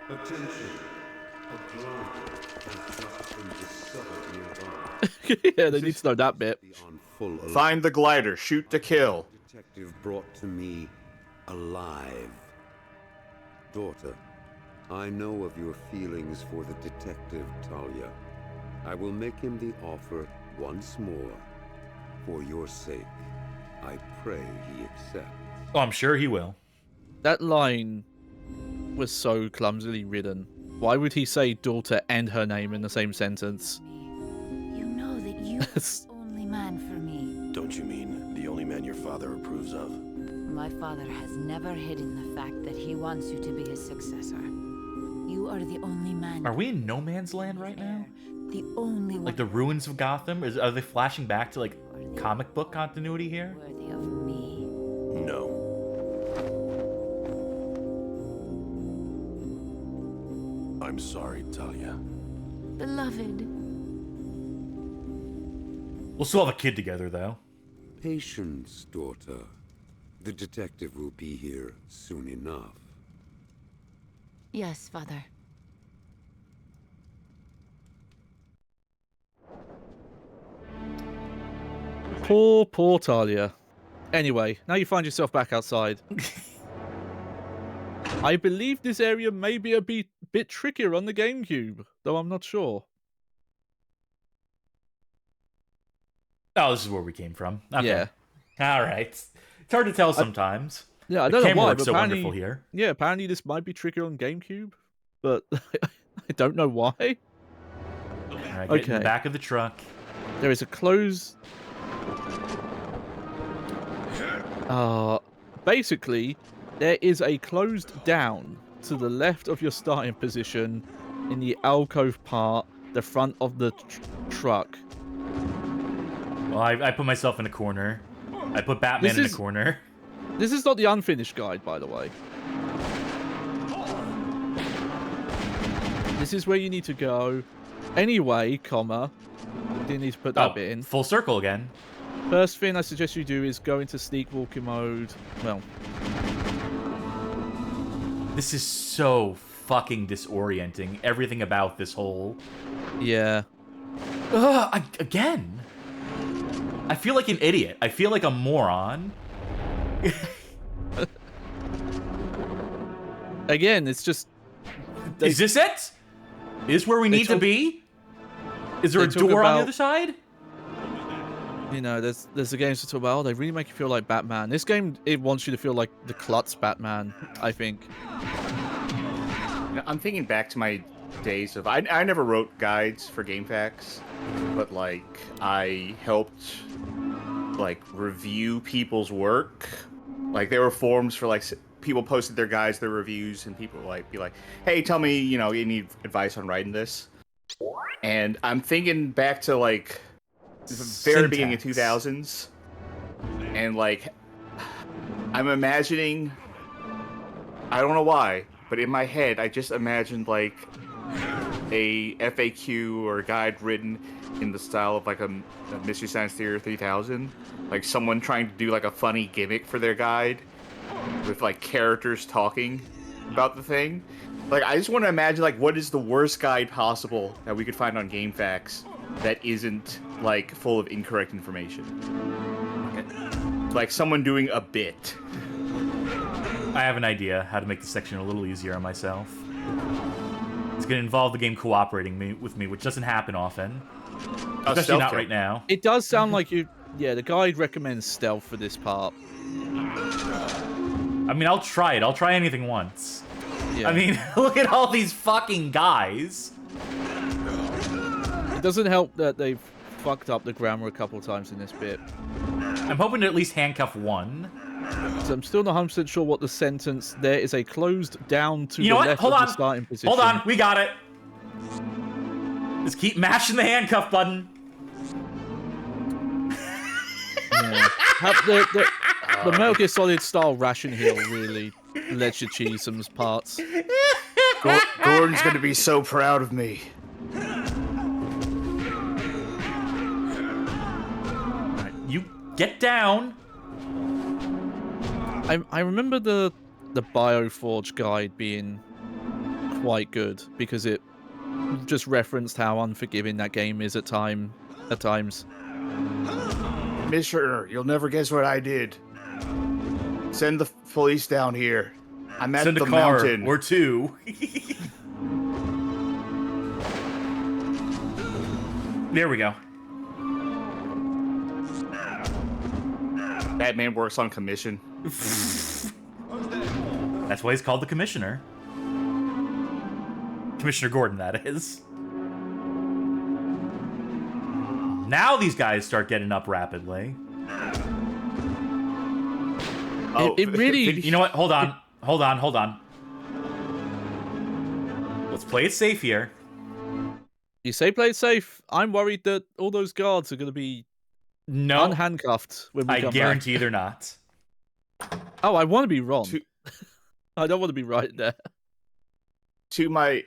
Speaker 16: Attention. A glider has just been discovered nearby.
Speaker 3: Yeah, they need to know that bit.
Speaker 2: Find the glider. Shoot to kill.
Speaker 17: Detective brought to me alive. Daughter, I know of your feelings for the detective, Talia. I will make him the offer once more. For your sake, I pray he accepts.
Speaker 1: Oh, I'm sure he will.
Speaker 3: That line was so clumsily written. Why would he say daughter and her name in the same sentence?
Speaker 9: You know that you are the only man for me.
Speaker 13: Don't you mean the only man your father approves of?
Speaker 9: My father has never hidden the fact that he wants you to be his successor. You are the only man.
Speaker 1: Are we in no man's land right now?
Speaker 9: The only one.
Speaker 1: Like the ruins of Gotham? Are they flashing back to like comic book continuity here?
Speaker 9: Worthy of me.
Speaker 13: No. I'm sorry, Talia.
Speaker 9: Beloved.
Speaker 1: We'll still have a kid together, though.
Speaker 17: Patience, daughter. The detective will be here soon enough.
Speaker 9: Yes, father.
Speaker 3: Poor Talia. Anyway, now you find yourself back outside. I believe this area may be a bit trickier on the GameCube, though I'm not sure.
Speaker 1: Oh, this is where we came from. Okay.
Speaker 3: Yeah.
Speaker 1: All right. It's hard to tell sometimes.
Speaker 3: Yeah, I
Speaker 1: The
Speaker 3: don't know
Speaker 1: camera
Speaker 3: why,
Speaker 1: works
Speaker 3: but
Speaker 1: so
Speaker 3: apparently,
Speaker 1: wonderful here.
Speaker 3: Yeah, apparently this might be trickier on GameCube, but I don't know why.
Speaker 1: All right, get in the back of the truck.
Speaker 3: There is a closed... basically, there is a closed down to the left of your starting position in the alcove part, the front of the truck.
Speaker 1: Well, I put myself in a corner. I put Batman in a corner.
Speaker 3: This is not the unfinished guide, by the way. This is where you need to go. Anyway, comma. Didn't need to put that bit in.
Speaker 1: Full circle again.
Speaker 3: First thing I suggest you do is go into sneak walking mode. Well,
Speaker 1: this is so fucking disorienting. Everything about this whole...
Speaker 3: Yeah.
Speaker 1: Again? I feel like an idiot. I feel like a moron.
Speaker 3: Again, it's just...
Speaker 1: Is this it? Is this where we need to be? Is there a door on the other side?
Speaker 3: You know, there's the games to talk about. Oh, they really make you feel like Batman. This game, it wants you to feel like the Klutz Batman, I think.
Speaker 2: I'm thinking back to my days of... I never wrote guides for GameFAQs, but, like, I helped, like, review people's work. Like, there were forums for, like, people posted their guides, their reviews, and people, like, be like, hey, tell me, you know, you need advice on writing this. And I'm thinking back to, like... the very beginning of 2000s, and like I'm imagining, I don't know why, but in my head I just imagined like a FAQ or a guide written in the style of like a Mystery Science Theater 3000, like someone trying to do like a funny gimmick for their guide with like characters talking about the thing. Like I just want to imagine like what is the worst guide possible that we could find on GameFAQs that isn't like full of incorrect information. Okay. Like someone doing a bit.
Speaker 1: I have an idea how to make this section a little easier on myself. It's going to involve the game cooperating with me, which doesn't happen often. Especially not right now.
Speaker 3: It does sound like you... Yeah, the guide recommends stealth for this part.
Speaker 1: I mean, I'll try it. I'll try anything once.
Speaker 3: Yeah.
Speaker 1: I mean, look at all these fucking guys.
Speaker 3: It doesn't help that they've fucked up the grammar a couple times in this bit.
Speaker 1: I'm hoping to at least handcuff one.
Speaker 3: So I'm still not 100% sure what the sentence... There is a closed down to the left
Speaker 1: Hold
Speaker 3: of
Speaker 1: on.
Speaker 3: the starting position.
Speaker 1: Hold on, we got it. Just keep mashing the handcuff button.
Speaker 3: Yeah. The Metal Gear Solid style ration heal really lets you cheese some parts.
Speaker 2: Gordon's gonna be so proud of me.
Speaker 1: Right, you get down.
Speaker 3: I remember the Bioforge guide being quite good because it just referenced how unforgiving that game is at times.
Speaker 2: Mister, you'll never guess what I did. Send the police down here. I'm at the mountain.
Speaker 1: Or two. There we go.
Speaker 2: Batman works on commission.
Speaker 1: That's why he's called the Commissioner. Commissioner Gordon, that is. Now these guys start getting up rapidly.
Speaker 3: Oh, it really...
Speaker 1: You know what? Hold on. Hold on. Let's play it safe here.
Speaker 3: You say play it safe. I'm worried that all those guards are going to be unhandcuffed when we come back.
Speaker 1: I guarantee they're not.
Speaker 3: Oh, I want to be wrong. I don't want to be right there.
Speaker 2: To my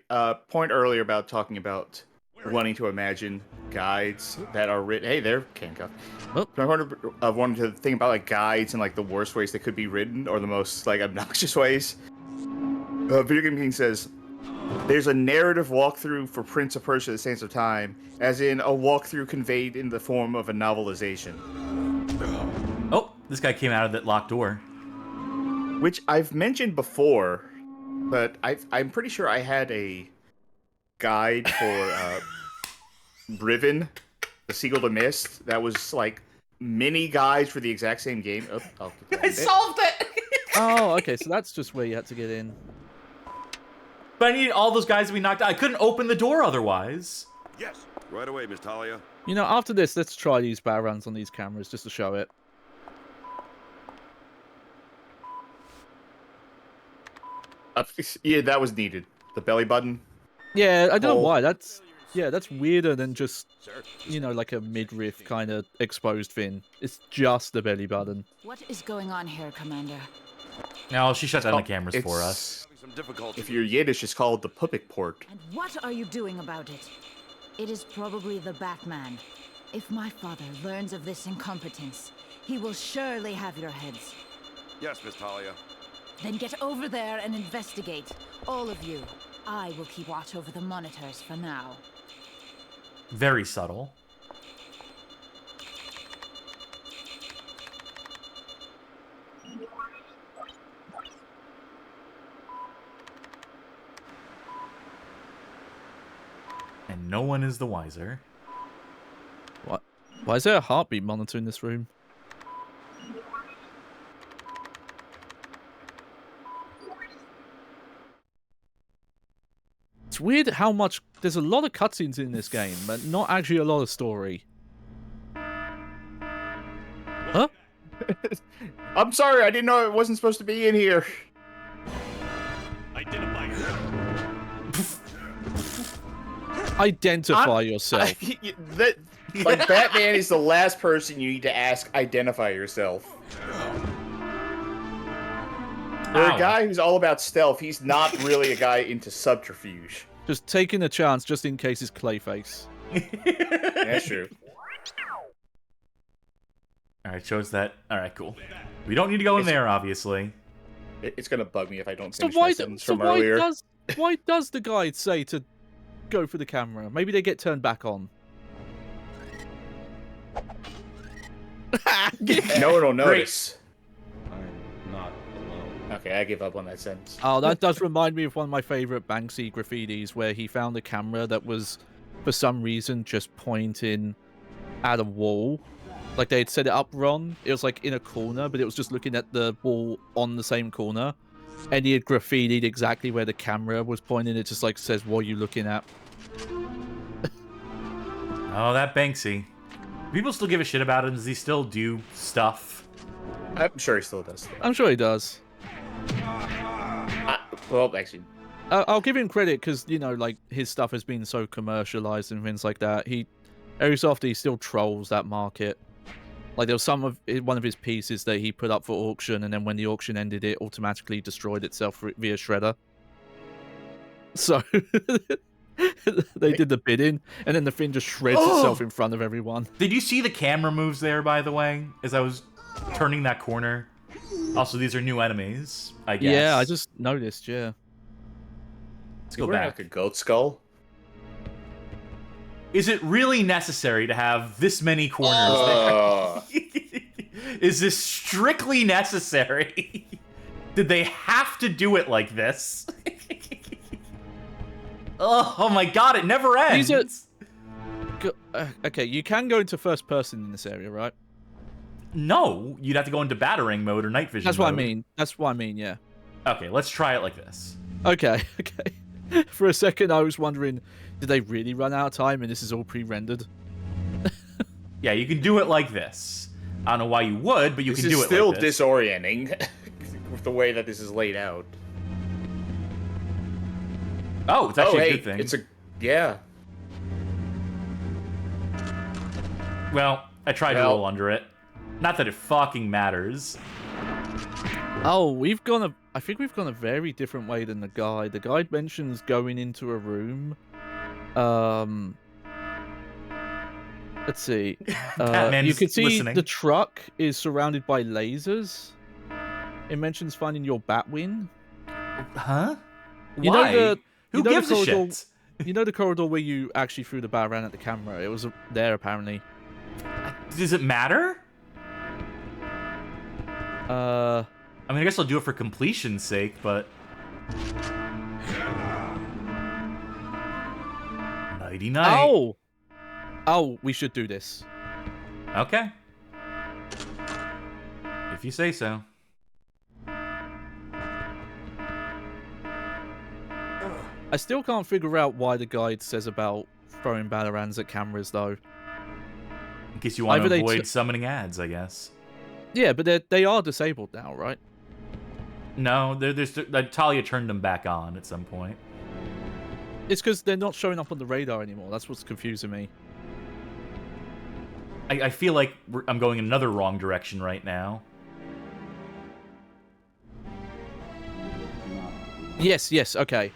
Speaker 2: point earlier about talking about wanting to imagine guides that are written. Hey, they're handcuffed.
Speaker 3: Oh.
Speaker 2: I wanted to think about like guides and like the worst ways they could be written or the most like obnoxious ways. Video Game King says, there's a narrative walkthrough for Prince of Persia: The Sands of Time, as in a walkthrough conveyed in the form of a novelization.
Speaker 1: Oh, this guy came out of that locked door.
Speaker 2: Which I've mentioned before, but I'm pretty sure I had a guide for Riven, The Seagull to Mist, that was like mini guides for the exact same game. Oh,
Speaker 1: I solved it!
Speaker 3: Oh, okay, so that's just where you had to get in.
Speaker 1: But I needed all those guys to be knocked out. I couldn't open the door otherwise.
Speaker 13: Yes, right away, Miss Talia.
Speaker 3: You know, after this, let's try these battle runs on these cameras just to show it.
Speaker 2: Yeah, that was needed. The belly button.
Speaker 3: Yeah, I don't know why. That's weirder than just, you know, like a midriff kind of exposed fin. It's just the belly button.
Speaker 9: What is going on here, Commander?
Speaker 1: No, she shut down the cameras for us.
Speaker 2: If you're Yiddish, it's called the puppet port.
Speaker 9: And what are you doing about it? It is probably the Batman. If my father learns of this incompetence, he will surely have your heads.
Speaker 13: Yes, Miss Talia.
Speaker 9: Then get over there and investigate. All of you. I will keep watch over the monitors for now.
Speaker 1: Very subtle. And no one is the wiser.
Speaker 3: What? Why is there a heartbeat monitor in this room? It's weird how much... There's a lot of cutscenes in this game, but not actually a lot of story. Huh?
Speaker 2: I'm sorry, I didn't know it wasn't supposed to be in here.
Speaker 12: Identify
Speaker 3: Identify yourself.
Speaker 2: Like, Batman is the last person you need to ask, identify yourself. For a guy who's all about stealth, he's not really a guy into subterfuge.
Speaker 3: Just taking a chance just in case it's Clayface.
Speaker 2: That's true.
Speaker 1: Alright, shows that. Alright, cool. We don't need to go in there, obviously.
Speaker 2: It's gonna bug me if I don't finish my sentence from earlier.
Speaker 3: Why does the guide say to go for the camera? Maybe they get turned back on.
Speaker 2: No one will notice.
Speaker 11: I'm not alone.
Speaker 2: Okay, I give up on that sentence.
Speaker 3: Oh, that does remind me of one of my favorite Banksy graffitis where he found a camera that was, for some reason, just pointing at a wall. Like they had set it up wrong. It was like in a corner, but it was just looking at the wall on the same corner. And he had graffitied exactly where the camera was pointing. It just like says, "What are you looking at?"
Speaker 1: Oh, that Banksy. People still give a shit about him. Does he still do stuff?
Speaker 2: I'm sure he still does stuff.
Speaker 3: I'm sure he does.
Speaker 2: Well, actually...
Speaker 3: I'll give him credit because, you know, like, his stuff has been so commercialized and things like that. Every so often he still trolls that market. Like, there was one of his pieces that he put up for auction, and then when the auction ended, it automatically destroyed itself via Shredder. So... they did the bidding, and then the thing just shreds itself in front of everyone.
Speaker 1: Did you see the camera moves there, by the way, as I was turning that corner? Also, these are new enemies, I guess.
Speaker 3: Yeah, I just noticed, yeah.
Speaker 1: Let's go back.
Speaker 2: Like a goat skull?
Speaker 1: Is it really necessary to have this many corners there? Is this strictly necessary? Did they have to do it like this? Oh my god, it never ends!
Speaker 3: Okay, you can go into first person in this area, right?
Speaker 1: No, you'd have to go into battering mode or night vision
Speaker 3: That's
Speaker 1: mode.
Speaker 3: what I mean. That's what I mean, yeah.
Speaker 1: Okay, let's try it like this.
Speaker 3: Okay. For a second, I was wondering, did they really run out of time and this is all pre-rendered?
Speaker 1: Yeah, you can do it like this. I don't know why you would, but you can do it like this.
Speaker 2: This is still disorienting with the way that this is laid out.
Speaker 1: Oh, it's actually a good thing.
Speaker 2: It's a... Yeah.
Speaker 1: Well, I tried to roll under it. Not that it fucking matters.
Speaker 3: Oh, I think we've gone a very different way than the guide. The guide mentions going into a room. Let's see. You can see the truck is surrounded by lasers. It mentions finding your Batwing.
Speaker 1: Huh?
Speaker 3: Why?
Speaker 1: Who gives a shit?
Speaker 3: You know the corridor where you actually threw the bat around at the camera? It was there, apparently.
Speaker 1: Does it matter?
Speaker 3: I
Speaker 1: mean, I guess I'll do it for completion's sake, but... Nighty-night.
Speaker 3: Oh! Oh, we should do this.
Speaker 1: Okay. If you say so.
Speaker 3: I still can't figure out why the guide says about throwing batarangs at cameras, though.
Speaker 1: In case you want to avoid summoning ads, I guess.
Speaker 3: Yeah, but they are disabled now, right?
Speaker 1: No, Talia turned them back on at some point.
Speaker 3: It's because they're not showing up on the radar anymore. That's what's confusing me.
Speaker 1: I feel like I'm going in another wrong direction right now.
Speaker 3: Yes, okay.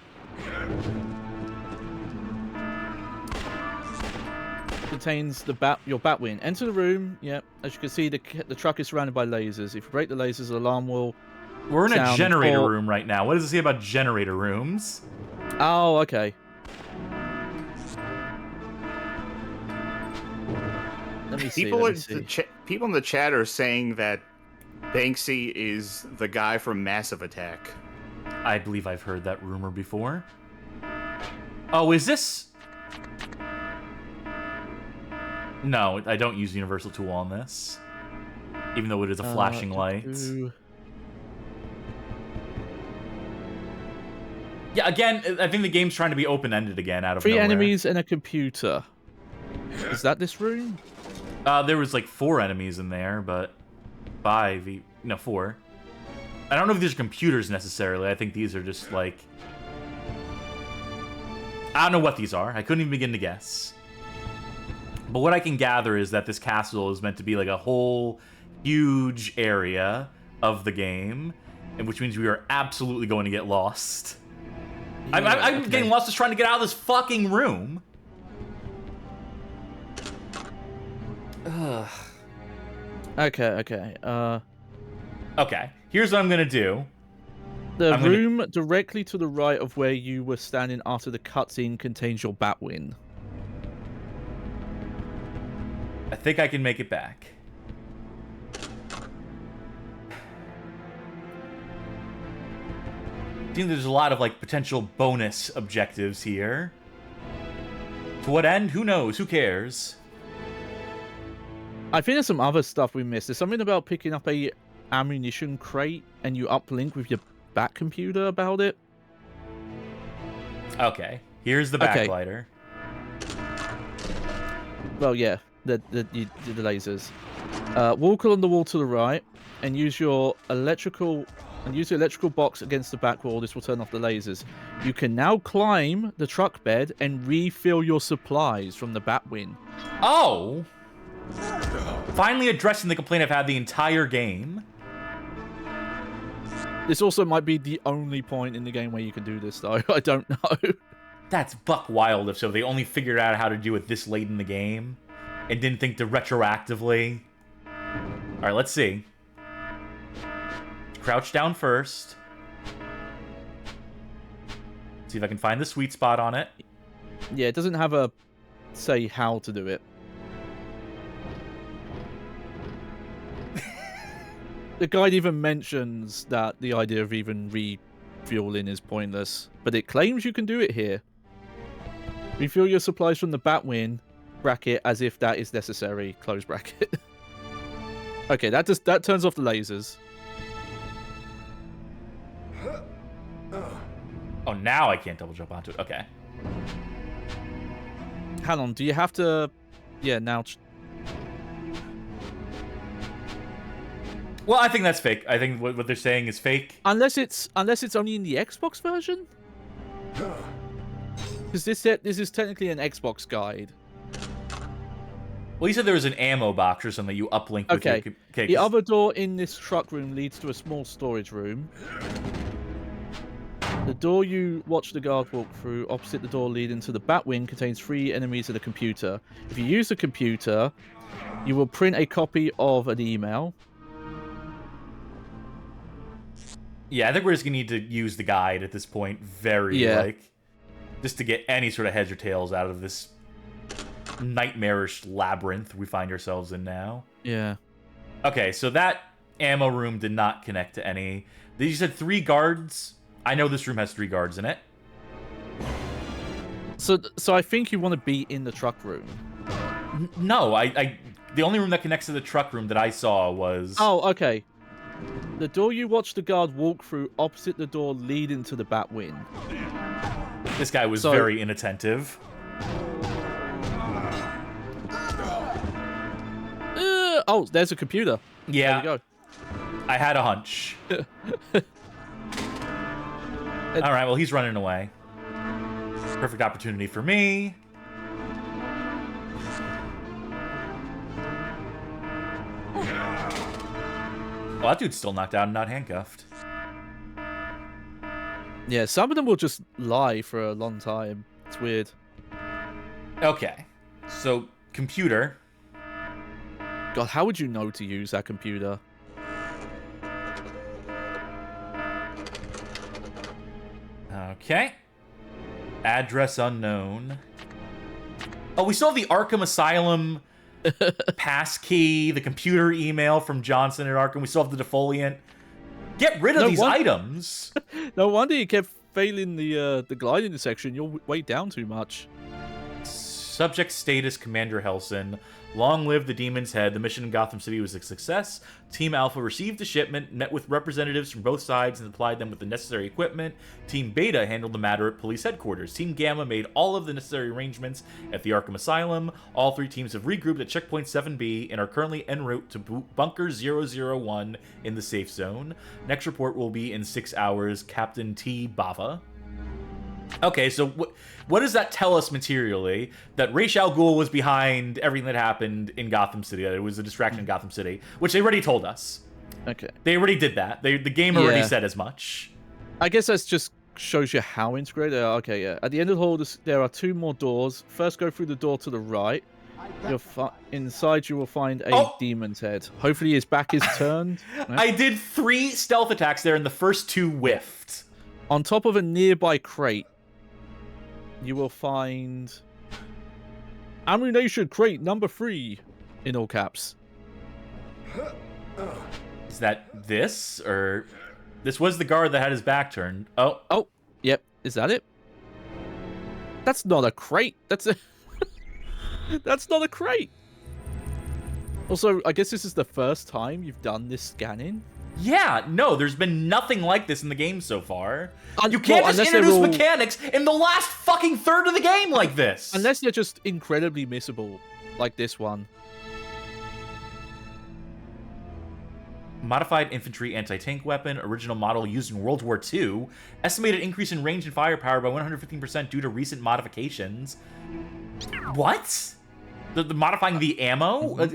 Speaker 3: Contains your Batwing. Enter the room. Yep. As you can see, the truck is surrounded by lasers. If you break the lasers, the alarm will.
Speaker 1: We're in a generator room right now. What does it say about generator rooms?
Speaker 3: Oh, okay. Let me see.
Speaker 2: People in the chat are saying that Banksy is the guy from Massive Attack.
Speaker 1: I believe I've heard that rumor before. Oh, is this... No, I don't use Universal Tool on this. Even though it is a flashing light. Yeah, again, I think the game's trying to be open-ended again out of nowhere.
Speaker 3: 3 enemies and a computer. Is that this room?
Speaker 1: There was like 4 enemies in there, but 4. I don't know if these are computers necessarily. I think these are just like... I don't know what these are. I couldn't even begin to guess. But what I can gather is that this castle is meant to be like a whole huge area of the game, and which means we are absolutely going to get lost. Yeah, I'm getting lost just trying to get out of this fucking room. Ugh.
Speaker 3: Okay.
Speaker 1: Okay, here's what I'm gonna do.
Speaker 3: The room directly to the right of where you were standing after the cutscene contains your Batwing.
Speaker 1: I think I can make it back. I think there's a lot of like potential bonus objectives here. To what end? Who knows? Who cares?
Speaker 3: I think there's some other stuff we missed. There's something about picking up a ammunition crate and you uplink with your Bat computer about it.
Speaker 1: Okay, here's the backlighter.
Speaker 3: Well, yeah, the lasers. Walk along the wall to the right and use your electrical box against the back wall. This will turn off the lasers. You can now climb the truck bed and refill your supplies from the Batwing.
Speaker 1: Oh! Finally addressing the complaint I've had the entire game.
Speaker 3: This also might be the only point in the game where you can do this, though. I don't know.
Speaker 1: That's buck wild if so. They only figured out how to do it this late in the game and didn't think to retroactively. All right, let's see. Crouch down first. See if I can find the sweet spot on it.
Speaker 3: Yeah, it doesn't have a say how to do it. The guide even mentions that the idea of even refueling is pointless, but it claims you can do it here. Refuel your supplies from the Batwing, bracket, as if that is necessary, close bracket. Okay, that turns off the lasers.
Speaker 1: Oh, now I can't double jump onto it. Okay.
Speaker 3: Hang on, do you have to... Yeah, now...
Speaker 1: Well, I think that's fake. I think what they're saying is fake.
Speaker 3: Unless it's only in the Xbox version? Because this is technically an Xbox guide.
Speaker 1: Well, you said there was an ammo box or something you uplink with your... Okay.
Speaker 3: The other door in this truck room leads to a small storage room. The door you watch the guard walk through, opposite the door leading to the Batwing, contains 3 enemies and a computer. If you use the computer, you will print a copy of an email.
Speaker 1: Yeah, I think we're just going to need to use the guide at this point just to get any sort of heads or tails out of this nightmarish labyrinth we find ourselves in now.
Speaker 3: Yeah.
Speaker 1: Okay, so that ammo room did not connect to any... You said 3 guards? I know this room has 3 guards in it.
Speaker 3: So I think you want to be in the truck room.
Speaker 1: No, the only room that connects to the truck room that I saw was...
Speaker 3: Oh, okay. The door you watch the guard walk through, opposite the door leading to the Batwing.
Speaker 1: This guy was very inattentive.
Speaker 3: Oh, there's a computer.
Speaker 1: Yeah.
Speaker 3: There you go.
Speaker 1: I had a hunch. Alright, well, he's running away. Perfect opportunity for me. Well, that dude's still knocked out and not handcuffed.
Speaker 3: Yeah, some of them will just lie for a long time. It's weird.
Speaker 1: Okay. So, computer.
Speaker 3: God, how would you know to use that computer?
Speaker 1: Okay. Address unknown. Oh, we still have the Arkham Asylum passkey, the computer email from Johnson at Arkham. We still have the defoliant. Get rid of these items.
Speaker 3: No wonder you kept failing the gliding section. You're way down too much.
Speaker 1: Subject status, Commander Helson. Long live the Demon's Head. The mission in Gotham City was a success. Team Alpha received the shipment, met with representatives from both sides, and supplied them with the necessary equipment. Team Beta handled the matter at police headquarters. Team Gamma made all of the necessary arrangements at the Arkham Asylum. All 3 teams have regrouped at Checkpoint 7B and are currently en route to Bunker 001 in the safe zone. Next report will be in 6 hours. Captain T. Bava. Okay, so what does that tell us materially? That Ra's al Ghul was behind everything that happened in Gotham City. That it was a distraction in Gotham City, which they already told us.
Speaker 3: Okay.
Speaker 1: They already did that. The game already said as much.
Speaker 3: I guess that just shows you how integrated they are. Okay, yeah. At the end of the hall, there are 2 more doors. First, go through the door to the right. Inside, you will find a demon's head. Hopefully, his back is turned.
Speaker 1: I did 3 stealth attacks there, and the first 2 whiffed.
Speaker 3: On top of a nearby crate, you will find ammunition crate number 3 in all caps.
Speaker 1: Is that this, or this was the guard that had his back turned? Oh,
Speaker 3: yep. Is that it? That's not a crate. That's not a crate. Also, I guess this is the first time you've done this scanning.
Speaker 1: Yeah, no, there's been nothing like this in the game so far. You can't just introduce mechanics in the last fucking third of the game like this.
Speaker 3: Unless they're just incredibly missable, like this one.
Speaker 1: Modified infantry anti-tank weapon, original model used in World War II. Estimated increase in range and firepower by 115% due to recent modifications. What? The modifying the ammo?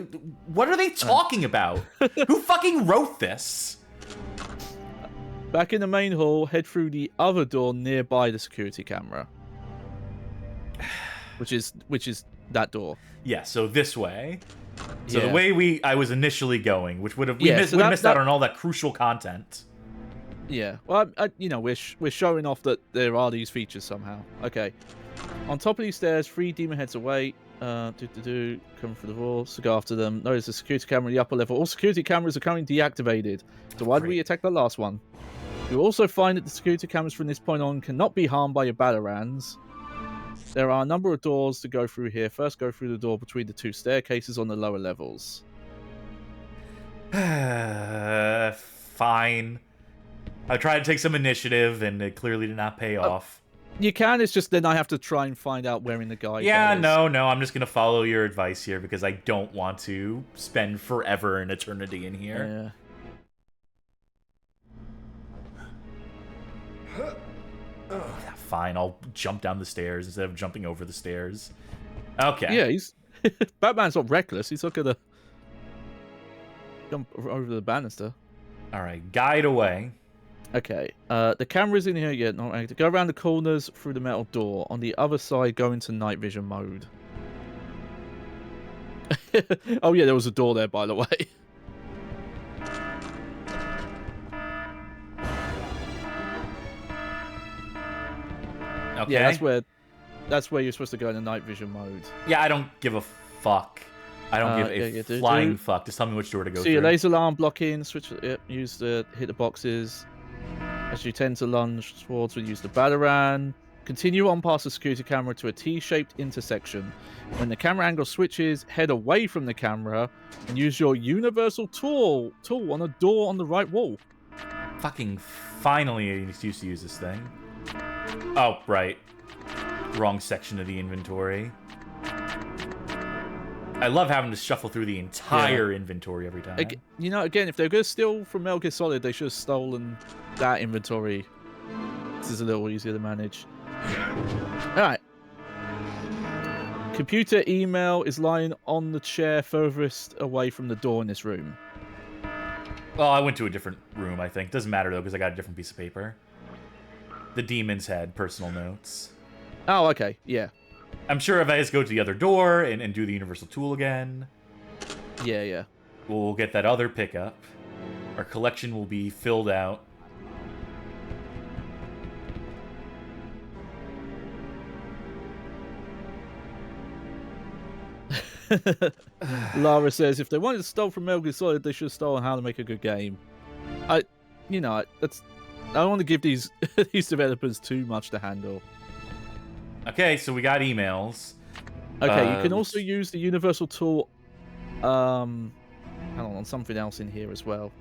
Speaker 1: What are they talking about? Who fucking wrote this?
Speaker 3: Back in the main hall, head through the other door nearby the security camera. Which is that door.
Speaker 1: Yeah, so this way. So
Speaker 3: Yeah.
Speaker 1: the way I was initially going, which would have we missed out on all that crucial content.
Speaker 3: Yeah, well, we're showing off that there are these features somehow. Okay, on top of these stairs, 3 demon heads away. Come for the wall, so go after them. Notice the security camera in the upper level. All security cameras are currently deactivated. So why did we attack the last one? You'll also find that the security cameras from this point on cannot be harmed by your Batarangs. There are a number of doors to go through here. First, go through the door between the 2 staircases on the lower levels.
Speaker 1: Fine. I tried to take some initiative, and it clearly did not pay off.
Speaker 3: You can, it's just then I have to try and find out where in the guide
Speaker 1: Yeah,
Speaker 3: that is.
Speaker 1: no, I'm just going to follow your advice here because I don't want to spend forever and eternity in here. Yeah, fine, I'll jump down the stairs instead of jumping over the stairs. Okay.
Speaker 3: Yeah, he's... Batman's not reckless, he's not gonna jump over the banister.
Speaker 1: Alright, guide away.
Speaker 3: Okay, the camera's in here yet, not active. Go around the corners through the metal door. On the other side, go into night vision mode. Oh yeah, there was a door there, by the way.
Speaker 1: Okay.
Speaker 3: Yeah, that's where you're supposed to go in the night vision mode.
Speaker 1: Yeah, I don't give a fuck. I don't give a flying fuck. Just tell me which door to go
Speaker 3: So
Speaker 1: through.
Speaker 3: your laser alarm blocking, switch, use the hit the boxes. As you tend to lunge towards, we use the Batarang. Continue on past the security camera to a T-shaped intersection. When the camera angle switches, head away from the camera and use your universal tool on a door on the right wall.
Speaker 1: Fucking finally an excuse to use this thing. Oh, right. Wrong section of the inventory. I love having to shuffle through the entire inventory every time.
Speaker 3: You know, again, if they're going to steal from Metal Gear Solid, they should have stolen that inventory. This is a little easier to manage. Alright. Computer email is lying on the chair furthest away from the door in this room.
Speaker 1: Well, I went to a different room, I think. Doesn't matter, though, because I got a different piece of paper. The demons had personal notes.
Speaker 3: Oh, okay. Yeah.
Speaker 1: I'm sure if I just go to the other door and do the universal tool again...
Speaker 3: Yeah.
Speaker 1: We'll get that other pickup. Our collection will be filled out.
Speaker 3: Lara says, if they wanted to steal from Metal Gear Solid, they should have stolen How to Make a Good Game. I don't want to give these developers too much to handle.
Speaker 1: Okay, so we got emails.
Speaker 3: Okay, you can also use the universal tool hang on something else in here as well.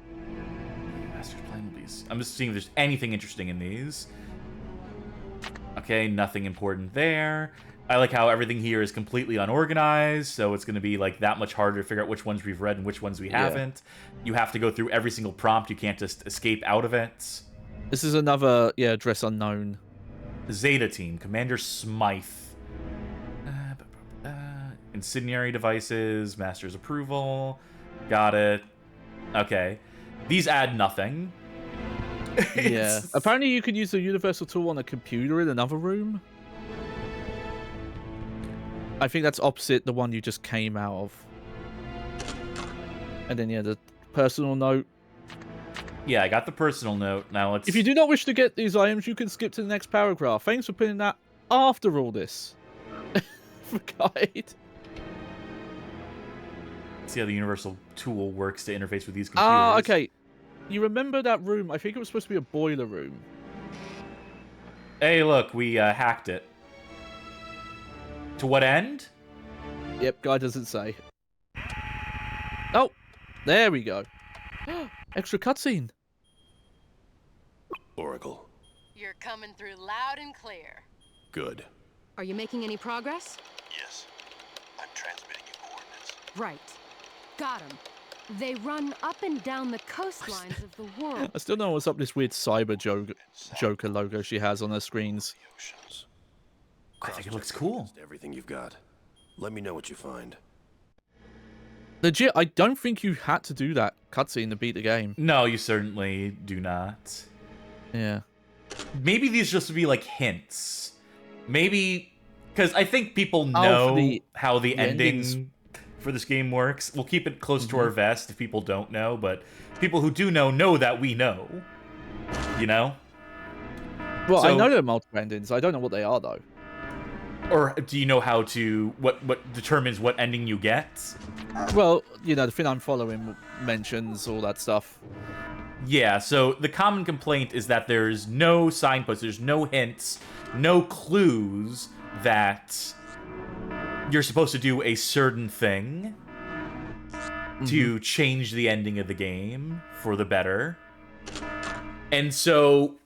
Speaker 1: Master's plan will be... I'm just seeing if there's anything interesting in these. Okay, nothing important there. I like how everything here is completely unorganized, so it's going to be like that much harder to figure out which ones we've read and which ones we haven't. You have to go through every single prompt. You can't just escape out of it.
Speaker 3: This is another, address unknown.
Speaker 1: Zeta Team, Commander Smythe. Incendiary devices, Master's approval. Got it. Okay. These add nothing.
Speaker 3: Yeah. Apparently you can use the universal tool on a computer in another room. I think that's opposite the one you just came out of. And then, the personal note.
Speaker 1: Yeah, I got the personal note. Now let's...
Speaker 3: If you do not wish to get these items, you can skip to the next paragraph. Thanks for putting that after all this. For guide.
Speaker 1: See how the universal tool works to interface with these computers.
Speaker 3: Ah, okay. You remember that room? I think it was supposed to be a boiler room.
Speaker 1: Hey, look, we hacked it. To what end?
Speaker 3: Yep, guy doesn't say. Oh, there we go. Extra cutscene.
Speaker 13: Oracle.
Speaker 5: You're coming through loud and clear.
Speaker 13: Good.
Speaker 5: Are you making any progress?
Speaker 6: Yes. I'm transmitting you coordinates.
Speaker 5: Right. Got 'em. They run up and down the coastlines of the world.
Speaker 3: I still don't know what's up with this weird cyber Joker logo she has on her screens.
Speaker 1: I think it looks cool.
Speaker 13: Everything you've got. Let me know what you find.
Speaker 3: Legit, I don't think you had to do that cutscene to beat the game.
Speaker 1: No, you certainly do not.
Speaker 3: Yeah.
Speaker 1: Maybe these just would be like hints. Maybe... Because I think people know how the ending for this game works. We'll keep it close to our vest if people don't know, but people who do know that we know. You know?
Speaker 3: Well, I know there are multiple endings. I don't know what they are, though.
Speaker 1: Or do you know how to... What determines what ending you get?
Speaker 3: Well, the thing I'm following mentions all that stuff.
Speaker 1: Yeah, so the common complaint is that there's no signposts, there's no hints, no clues that you're supposed to do a certain thing to change the ending of the game for the better. And so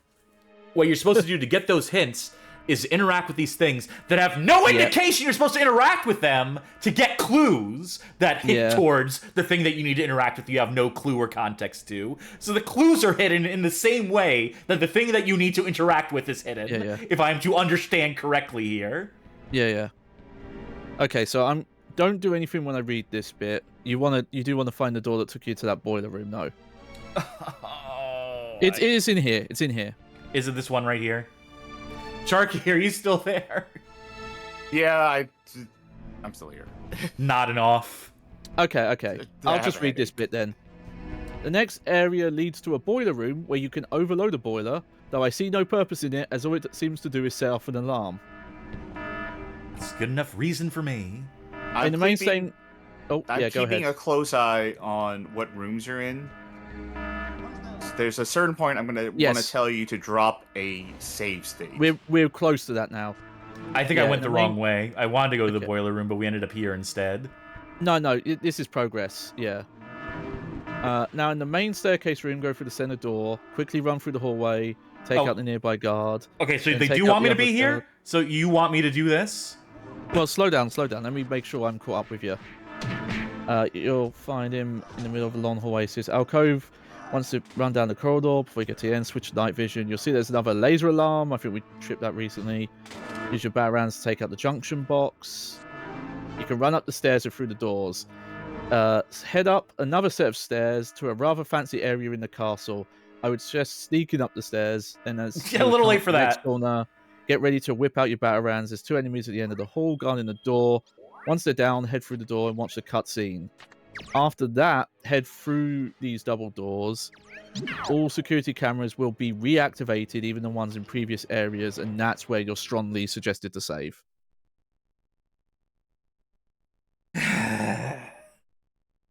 Speaker 1: what you're supposed to do to get those hints is interact with these things that have no indication you're supposed to interact with them to get clues that hit towards the thing that you need to interact with you have no clue or context to. So the clues are hidden in the same way that the thing that you need to interact with is hidden, if I'm to understand correctly here.
Speaker 3: Yeah. Okay, so don't do anything when I read this bit. You do want to find the door that took you to that boiler room, though. It is in here. It's in here.
Speaker 1: Is it this one right here? Sharky, are you still there?
Speaker 2: Yeah, I'm still here.
Speaker 1: Nodding off.
Speaker 3: Okay. I'll just read this bit then. The next area leads to a boiler room where you can overload a boiler, though I see no purpose in it, as all it seems to do is set off an alarm.
Speaker 1: It's good enough reason for me.
Speaker 3: I'm keeping
Speaker 2: a close eye on what rooms you're in. There's a certain point I'm gonna want to tell you to drop a save state.
Speaker 3: We're close to that now.
Speaker 1: I think I went the wrong way. I wanted to go to the boiler room, but we ended up here instead.
Speaker 3: No, this is progress. Yeah. Now in the main staircase room, go through the center door, quickly run through the hallway, take out the nearby guard.
Speaker 1: Okay, so they do want me to be here? So you want me to do this?
Speaker 3: Well, slow down. Let me make sure I'm caught up with you. You'll find him in the middle of a long hallway. Says alcove. Once you run down the corridor before you get to the end, switch to night vision. You'll see there's another laser alarm. I think we tripped that recently. Use your bat-rounds to take out the junction box. You can run up the stairs or through the doors. Head up another set of stairs to a rather fancy area in the castle. I would suggest sneaking up the stairs. And as
Speaker 1: a little late for that.
Speaker 3: Corner, get ready to whip out your bat-rounds. There's 2 enemies at the end of the hall, guarding the door. Once they're down, head through the door and watch the cutscene. After that, head through these double doors. All security cameras will be reactivated, even the ones in previous areas, and that's where you're strongly suggested to save.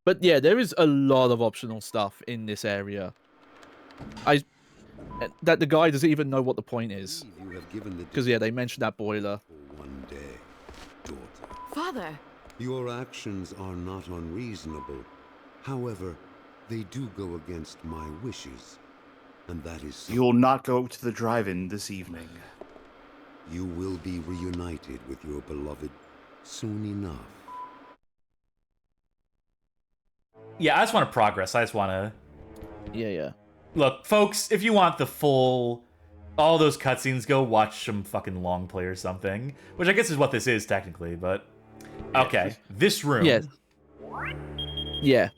Speaker 3: But yeah, there is a lot of optional stuff in this area. That the guy doesn't even know what the point is. Because they mentioned that boiler.
Speaker 17: One day, daughter.
Speaker 5: Father!
Speaker 17: Your actions are not unreasonable. However, they do go against my wishes. And that is...
Speaker 2: You will not go to the drive-in this evening.
Speaker 17: You will be reunited with your beloved soon enough.
Speaker 1: Yeah, I just want to progress. I just want to...
Speaker 3: Yeah.
Speaker 1: Look, folks, if you want the full... all those cutscenes, go watch some fucking long play or something. Which I guess is what this is, technically, but... Okay, this room.
Speaker 3: Yes. Yeah.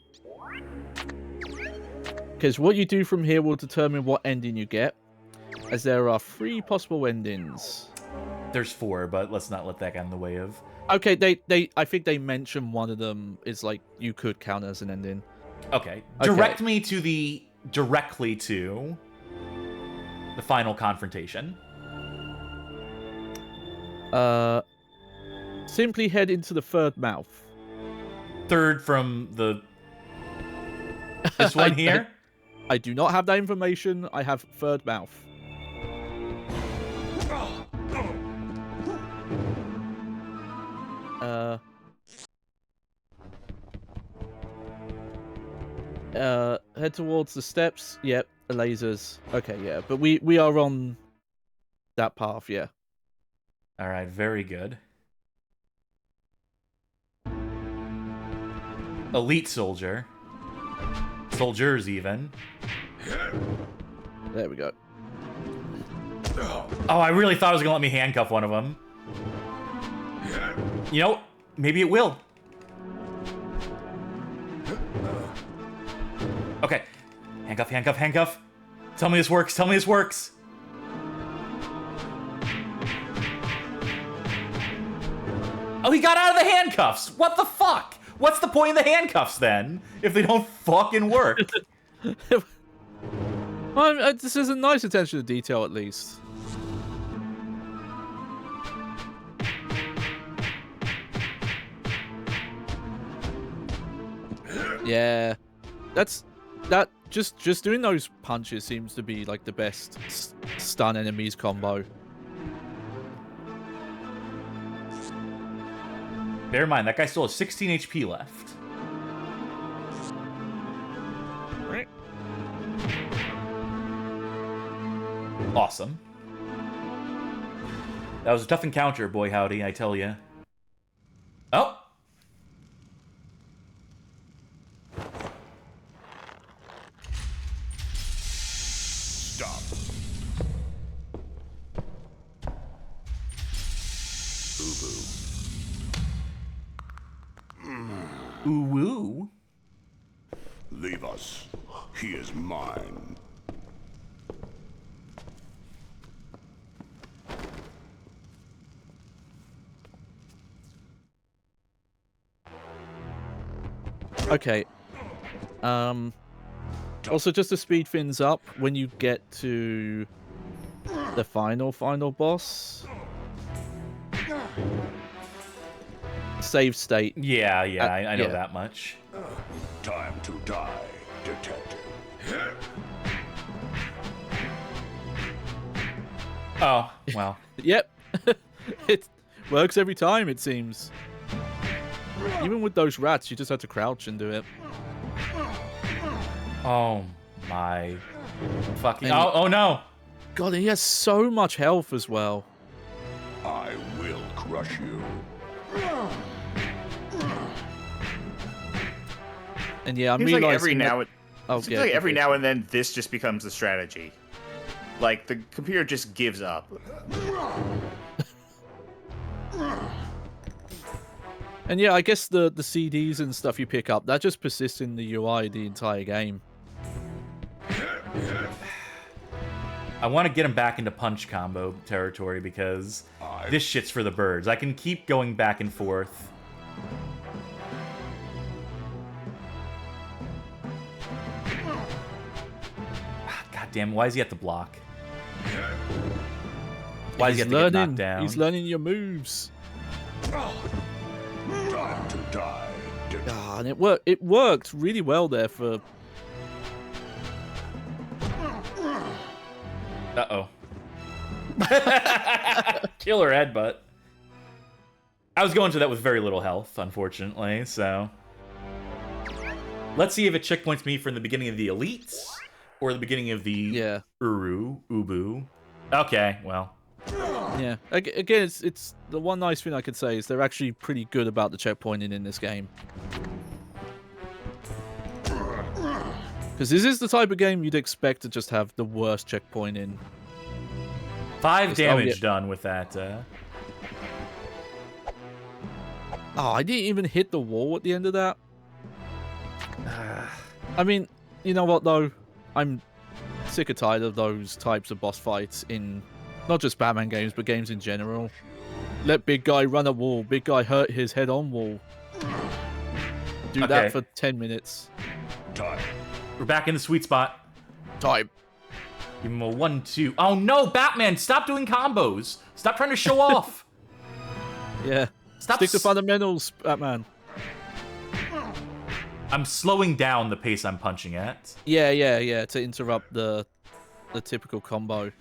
Speaker 3: Because what you do from here will determine what ending you get, as there are 3 possible endings.
Speaker 1: There's 4, but let's not let that get in the way of...
Speaker 3: Okay, I think they mentioned one of them is like, you could count as an ending.
Speaker 1: Okay. Direct me to directly to the final confrontation.
Speaker 3: Simply head into the third mouth.
Speaker 1: Third from this one here?
Speaker 3: I do not have that information. I have third mouth. Head towards the steps. Yep, the lasers. Okay, yeah, but we are on that path, yeah.
Speaker 1: All right, very good. Elite soldier. Soldiers, even.
Speaker 3: There we go.
Speaker 1: Oh, I really thought it was going to let me handcuff one of them. You know, maybe it will. Okay. Handcuff, handcuff, handcuff. Tell me this works, tell me this works. Oh, he got out of the handcuffs. What the fuck? What's the point of the handcuffs, then, if they don't fucking work?
Speaker 3: Well, this is a nice attention to detail, at least. Yeah, just doing those punches seems to be like the best stun enemies combo.
Speaker 1: Bear in mind, that guy still has 16 HP left. Awesome. That was a tough encounter, boy howdy, I tell ya. Oh!
Speaker 12: Stop.
Speaker 1: Ooh woo.
Speaker 12: Leave us. He is mine.
Speaker 3: Okay. Also, just to speed things up, when you get to the final boss, save state.
Speaker 1: Yeah, I know that much.
Speaker 12: Time to die, detective.
Speaker 1: Oh, well.
Speaker 3: Yep. It works every time, it seems. Even with those rats, you just had to crouch and do it.
Speaker 1: Oh my fucking... Oh no!
Speaker 3: God, he has so much health as well.
Speaker 12: I will crush you.
Speaker 3: And yeah, I'm
Speaker 2: Seems like every
Speaker 3: realizing
Speaker 2: now
Speaker 3: that...
Speaker 2: and seems like every now and then this just becomes the strategy. Like the computer just gives up.
Speaker 3: And yeah, I guess the CDs and stuff you pick up, that just persists in the UI the entire game.
Speaker 1: I want to get him back into punch combo territory because this shit's for the birds. I can keep going back and forth. God damn, why does he have to block? Why does he have to get knocked down?
Speaker 3: He's learning your moves.
Speaker 12: Time to die.
Speaker 3: Ah, and it worked really well there for...
Speaker 1: Uh-oh. Killer headbutt. I was going to that with very little health, unfortunately, so... Let's see if it checkpoints me from the beginning of the Elites, or the beginning of the Ubu. Okay, well...
Speaker 3: Yeah, again, it's the one nice thing I could say is they're actually pretty good about the checkpointing in this game. Because this is the type of game you'd expect to just have the worst checkpointing.
Speaker 1: 5 damage done with that.
Speaker 3: Oh, I didn't even hit the wall at the end of that. I mean, you know what though? I'm sick and tired of those types of boss fights in not just Batman games, but games in general. Let big guy run a wall, big guy hurt his head on wall. Do that for 10 minutes.
Speaker 12: Time.
Speaker 1: We're back in the sweet spot.
Speaker 3: Time.
Speaker 1: Give him a 1-2. Oh no, Batman! Stop doing combos! Stop trying to show off!
Speaker 3: Yeah. Stick to fundamentals, Batman.
Speaker 1: I'm slowing down the pace I'm punching at.
Speaker 3: Yeah, to interrupt the typical combo.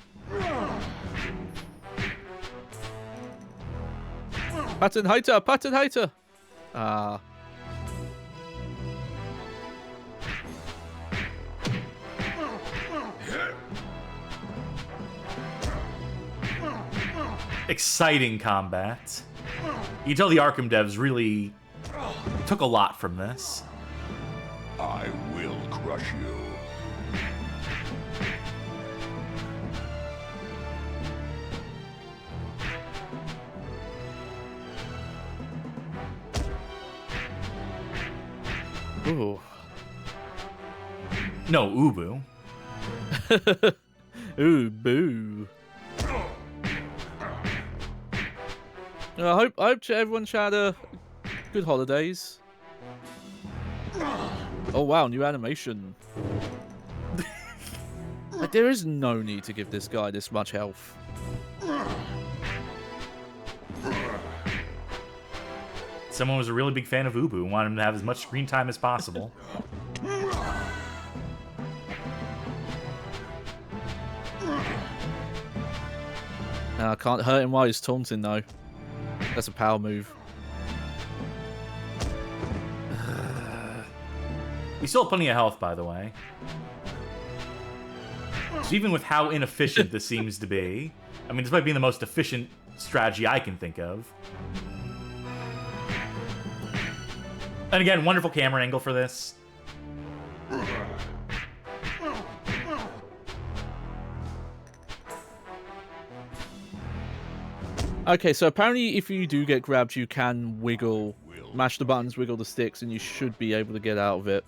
Speaker 3: Pattern hater! Ah.
Speaker 1: Exciting combat. You can tell the Arkham devs really took a lot from this.
Speaker 12: I will crush you.
Speaker 3: Ooh.
Speaker 1: No, Ubu.
Speaker 3: Ooh, boo. I hope everyone had good holidays. Oh wow, new animation. Like, there is no need to give this guy this much health.
Speaker 1: Someone was a really big fan of Ubu and wanted him to have as much screen time as possible.
Speaker 3: I can't hurt him while he's taunting though. That's a power move.
Speaker 1: We still have plenty of health, by the way. So even with how inefficient this seems to be, I mean, this might be the most efficient strategy I can think of. And again, wonderful camera angle for this.
Speaker 3: Okay, so apparently if you do get grabbed, you can wiggle, mash the buttons, wiggle the sticks, and you should be able to get out of it.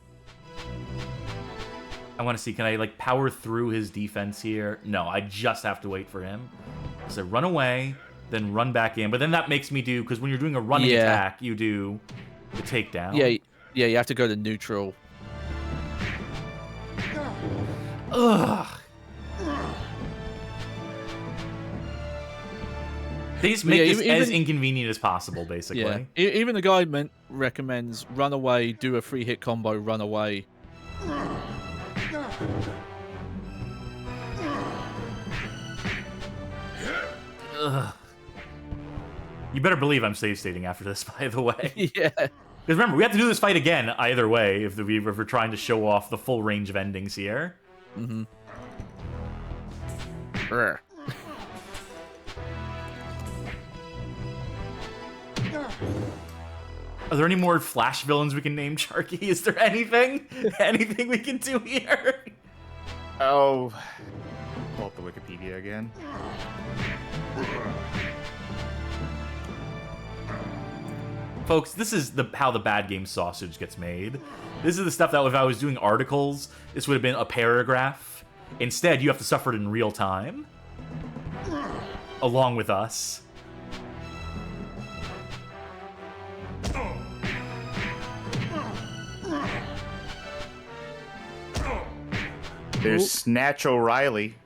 Speaker 1: I want to see, can I, like, power through his defense here? No, I just have to wait for him. So run away, then run back in. But then that makes me do, because when you're doing a running attack, you do the takedown.
Speaker 3: Yeah, you have to go to neutral.
Speaker 1: Ugh. They just make this as inconvenient as possible, basically.
Speaker 3: Yeah. Even the guide recommends run away, do a 3-hit combo, run away.
Speaker 1: Ugh. You better believe I'm save stating after this, by the way.
Speaker 3: Yeah.
Speaker 1: Because remember, we have to do this fight again either way if we're trying to show off the full range of endings here.
Speaker 3: Mm-hmm.
Speaker 1: Are there any more Flash villains we can name, Sharky? Is there anything? Anything we can do here?
Speaker 2: Oh. Pull up the Wikipedia again.
Speaker 1: Folks, this is how the bad game sausage gets made. This is the stuff that if I was doing articles, this would have been a paragraph. Instead, you have to suffer it in real time. Along with us.
Speaker 2: There's Snatch O'Reilly,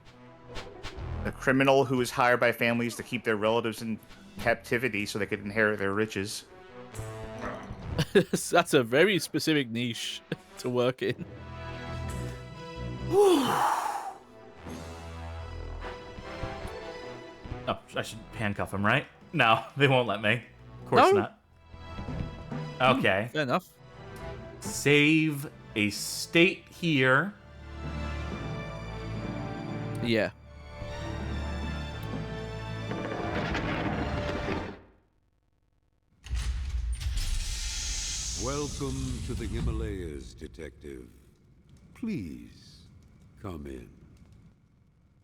Speaker 2: a criminal who is hired by families to keep their relatives in captivity so they could inherit their riches.
Speaker 3: That's a very specific niche to work in.
Speaker 1: Oh, I should handcuff him, right? No, they won't let me. Of course not. Okay.
Speaker 3: Fair enough.
Speaker 1: Save a state here.
Speaker 3: Yeah.
Speaker 17: Welcome to the Himalayas, Detective. Please, come in.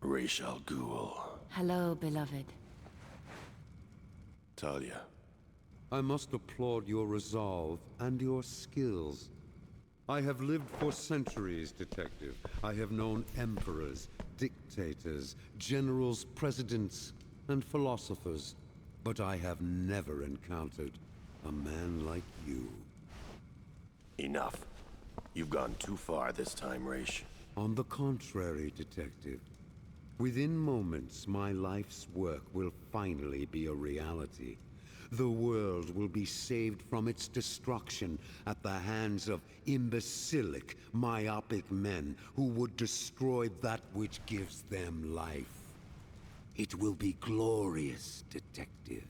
Speaker 13: Ra's al Ghul.
Speaker 9: Hello, beloved.
Speaker 13: Talia.
Speaker 17: I must applaud your resolve and your skills. I have lived for centuries, Detective. I have known emperors, dictators, generals, presidents, and philosophers. But I have never encountered a man like you.
Speaker 13: Enough. You've gone too far this time, Ra's.
Speaker 17: On the contrary, Detective. Within moments, my life's work will finally be a reality. The world will be saved from its destruction at the hands of imbecilic, myopic men who would destroy that which gives them life. It will be glorious, Detective.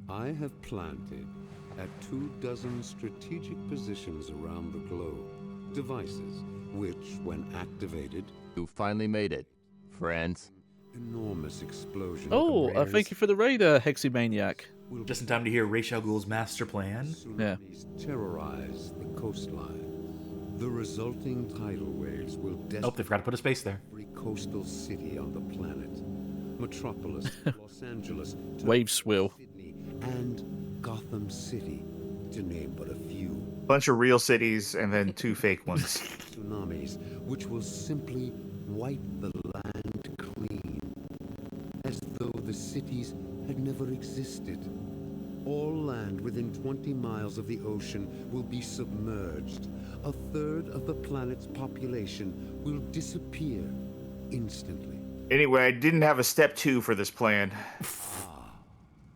Speaker 17: I have planted at 24 strategic positions around the globe devices which, when activated...
Speaker 15: You finally made it, friends.
Speaker 17: Enormous explosion.
Speaker 3: Oh, thank you for the raid, Hexymaniac.
Speaker 1: Just in time to hear Ra's al Ghul's master plan.
Speaker 3: Yeah.
Speaker 17: Terrorize the coastline. The resulting tidal waves will
Speaker 1: Oh, they forgot to put a space there.
Speaker 17: every coastal city on the planet. Metropolis, Los Angeles,
Speaker 3: Wave swill.
Speaker 17: Sydney, and Gotham City, to name but a few.
Speaker 2: Bunch of real cities and then 2 fake ones.
Speaker 17: Tsunamis, which will simply wipe the land clean, as though the cities had never existed. All land within 20 miles of the ocean will be submerged. A third of the planet's population will disappear instantly.
Speaker 2: Anyway, I didn't have a step 2 for this plan.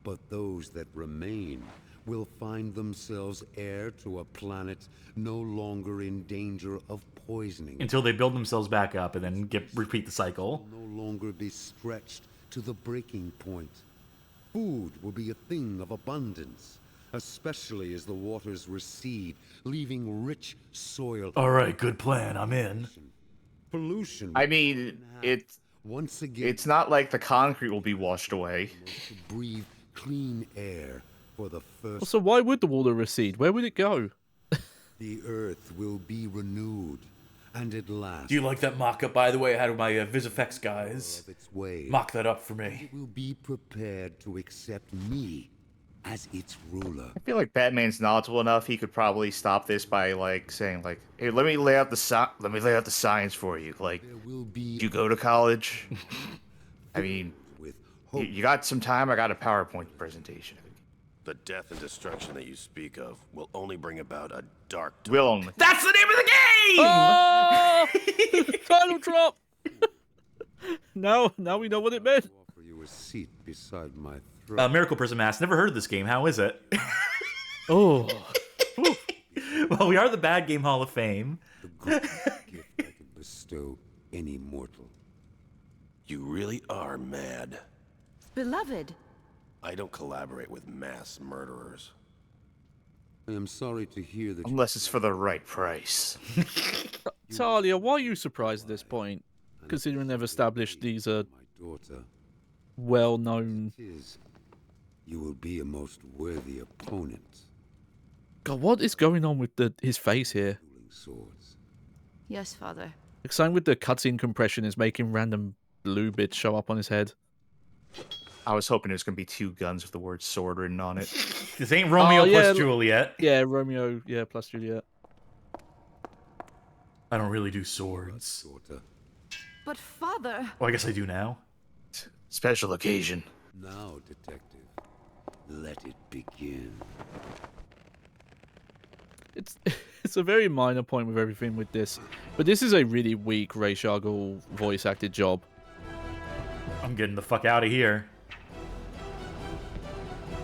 Speaker 17: But those that remain will find themselves heir to a planet no longer in danger of poisoning.
Speaker 1: Until they build themselves back up and then repeat the cycle.
Speaker 17: No longer be stretched to the breaking point. Food will be a thing of abundance, especially as the waters recede, leaving rich soil.
Speaker 1: All right, good plan. I'm in.
Speaker 17: Pollution.
Speaker 2: I mean,
Speaker 17: once again,
Speaker 2: it's not like the concrete will be washed away.
Speaker 17: To breathe clean air for the first.
Speaker 3: So why would the water recede? Where would it go?
Speaker 17: The earth will be renewed, and at last.
Speaker 1: Do you like that mock-up, by the way? I had my VisFX guys mock that up for me.
Speaker 17: It will be prepared to accept me as its ruler.
Speaker 2: I feel like Batman's knowledgeable enough; he could probably stop this by like saying, like, "Hey, let me lay out the science for you. Like, you go to college. I mean, you got some time. I got a PowerPoint presentation.
Speaker 13: The death and destruction that you speak of will only bring about a dark.
Speaker 1: That's the name of the game!
Speaker 3: Oh! Final drop! Now we know what it meant.
Speaker 17: Offer you a seat beside my throne.
Speaker 1: Miracle Prison Mask. Never heard of this game. How is it?
Speaker 3: Oh.
Speaker 1: Well, we are the Bad Game Hall of Fame.
Speaker 17: The greatest gift I can bestow any mortal.
Speaker 13: You really are mad.
Speaker 5: Beloved.
Speaker 13: I don't collaborate with mass murderers.
Speaker 17: I am sorry to hear that.
Speaker 2: Unless it's for the right price.
Speaker 3: Talia, why are you surprised at this point? Considering they've established these are well-known.
Speaker 17: You will be a most worthy opponent.
Speaker 3: God, what is going on with his face here?
Speaker 17: Swords.
Speaker 5: Yes, Father.
Speaker 3: Like, same with the cutscene compression is making random blue bits show up on his head.
Speaker 2: I was hoping there's gonna be 2 guns with the word sword written on it.
Speaker 1: This ain't Romeo plus Juliet.
Speaker 3: Yeah, Romeo, plus Juliet.
Speaker 1: I don't really do swords.
Speaker 5: But Father...
Speaker 1: Oh, I guess I do now.
Speaker 2: Special occasion.
Speaker 17: Now, detective, let it begin.
Speaker 3: It's a very minor point with everything with this, but this is a really weak Ray Ghul voice acted job.
Speaker 1: I'm getting the fuck out of here.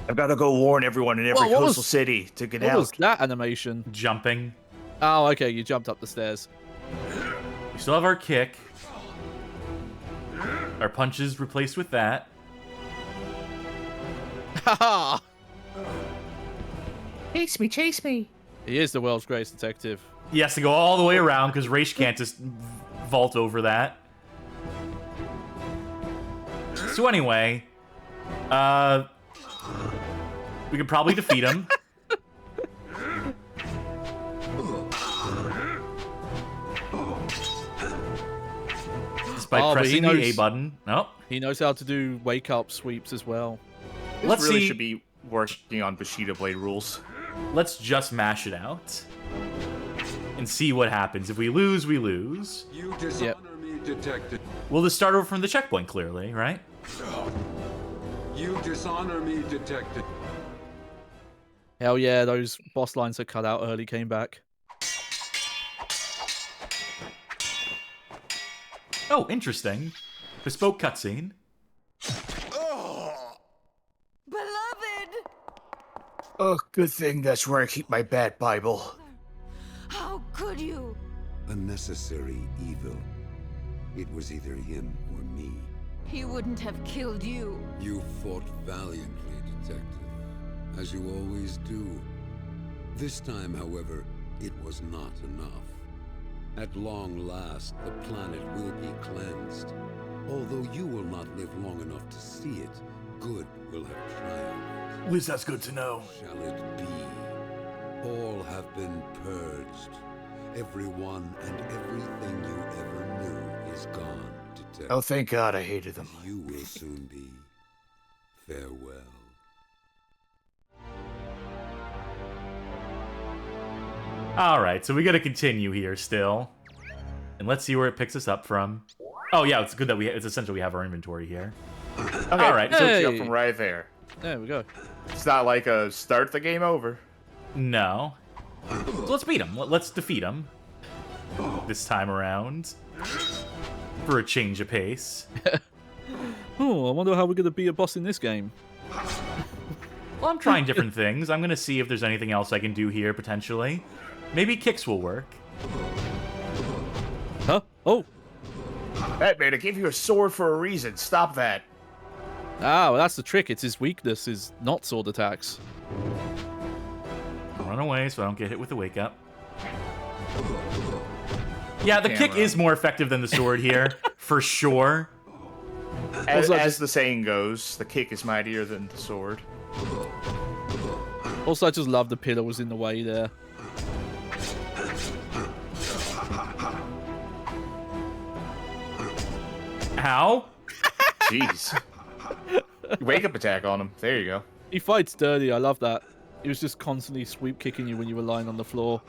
Speaker 2: I've got to go warn everyone in every coastal city to get out.
Speaker 3: What was that animation?
Speaker 1: Jumping.
Speaker 3: Oh, okay, you jumped up the stairs.
Speaker 1: We still have our kick. Our punches replaced with that.
Speaker 3: Haha!
Speaker 2: Chase me, chase me.
Speaker 3: He is the world's greatest detective.
Speaker 1: He has to go all the way around because Raish can't just vault over that. So anyway, we could probably defeat him. Just by pressing the A button. Nope.
Speaker 3: He knows how to do wake-up sweeps as well.
Speaker 2: This really should be working on Bushido Blade rules.
Speaker 1: Let's just mash it out and see what happens. If we lose, we lose.
Speaker 16: You dishonor me, detective.
Speaker 1: We'll just start over from the checkpoint, clearly, right?
Speaker 16: You dishonor me, detective.
Speaker 3: Hell yeah, those boss lines that cut out early came back.
Speaker 1: Oh, interesting. Bespoke cutscene.
Speaker 5: Beloved!
Speaker 2: Oh, good thing that's where I keep my Bat Bible.
Speaker 5: How could you?
Speaker 17: A necessary evil. It was either him or me.
Speaker 5: He wouldn't have killed you.
Speaker 17: You fought valiantly, detective, as you always do. This time, however, it was not enough. At long last, the planet will be cleansed. Although you will not live long enough to see it, good will have triumphed.
Speaker 1: At least that's good to know.
Speaker 17: Shall it be? All have been purged. Everyone and everything you ever knew is gone, detective.
Speaker 2: Oh, thank God I hated them.
Speaker 17: You will soon be. Farewell.
Speaker 1: Alright, so we gotta continue here still. And let's see where it picks us up from. Oh yeah, it's good that it's essential we have our inventory here.
Speaker 2: Okay,
Speaker 1: Alright.
Speaker 2: so it's up from right there.
Speaker 3: There we go.
Speaker 2: It's not like a start the game over.
Speaker 1: No. So let's beat him. Let's defeat him. This time around. For a change of pace.
Speaker 3: Oh, I wonder how we're going to beat a boss in this game.
Speaker 1: Well, I'm trying different things. I'm going to see if there's anything else I can do here, potentially. Maybe kicks will work.
Speaker 3: Huh? Oh.
Speaker 2: Batman, I gave you a sword for a reason. Stop that.
Speaker 3: Ah, well, that's the trick. It's his weakness, is not sword attacks.
Speaker 1: Run away so I don't get hit with the wake up. Yeah, the kick is more effective than the sword here, for sure.
Speaker 2: As the saying goes, the kick is mightier than the sword.
Speaker 3: Also, I just love the pillar was in the way there.
Speaker 1: How?
Speaker 2: Jeez. Wake up attack on him. There you go.
Speaker 3: He fights dirty. I love that. He was just constantly sweep kicking you when you were lying on the floor.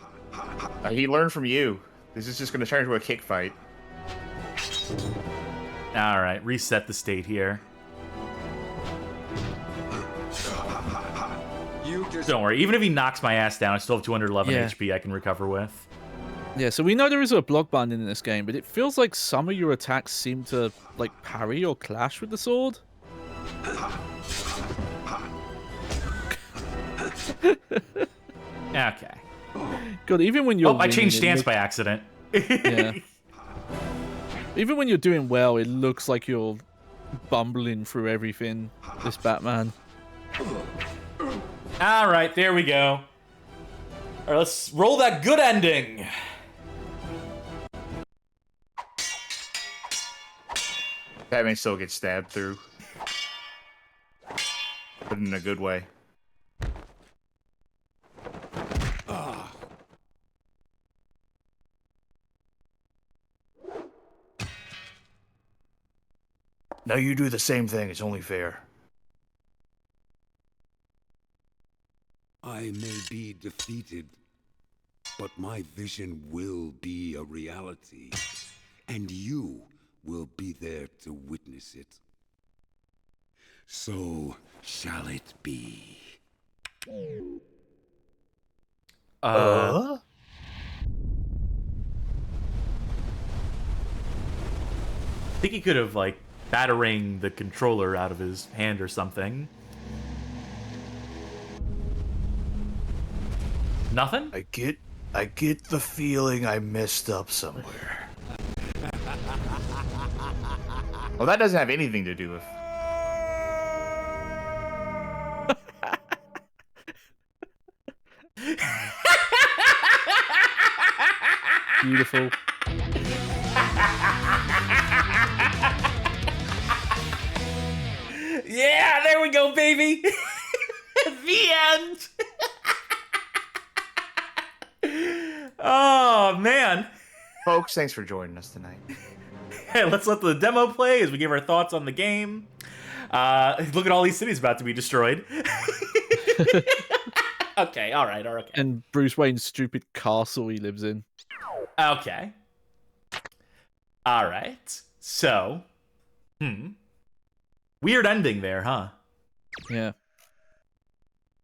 Speaker 2: He learned from you. This is just going to turn into a kick fight.
Speaker 1: All right, reset the state here. Don't worry, even if he knocks my ass down, I still have 211 HP I can recover with.
Speaker 3: Yeah, so we know there is a block binding in this game, but it feels like some of your attacks seem to, like, parry or clash with the sword.
Speaker 1: Okay.
Speaker 3: God, even when you're...
Speaker 1: Oh, I changed stance by accident.
Speaker 3: Yeah. Even when you're doing well, it looks like you're bumbling through everything, this Batman.
Speaker 1: All right, there we go. All right, let's roll that good ending.
Speaker 2: Batman still gets stabbed through. But in a good way. Now you do the same thing. It's only fair.
Speaker 17: I may be defeated, but my vision will be a reality, and you will be there to witness it. So shall it be.
Speaker 1: I think he could have, like, battering the controller out of his hand or something. Nothing?
Speaker 2: I get the feeling I messed up somewhere. Well, that doesn't have anything to do with...
Speaker 3: Beautiful.
Speaker 1: Yeah, there we go, baby. The end. Oh, man.
Speaker 2: Folks, thanks for joining us tonight.
Speaker 1: Hey, let's let the demo play as we give our thoughts on the game. Look at all these cities about to be destroyed. Okay, all right.
Speaker 3: And Bruce Wayne's stupid castle he lives in.
Speaker 1: Okay. All right. So, weird ending there, huh?
Speaker 3: Yeah.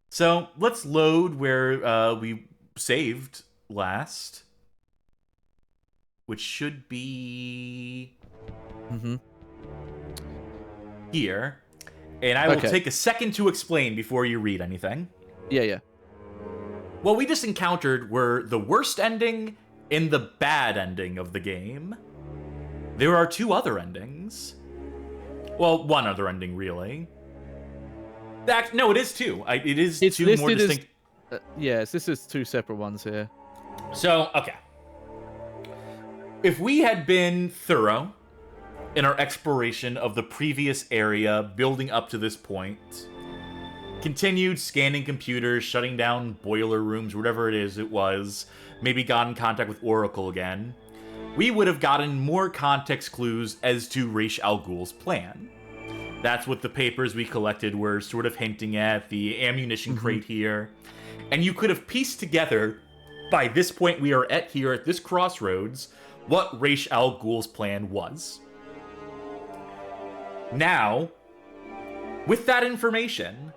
Speaker 1: So, let's load where we saved last. Which should be... here. And I will take a second to explain before you read anything.
Speaker 3: Yeah.
Speaker 1: What we just encountered were the worst ending and the bad ending of the game. There are two other endings. Well, one other ending, really. No, it is two. It's two more distinct...
Speaker 3: Yes, this is two separate ones here.
Speaker 1: So, okay. If we had been thorough in our exploration of the previous area building up to this point, continued scanning computers, shutting down boiler rooms, whatever it was, maybe got in contact with Oracle again, we would have gotten more context clues as to Ra's al Ghul's plan. That's what the papers we collected were sort of hinting at, the ammunition crate here. And you could have pieced together, by this point we are at here at this crossroads, what Ra's al Ghul's plan was. Now, with that information,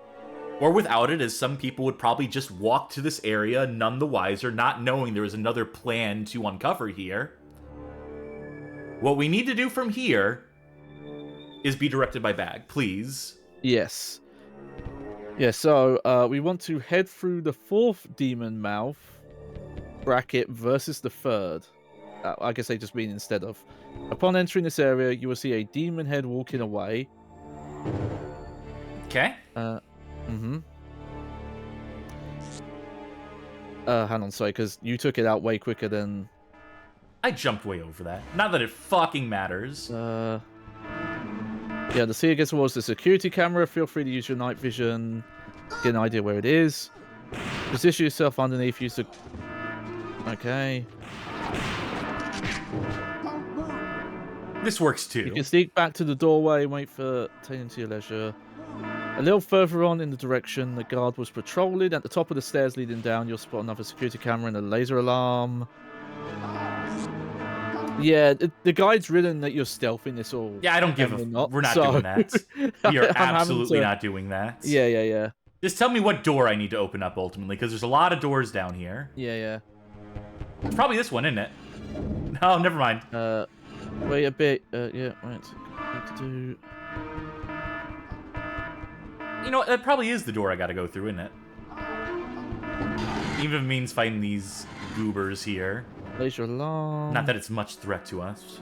Speaker 1: or without it, as some people would probably just walk to this area none the wiser, not knowing there was another plan to uncover here, what we need to do from here is be directed by Bag, please.
Speaker 3: Yes. Yeah, so we want to head through the fourth demon mouth, bracket, versus the third. I guess they just mean instead of. Upon entering this area, you will see a demon head walking away.
Speaker 1: Okay.
Speaker 3: Hang on, sorry, because you took it out way quicker than
Speaker 1: I jumped way over that. Not that it fucking matters.
Speaker 3: Yeah, the see against the wall is the security camera. Feel free to use your night vision. Get an idea where it is. Position yourself underneath. Use the... Okay.
Speaker 1: This works too.
Speaker 3: You can sneak back to the doorway, wait for taking to your leisure. A little further on in the direction the guard was patrolling, at the top of the stairs leading down, you'll spot another security camera and a laser alarm. Yeah, the guide's written that you're stealthing this all.
Speaker 1: Yeah, I don't give a... We're not doing that. We are absolutely not doing that.
Speaker 3: Yeah.
Speaker 1: Just tell me what door I need to open up, ultimately, because there's a lot of doors down here.
Speaker 3: Yeah.
Speaker 1: It's probably this one, isn't it? No, never mind.
Speaker 3: Wait a bit. Yeah, wait. Need to do...
Speaker 1: You know, that probably is the door I gotta go through, isn't it? Even if it means fighting these goobers here.
Speaker 3: Laser alarm.
Speaker 1: Not that it's much threat to us.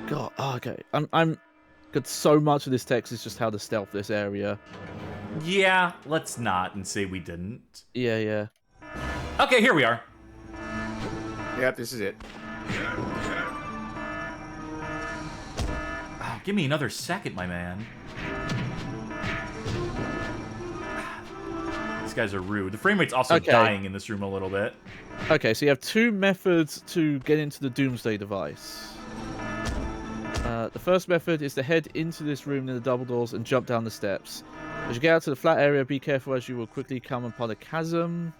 Speaker 3: God, okay. I'm got so much of this text is just how to stealth this area.
Speaker 1: Yeah, let's not and say we didn't.
Speaker 3: Yeah.
Speaker 1: Okay, here we are.
Speaker 2: Yep, this is it.
Speaker 1: Oh, give me another second, my man. These guys are rude. The frame rate's also dying in this room a little bit.
Speaker 3: Okay, so you have two methods to get into the Doomsday device. The first method is to head into this room near the double doors and jump down the steps. As you get out to the flat area, be careful as you will quickly come upon a chasm.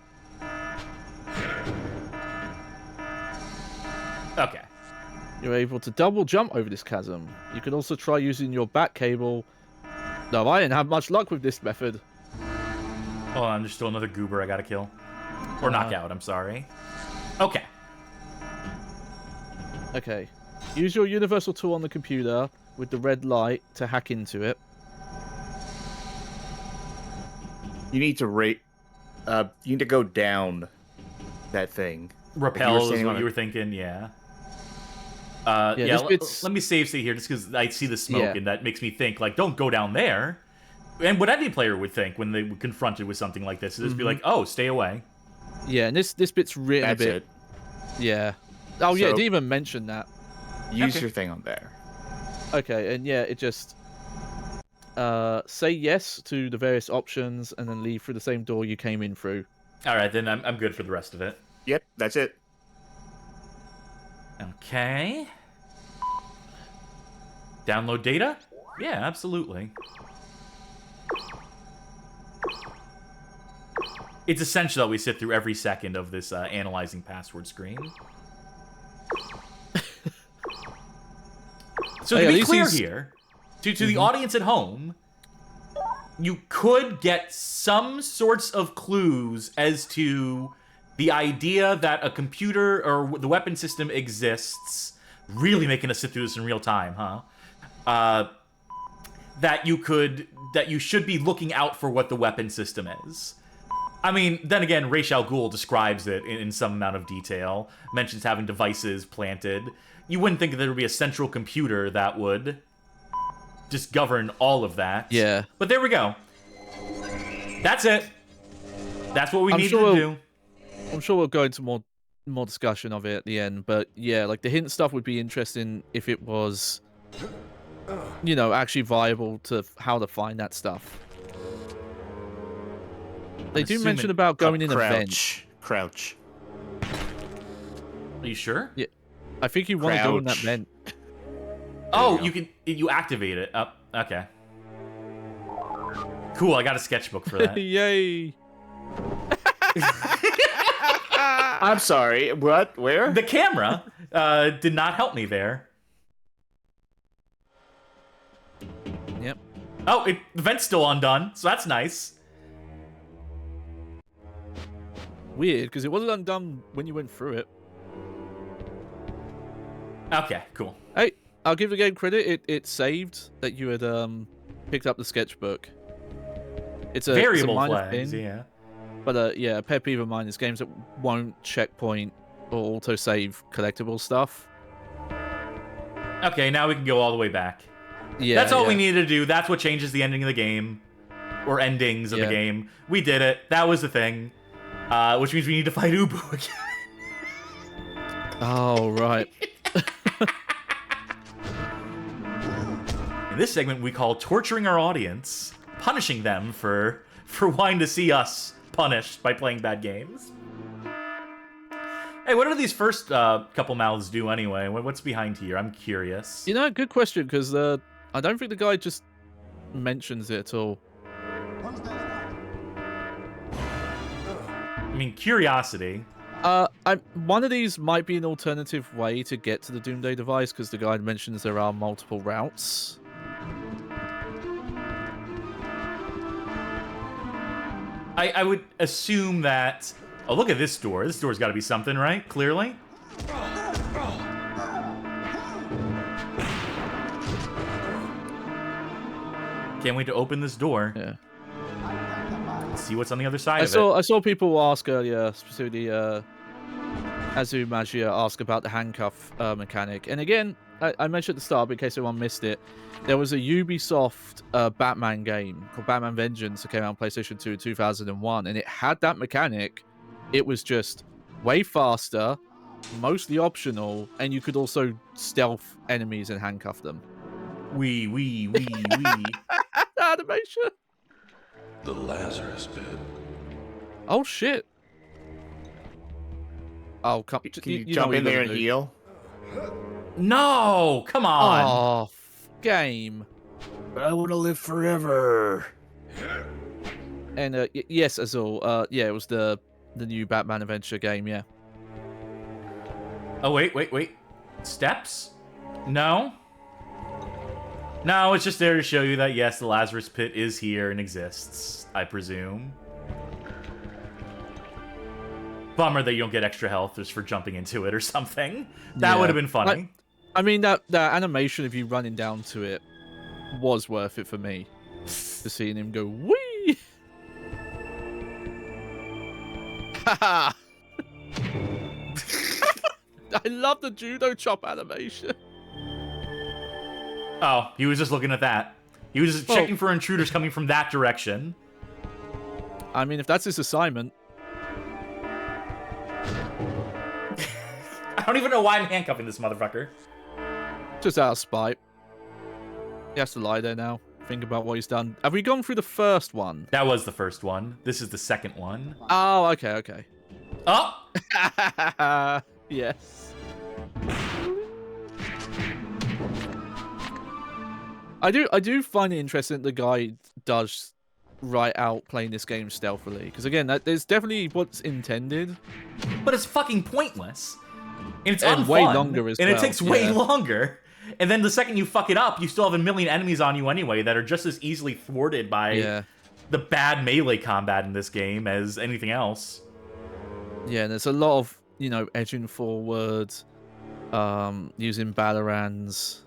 Speaker 1: Okay.
Speaker 3: You're able to double jump over this chasm. You can also try using your back cable. No, I didn't have much luck with this method.
Speaker 1: Hold on, there's still another goober I gotta kill. Or knock out, I'm sorry. Okay.
Speaker 3: Okay. Use your universal tool on the computer with the red light to hack into it.
Speaker 2: You need to you need to go down that thing.
Speaker 1: Rappel is what you were thinking, yeah. Let me save state here just because I see the smoke and that makes me think, like, don't go down there. And what any player would think when they were confronted with something like this is just be like, oh, stay away.
Speaker 3: Yeah, and this bit's written a bit. Yeah. Oh, yeah, it didn't even mention that.
Speaker 2: Use your thing on there.
Speaker 3: Okay, and yeah, it just... say yes to the various options and then leave through the same door you came in through.
Speaker 1: Alright, then I'm good for the rest of it.
Speaker 2: Yep, that's it.
Speaker 1: Okay. Download data? Yeah, absolutely. It's essential that we sit through every second of this analyzing password screen. So to be clear here, to the audience at home, you could get some sorts of clues as to the idea that a computer or the weapon system exists, really making us sit through this in real time, huh? That you should be looking out for what the weapon system is. I mean, then again, Ra's al Ghul describes it in some amount of detail, mentions having devices planted. You wouldn't think that there would be a central computer that would just govern all of that.
Speaker 3: Yeah.
Speaker 1: But there we go. That's it. That's what we need to do.
Speaker 3: I'm sure we'll go into more discussion of it at the end, but yeah, like the hint stuff would be interesting if it was, you know, actually viable to how to find that stuff. They do mention about going in a vent.
Speaker 2: Crouch.
Speaker 1: Are you sure?
Speaker 3: Yeah. I think you want to go in that vent.
Speaker 1: Oh, you activate it. Oh, okay. Cool, I got a sketchbook for that.
Speaker 3: Yay.
Speaker 2: I'm sorry, what? Where?
Speaker 1: The camera did not help me there.
Speaker 3: Yep.
Speaker 1: Oh, the vent's still undone, so that's nice.
Speaker 3: Weird, because it wasn't undone when you went through it.
Speaker 1: Okay, cool.
Speaker 3: Hey, I'll give the game credit. It saved that you had picked up the sketchbook. It's a
Speaker 1: variable
Speaker 3: minor
Speaker 1: flags,
Speaker 3: thing,
Speaker 1: yeah.
Speaker 3: But yeah, a pet peeve of mine is games that won't checkpoint or autosave collectible stuff.
Speaker 1: Okay, now we can go all the way back.
Speaker 3: Yeah,
Speaker 1: that's all we needed to do. That's what changes the ending of the game, or endings of the game. We did it. That was the thing. Which means we need to fight Ubu again.
Speaker 3: Oh, right.
Speaker 1: In this segment, we call torturing our audience, punishing them for wanting to see us punished by playing bad games. Hey, what do these first couple mouths do anyway? What's behind here? I'm curious.
Speaker 3: You know, good question, because I don't think the guy just mentions it at all.
Speaker 1: I mean, curiosity.
Speaker 3: One of these might be an alternative way to get to the Doomsday device, because the guide mentions there are multiple routes.
Speaker 1: I would assume that... Oh, look at this door. This door's got to be something, right? Clearly. Can't wait to open this door.
Speaker 3: Yeah.
Speaker 1: See what's on the other side of it.
Speaker 3: I saw people ask earlier, specifically Azu Magia ask about the handcuff mechanic. And again, I mentioned at the start, but in case anyone missed it, there was a Ubisoft Batman game called Batman Vengeance that came out on PlayStation 2 in 2001, and it had that mechanic. It was just way faster, mostly optional, and you could also stealth enemies and handcuff them.
Speaker 1: Wee.
Speaker 3: Animation.
Speaker 13: The Lazarus Pit.
Speaker 3: Oh shit. Oh,
Speaker 2: can you jump in there and heal?
Speaker 1: No, come on.
Speaker 3: Oh, game.
Speaker 2: But I want to live forever.
Speaker 3: And yes, Azul. Yeah, it was the new Batman Adventure game. Yeah.
Speaker 1: Oh wait. Steps? No. No, it's just there to show you that yes, the Lazarus Pit is here and exists. I presume. Bummer that you don't get extra health just for jumping into it or something. That would have been funny.
Speaker 3: I mean, that animation of you running down to it was worth it for me. To seeing him go, wee! Haha! I love the judo chop animation.
Speaker 1: Oh, he was just looking at that. He was just checking for intruders coming from that direction.
Speaker 3: I mean, if that's his assignment.
Speaker 1: I don't even know why I'm handcuffing this motherfucker.
Speaker 3: Just out of spite. He has to lie there now. Think about what he's done. Have we gone through the first one?
Speaker 1: That was the first one. This is the second one.
Speaker 3: Oh, okay.
Speaker 1: Oh!
Speaker 3: Yes. I do find it interesting that the guy does write out playing this game stealthily. Because again, there's definitely what's intended.
Speaker 1: But it's fucking pointless. And it's
Speaker 3: and
Speaker 1: unfun,
Speaker 3: way longer as well.
Speaker 1: And it takes way longer. And then the second you fuck it up, you still have a million enemies on you anyway that are just as easily thwarted by the bad melee combat in this game as anything else.
Speaker 3: Yeah, there's a lot of, edging forward, using Batarans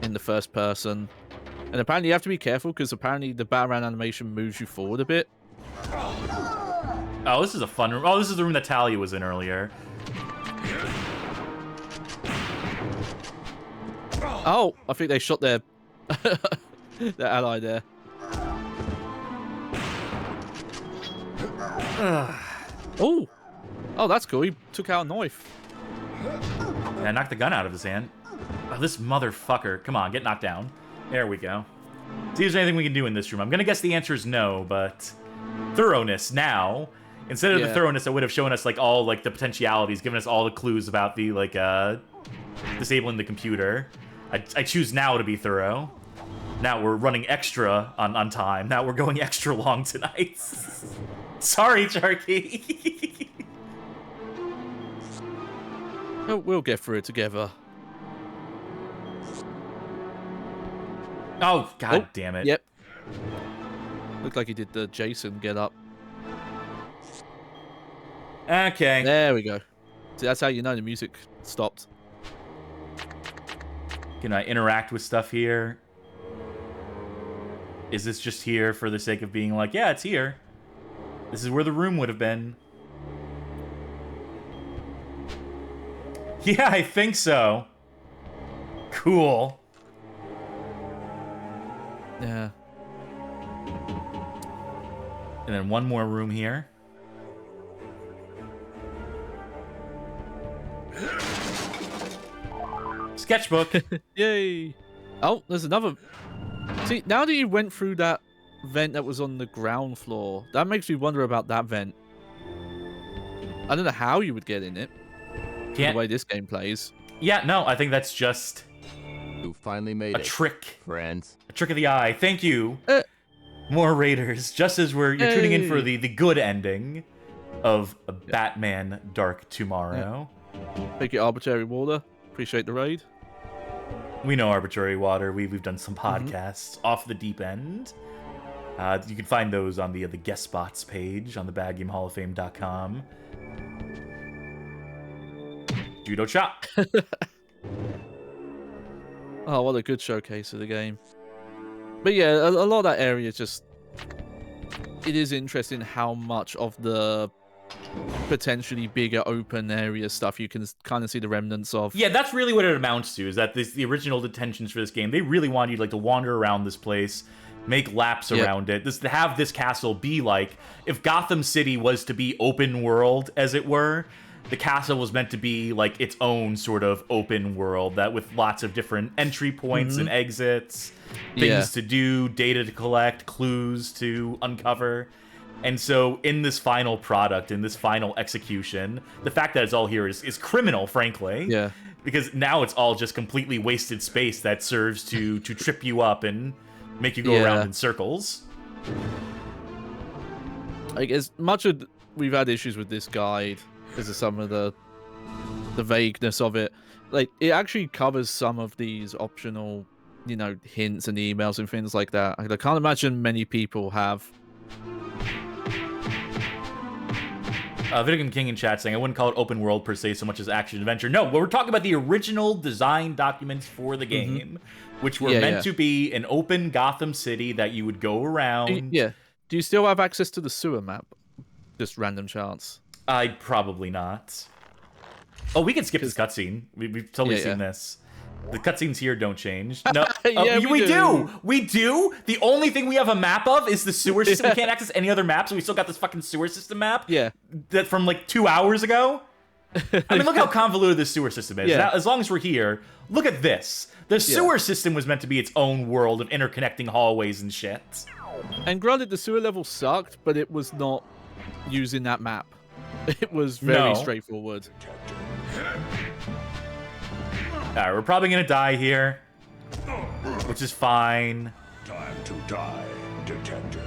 Speaker 3: in the first person. And apparently you have to be careful because apparently the Bataran animation moves you forward a bit.
Speaker 1: Oh, this is a fun room. Oh, this is the room that Talia was in earlier.
Speaker 3: Oh, I think they shot their ally there. Oh, that's cool. He took out a knife.
Speaker 1: Yeah, knocked the gun out of his hand. Oh, this motherfucker. Come on, get knocked down. There we go. See if there's anything we can do in this room. I'm gonna guess the answer is no, but thoroughness now. Instead of the thoroughness that would have shown us all the potentialities, given us all the clues about the disabling the computer. I choose now to be thorough. Now we're running extra on time. Now we're going extra long tonight. Sorry, Charky.
Speaker 3: We'll get through it together.
Speaker 1: Oh, God damn it.
Speaker 3: Yep. Looked like he did the Jason get up.
Speaker 1: Okay.
Speaker 3: There we go. See, that's how you know the music stopped.
Speaker 1: Can I interact with stuff here? Is this just here for the sake of being like, yeah, it's here? This is where the room would have been. Yeah, I think so. Cool.
Speaker 3: Yeah.
Speaker 1: And then one more room here. Sketchbook.
Speaker 3: Yay. Oh, there's another. See, now that you went through that vent that was on the ground floor, that makes me wonder about that vent. I don't know how you would get in it. The way this game plays.
Speaker 1: Yeah, no, I think that's just
Speaker 15: You finally made
Speaker 1: a
Speaker 15: it.
Speaker 1: trick.
Speaker 15: Friends.
Speaker 1: A trick of the eye. Thank you. More Raiders. Just as you're tuning in for the good ending of Batman Dark Tomorrow.
Speaker 3: Thank you, Arbitrary Water. Appreciate the raid.
Speaker 1: We know Arbitrary Water. We've done some podcasts off the deep end. You can find those on the guest spots page on the BadGameHallOfFame.com. Judo chop.
Speaker 3: Oh, what a good showcase of the game. But yeah, a lot of that area is just... It is interesting how much of the potentially bigger open area stuff you can kind of see the remnants of.
Speaker 1: Yeah, that's really what it amounts to, is that the original intentions for this game, they really want you to wander around this place, make laps around it. To have this castle be like, if Gotham City was to be open world, as it were, the castle was meant to be like its own sort of open world, that with lots of different entry points and exits, things to do, data to collect, clues to uncover. And so in this final product, in this final execution, the fact that it's all here is criminal, frankly.
Speaker 3: Yeah.
Speaker 1: Because now it's all just completely wasted space that serves to trip you up and make you go around in circles.
Speaker 3: Like, as much as we've had issues with this guide, because of some of the vagueness of it, like, it actually covers some of these optional, hints and emails and things like that. I can't imagine many people have.
Speaker 1: Video Game King in chat saying, I wouldn't call it open world per se so much as action adventure. No, we're talking about the original design documents for the game, which were meant to be an open Gotham City that you would go around.
Speaker 3: Do you still have access to the sewer map? Just random chance.
Speaker 1: I'd probably not. Oh, we can skip this cutscene. We've totally seen this. The cutscenes here don't change. No, we do. We do. The only thing we have a map of is the sewer system. We can't access any other maps. So we still got this fucking sewer system map.
Speaker 3: Yeah.
Speaker 1: That from like 2 hours ago. I mean, look how convoluted this sewer system is. Now, as long as we're here, look at this. The sewer system was meant to be its own world of interconnecting hallways and shit.
Speaker 3: And granted, the sewer level sucked, but it was not using that map. It was very straightforward.
Speaker 1: Alright, we're probably gonna die here, which is fine.
Speaker 12: Time to die, detective.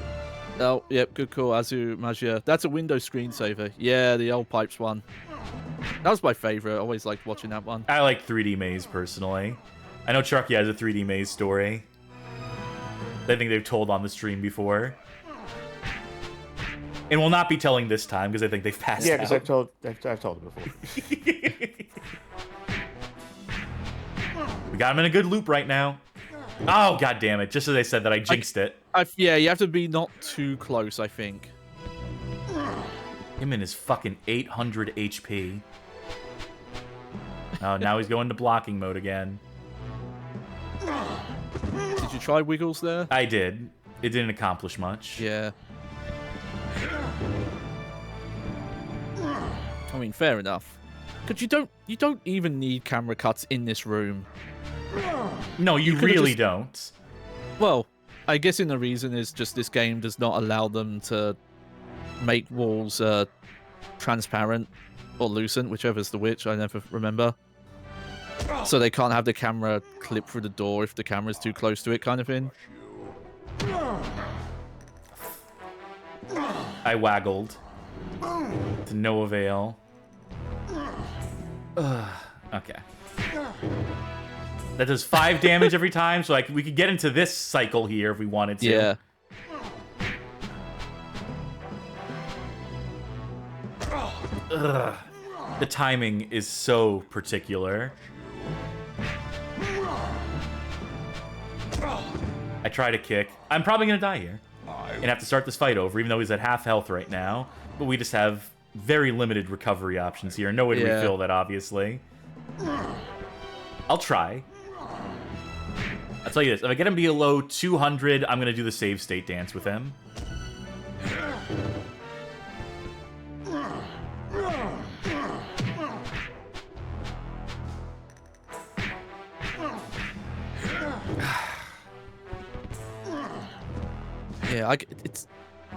Speaker 3: Oh, yep, good call, Azu Magia. That's a Windows screensaver. Yeah, the old pipes one. That was my favorite. I always liked watching that one.
Speaker 1: I like 3D Maze, personally. I know Chucky has a 3D Maze story. I think they've told on the stream before. And will not be telling this time, because I think they've passed out.
Speaker 2: Yeah, because I've told it before.
Speaker 1: We got him in a good loop right now. Oh, god damn it. Just as I said that, I jinxed it.
Speaker 3: Yeah, you have to be not too close, I think.
Speaker 1: Him and his fucking 800 HP. Oh, now he's going to blocking mode again.
Speaker 3: Did you try Wiggles there?
Speaker 1: I did. It didn't accomplish much.
Speaker 3: Yeah. I mean, fair enough. Because you don't even need camera cuts in this room.
Speaker 1: No, you really don't.
Speaker 3: Well, I guess the reason is just this game does not allow them to make walls transparent or lucent, whichever's the which, I never remember. So they can't have the camera clip through the door if the camera's too close to it, kind of thing.
Speaker 1: I waggled. To no avail. Okay. That does 5 damage every time, so we could get into this cycle here if we wanted to.
Speaker 3: Yeah.
Speaker 1: Ugh. The timing is so particular. I try to kick. I'm probably going to die here. And have to start this fight over, even though he's at half health right now. But we just have very limited recovery options here. No way to refill that, obviously. I'll try. I'll tell you this. If I get him below 200, I'm going to do the save state dance with him.
Speaker 3: Yeah,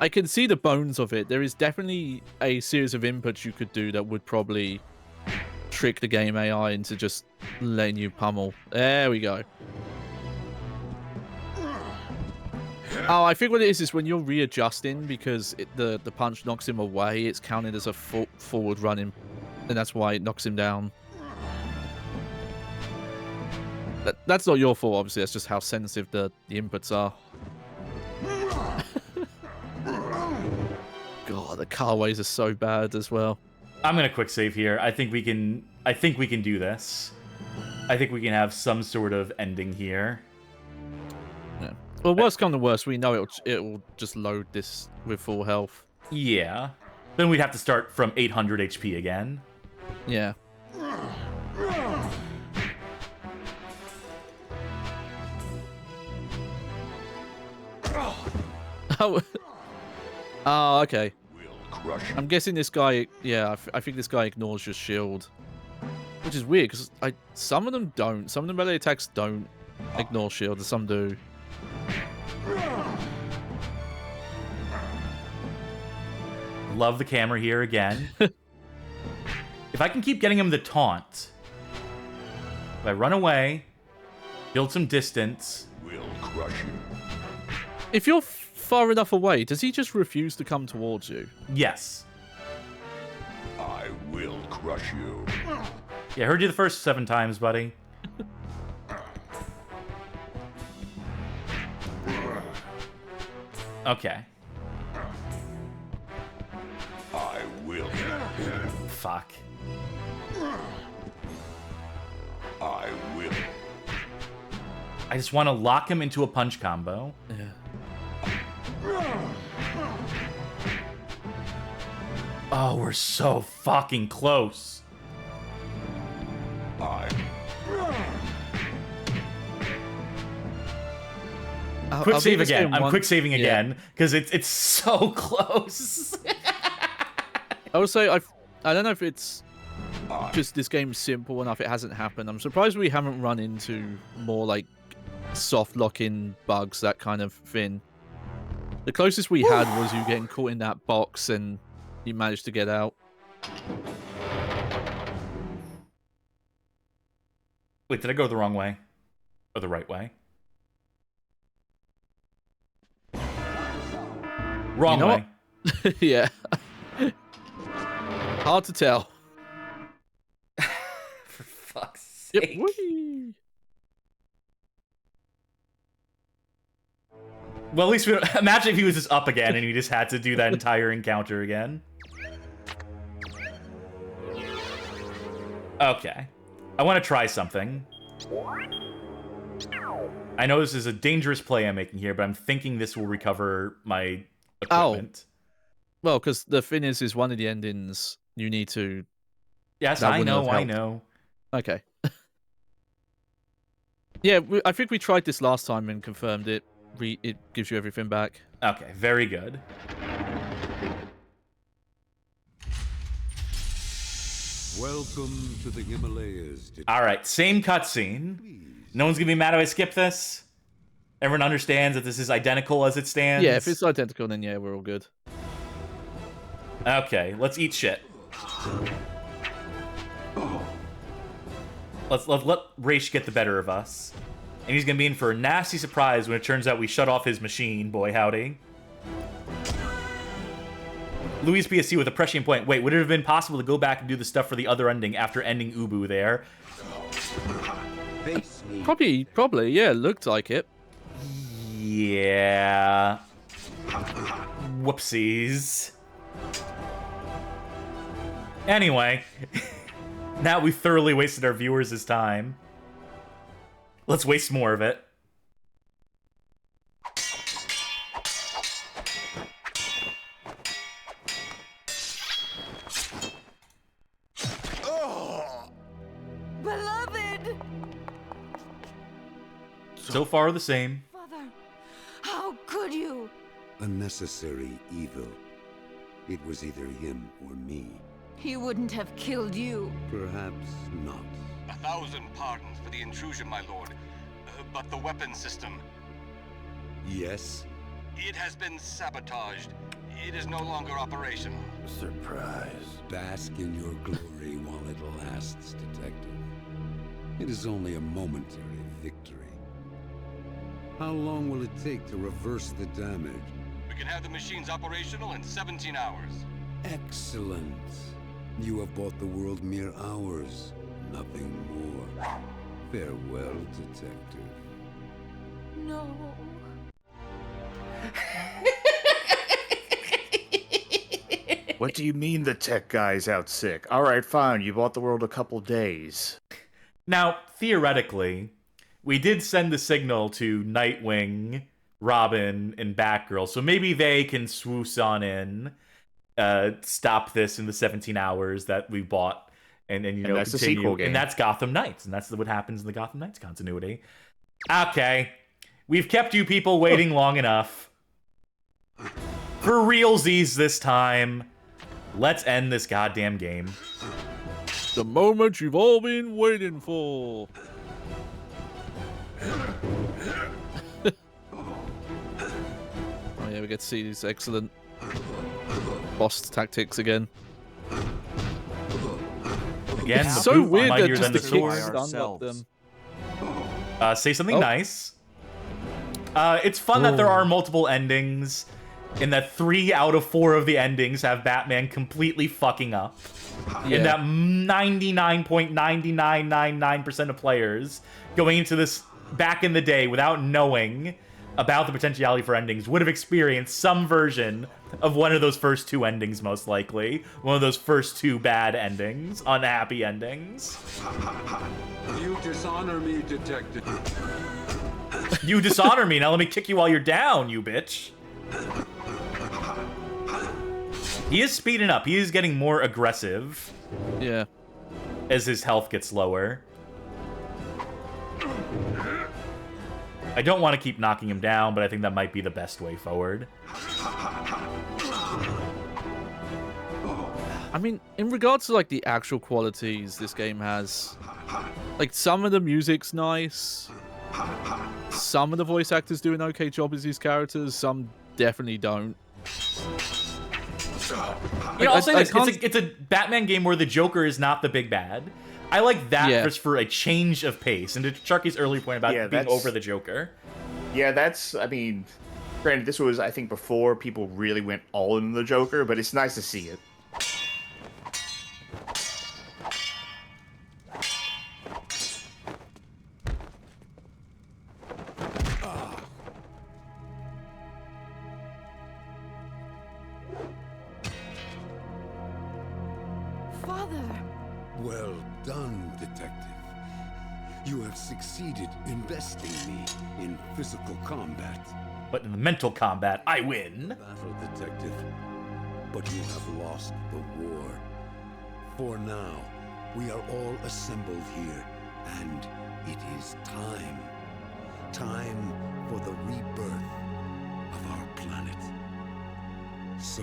Speaker 3: I can see the bones of it. There is definitely a series of inputs you could do that would probably trick the game AI into just letting you pummel. There we go. Oh, I think what it is when you're readjusting because the punch knocks him away, it's counted as a forward running, and that's why it knocks him down. That's not your fault, obviously. That's just how sensitive the inputs are. God, the carways are so bad as well.
Speaker 1: I'm gonna quick save here. I think we can do this. I think we can have some sort of ending here.
Speaker 3: Yeah. Well, worst come to worst, we know it'll just load this with full health.
Speaker 1: Yeah. Then we'd have to start from 800 HP again.
Speaker 3: Yeah. Oh, okay. I'm guessing this guy, yeah, I think this guy ignores your shield. Which is weird, because some of them don't. Some of the melee attacks don't ignore shield, and some do.
Speaker 1: Love the camera here again. If I can keep getting him the taunt, if I run away, build some distance,
Speaker 12: We'll crush you.
Speaker 3: If you're far enough away, does he just refuse to come towards you?
Speaker 1: Yes.
Speaker 12: I will crush you.
Speaker 1: Yeah, I heard you the first 7 times, buddy. Okay.
Speaker 12: I will.
Speaker 1: Fuck.
Speaker 12: I will.
Speaker 1: I just want to lock him into a punch combo.
Speaker 3: Yeah.
Speaker 1: Oh, we're so fucking close. Quick save again. I'm quick saving again because it's so close.
Speaker 3: I would say I don't know if it's just this game's simple enough. It hasn't happened. I'm surprised we haven't run into more like soft lock-in bugs, that kind of thing. The closest we had was you getting caught in that box and you managed to get out.
Speaker 1: Wait, did I go the wrong way? Or the right way? Wrong way.
Speaker 3: Yeah. Hard to tell.
Speaker 1: For fuck's sake.
Speaker 3: Yep. Whee!
Speaker 1: Well, at least imagine if he was just up again and he just had to do that entire encounter again. Okay. I want to try something. I know this is a dangerous play I'm making here, but I'm thinking this will recover my equipment.
Speaker 3: Oh. Well, because the thing is one of the endings you need to...
Speaker 1: Yes, I know.
Speaker 3: Okay. Yeah, I think we tried this last time and confirmed it. It gives you everything back.
Speaker 1: Okay, very good.
Speaker 17: Welcome to the Himalayas.
Speaker 1: All right, same cutscene. No one's gonna be mad if I skip this. Everyone understands that this is identical as it stands.
Speaker 3: Yeah, if it's identical, then yeah, we're all good.
Speaker 1: Okay, let's eat shit. Let's let Raish get the better of us. And he's gonna be in for a nasty surprise when it turns out we shut off his machine, boy howdy. Louis PSC with a prescient point. Wait, would it have been possible to go back and do the stuff for the other ending after ending Ubu there?
Speaker 3: Probably, yeah, looked like it.
Speaker 1: Yeah. Whoopsies. Anyway, now we've thoroughly wasted our viewers' time. Let's waste more of it.
Speaker 5: Beloved!
Speaker 1: So far, the same.
Speaker 5: Father, how could you?
Speaker 17: A necessary evil. It was either him or me.
Speaker 5: He wouldn't have killed you.
Speaker 17: Perhaps not.
Speaker 6: 1,000 pardons for the intrusion, my lord. But the weapon system...
Speaker 17: Yes,
Speaker 6: It has been sabotaged. It is no longer operational.
Speaker 13: Surprise.
Speaker 17: Bask in your glory while it lasts, Detective. It is only a momentary victory. How long will it take to reverse the damage?
Speaker 6: We can have the machines operational in 17 hours.
Speaker 17: Excellent. You have bought the world mere hours, nothing more. Farewell, Detective.
Speaker 9: No.
Speaker 2: What do you mean the tech guy's out sick? All right, fine. You bought the world a couple days.
Speaker 1: Now, theoretically, we did send the signal to Nightwing, Robin, and Batgirl, so maybe they can swoosh on in, stop this in the 17 hours that we bought, and you know,
Speaker 2: that's
Speaker 1: continue.
Speaker 2: the sequel game.
Speaker 1: And that's Gotham Knights, and that's what happens in the Gotham Knights continuity. Okay, we've kept you people waiting long enough. For realsies this time, let's end this goddamn game.
Speaker 3: The moment you've all been waiting for. Oh yeah, we get to see these excellent boss tactics again.
Speaker 1: Again,
Speaker 3: It's
Speaker 1: the
Speaker 3: so
Speaker 1: boot
Speaker 3: weird that
Speaker 1: mightier
Speaker 3: just
Speaker 1: than
Speaker 3: the
Speaker 1: the
Speaker 3: kick
Speaker 1: sword.
Speaker 3: stunned up them.
Speaker 1: Say something
Speaker 3: Oh.
Speaker 1: nice. It's fun that there are multiple endings, in that 3 out of 4 of the endings have Batman completely fucking up. In that 99.9999% of players going into this back in the day without knowing about the potentiality for endings would have experienced some version of one of those first 2 endings, most likely. One of those first 2 bad endings, unhappy endings.
Speaker 16: You dishonor me, Detective.
Speaker 1: You dishonor me, now let me kick you while you're down, you bitch. He is speeding up. He is getting more aggressive.
Speaker 3: Yeah.
Speaker 1: As his health gets lower. I don't want to keep knocking him down, but I think that might be the best way forward.
Speaker 3: I mean, in regards to like the actual qualities this game has, like some of the music's nice. Some of the voice actors do an okay job as these characters. Some definitely don't.
Speaker 1: You know, I'll say this. It's a Batman game where the Joker is not the big bad. I like that just for a change of pace. And to Chucky's earlier point about being over the Joker.
Speaker 2: Yeah, that's, I mean, granted, this was, I think, before people really went all into the Joker, but it's nice to see it.
Speaker 17: Well done, Detective. You have succeeded in besting me in physical combat.
Speaker 1: But in the mental combat, I win.
Speaker 17: Battle, Detective. But you have lost the war. For now, we are all assembled here, and it is time. Time for the rebirth of our planet. So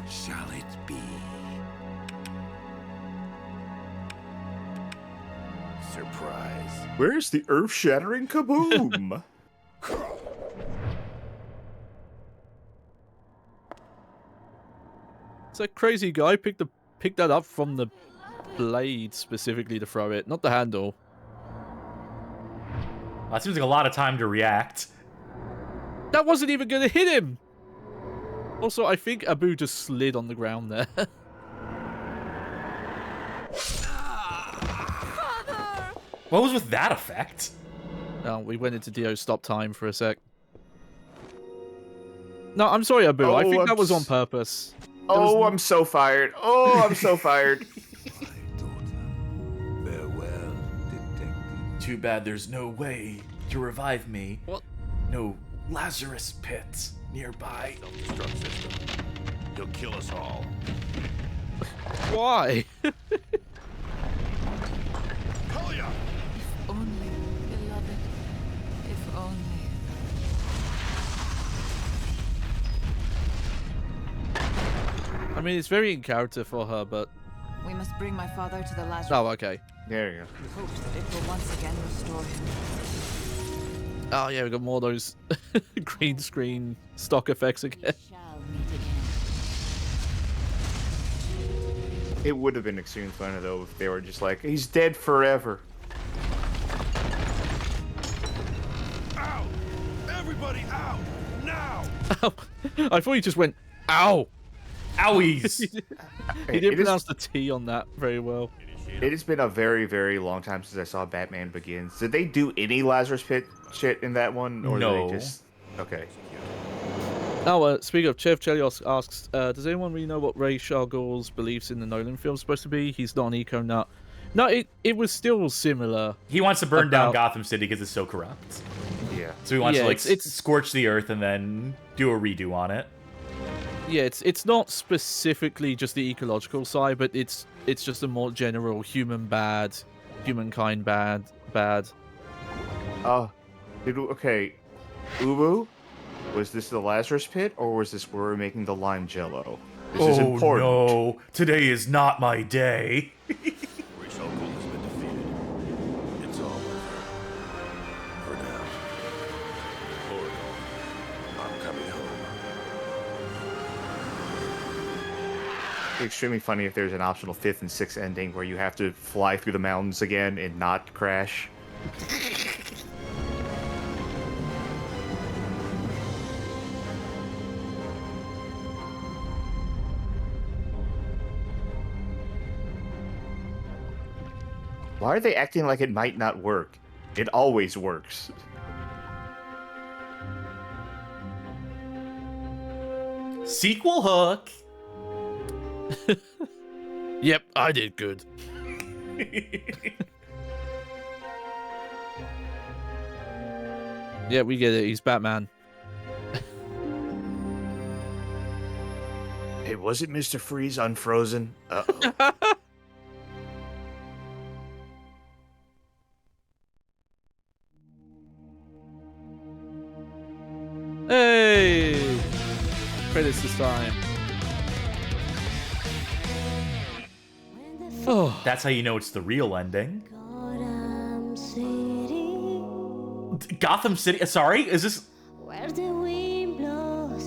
Speaker 17: shall it be.
Speaker 13: Surprise.
Speaker 2: Where's the earth-shattering kaboom?
Speaker 3: It's a crazy guy picked that up from the blade specifically to throw it, not the handle.
Speaker 1: That seems like a lot of time to react.
Speaker 3: That wasn't even going to hit him! Also, I think Abu just slid on the ground there.
Speaker 1: What was with that effect?
Speaker 3: Oh, we went into Dio stop time for a sec. No, I'm sorry, Abu. I think that was on purpose.
Speaker 2: Oh, I'm so fired. Oh, I'm so fired.
Speaker 17: Farewell, Detective.
Speaker 1: Too bad there's no way to revive me.
Speaker 3: What?
Speaker 1: No Lazarus pit nearby.
Speaker 13: Self-destruct system. He'll kill us all.
Speaker 3: Why?
Speaker 9: If only, beloved. If only.
Speaker 3: I mean, it's very in character for her, but...
Speaker 9: We must bring my father to the Lazarus.
Speaker 3: Oh, okay.
Speaker 2: There you go.
Speaker 9: Hopes that it will once again restore him.
Speaker 3: Oh yeah, we got more of those green screen stock effects again.
Speaker 2: It would have been extremely funny though if they were just like, he's dead forever.
Speaker 13: Ow! Everybody out! Now!
Speaker 3: I thought you just went, ow!
Speaker 1: Owies!
Speaker 3: He didn't pronounce the T on that very well.
Speaker 2: It has been a very, very long time since I saw Batman Begins. Did they do any Lazarus Pit shit in that one? Or
Speaker 1: No.
Speaker 2: Did they just... Okay.
Speaker 3: Oh, speaking of, Chev Chelly asks, does anyone really know what Ra's al Ghul's beliefs in the Nolan film supposed to be? He's not an eco-nut. No, it was still similar.
Speaker 1: He wants to burn down Gotham City because it's so corrupt.
Speaker 2: Yeah.
Speaker 1: So he wants to, like,
Speaker 3: it's
Speaker 1: scorch the earth and then do a redo on it.
Speaker 3: Yeah, it's not specifically just the ecological side, but it's just a more general humankind bad.
Speaker 2: Okay. Ubu, was this the Lazarus Pit, or was this where we're making the lime jello? This is important.
Speaker 1: No, today is not my day.
Speaker 13: Ra's al Ghul has been defeated. It's all over. For now. Lord, I'm coming home.
Speaker 2: It'd be extremely funny if there's an optional 5th and 6th ending where you have to fly through the mountains again and not crash. Why are they acting like it might not work? It always works.
Speaker 1: Sequel hook.
Speaker 3: Yep, I did good. Yeah, we get it. He's Batman.
Speaker 2: Hey, was it Mr. Freeze unfrozen? Uh-oh.
Speaker 3: Hey! Credits this time. Oh.
Speaker 1: That's how you know it's the real ending. Gotham City? Sorry? Is this...
Speaker 18: Where the wind blows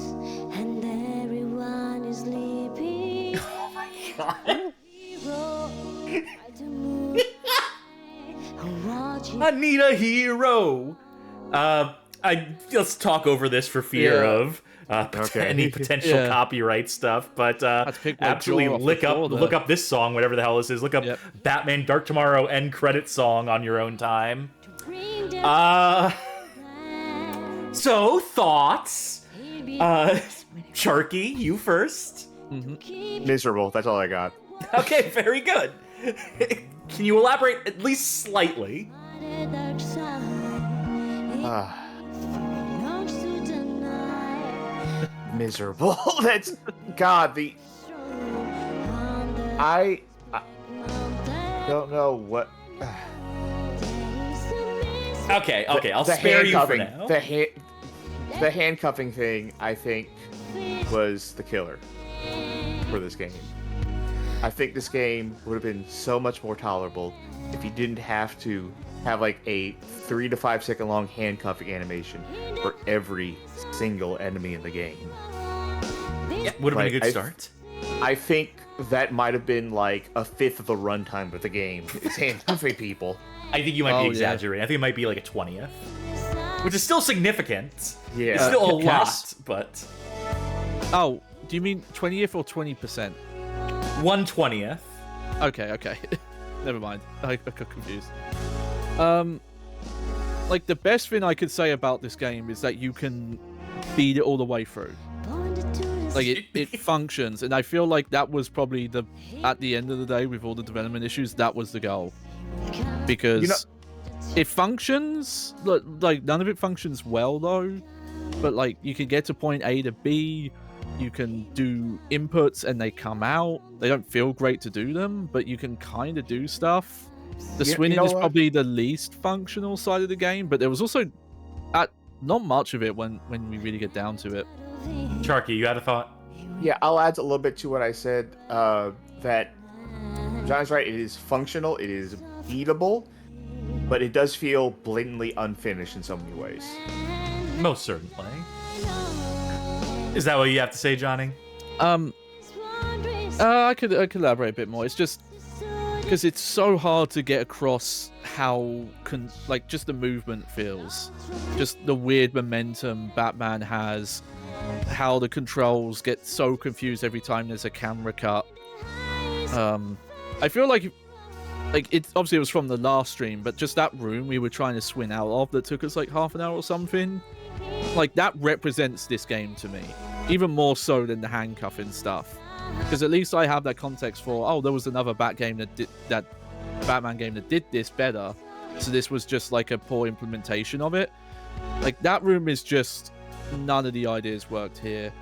Speaker 18: and everyone is sleeping.
Speaker 1: Oh my god. I need a hero. Let's talk over this for fear of any potential copyright stuff. But absolutely look up this song, whatever the hell this is. Look up Batman Dark Tomorrow end credit song on your own time. So thoughts? Sharky, you first.
Speaker 2: Miserable. That's all I got.
Speaker 1: Okay, very good. Can you elaborate at least slightly?
Speaker 2: Miserable. That's God. I don't know what.
Speaker 1: Okay. I'll spare you for now.
Speaker 2: The handcuffing thing, I think, was the killer for this game. I think this game would have been so much more tolerable if you didn't have to have like a 3 to 5 second long handcuffing animation for every single enemy in the game.
Speaker 1: Yeah, would have been a good start.
Speaker 2: I think that might have been like a fifth of the runtime of the game. It's handcuffing people.
Speaker 1: I think you might be exaggerating. I think it might be like a 20th, which is still significant.
Speaker 2: Yeah,
Speaker 1: it's still a lot, but.
Speaker 3: Oh, do you mean 20th or 20%?
Speaker 1: 1/20th.
Speaker 3: Okay. Never mind. I got confused. Like the best thing I could say about this game is that you can beat it all the way through. Like it functions, and I feel like that was probably at the end of the day, with all the development issues, that was the goal. Because it functions, like none of it functions well though, but like you can get to point A to B, you can do inputs and they come out. They don't feel great to do them, but you can kind of do stuff. The swinging is probably the least functional side of the game, but there was also not much of it when we really get down to it.
Speaker 1: Sharky, you had a thought?
Speaker 2: Yeah, I'll add a little bit to what I said. That John's right. It is functional. It is beatable. but it does feel blatantly unfinished in so many ways.
Speaker 1: Most certainly. Is that what you have to say, Johnny?
Speaker 3: I could elaborate a bit more. It's just because it's so hard to get across how just the movement feels, just the weird momentum Batman has, how the controls get so confused every time there's a camera cut. I feel like it obviously was from the last stream, but just that room we were trying to swing out of that took us like half an hour or something, like that represents this game to me, even more so than the handcuffing stuff. Because at least I have that context for, oh, there was another Batman game that did this better, so this was just like a poor implementation of it. Like, that room is just, none of the ideas worked here.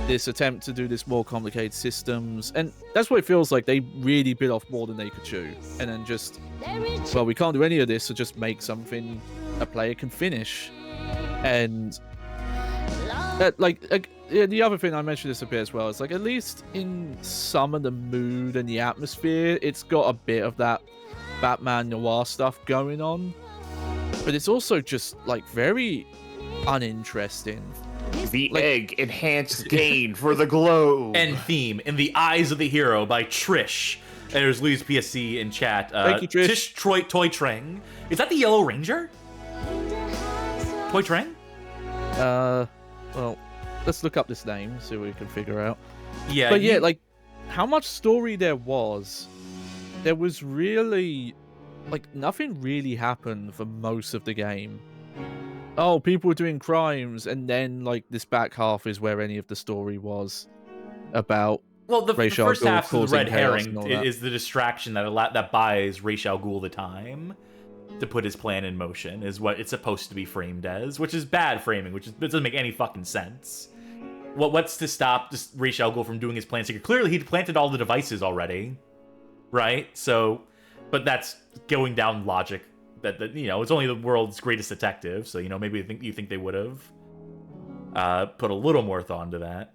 Speaker 3: This attempt to do this more complicated systems, and that's what it feels like. They really bit off more than they could chew, and then just, well, we can't do any of this, so just make something a player can finish. And the other thing, I mentioned this a bit as well, is like, at least in some of the mood and the atmosphere, it's got a bit of that Batman noir stuff going on, but it's also just like very uninteresting.
Speaker 2: The egg enhanced gain for the glow.
Speaker 1: End theme, In the Eyes of the Hero by Trish. And there's Louis PSC in chat.
Speaker 3: Thank you, Trish.
Speaker 1: Toy Trang. Is that the Yellow Ranger? Toy Trang?
Speaker 3: Well, let's look up this name, see what we can figure out.
Speaker 1: Yeah,
Speaker 3: but yeah, like, how much story there was really, like, nothing really happened for most of the game. Oh, people were doing crimes, and then, like, this back half is where any of the story was about.
Speaker 1: Well, the first half of the red herring
Speaker 3: is
Speaker 1: is the distraction that buys Ra's al Ghul the time to put his plan in motion, is what it's supposed to be framed as, which is bad framing, it doesn't make any fucking sense. What's to stop Ra's al Ghul from doing his plan? Clearly, he'd planted all the devices already, right? So, but that's going down logic. That it's only the world's greatest detective, so maybe you think they would have put a little more thought into that.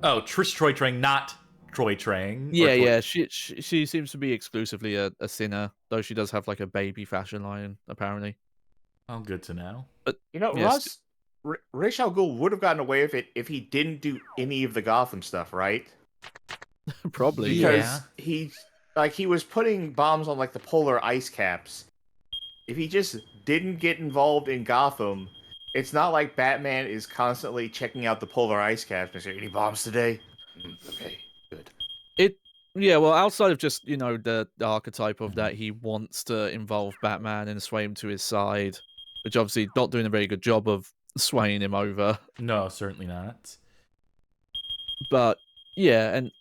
Speaker 1: Oh, Trish Troy Trang, not Troy Trang.
Speaker 3: Yeah. She seems to be exclusively a sinner, though she does have like a baby fashion line apparently.
Speaker 1: Oh, good to know.
Speaker 3: But
Speaker 2: Russ, Ra's al Ghul would have gotten away with it if he didn't do any of the Gotham stuff, right?
Speaker 3: Probably,
Speaker 2: because he was putting bombs on like the polar ice caps. If he just didn't get involved in Gotham, it's not like Batman is constantly checking out the polar ice caps and saying, "Any bombs today?" Okay, good.
Speaker 3: Well, outside of just the archetype of that he wants to involve Batman and sway him to his side, which obviously not doing a very good job of swaying him over.
Speaker 1: No, certainly not.
Speaker 3: But yeah, and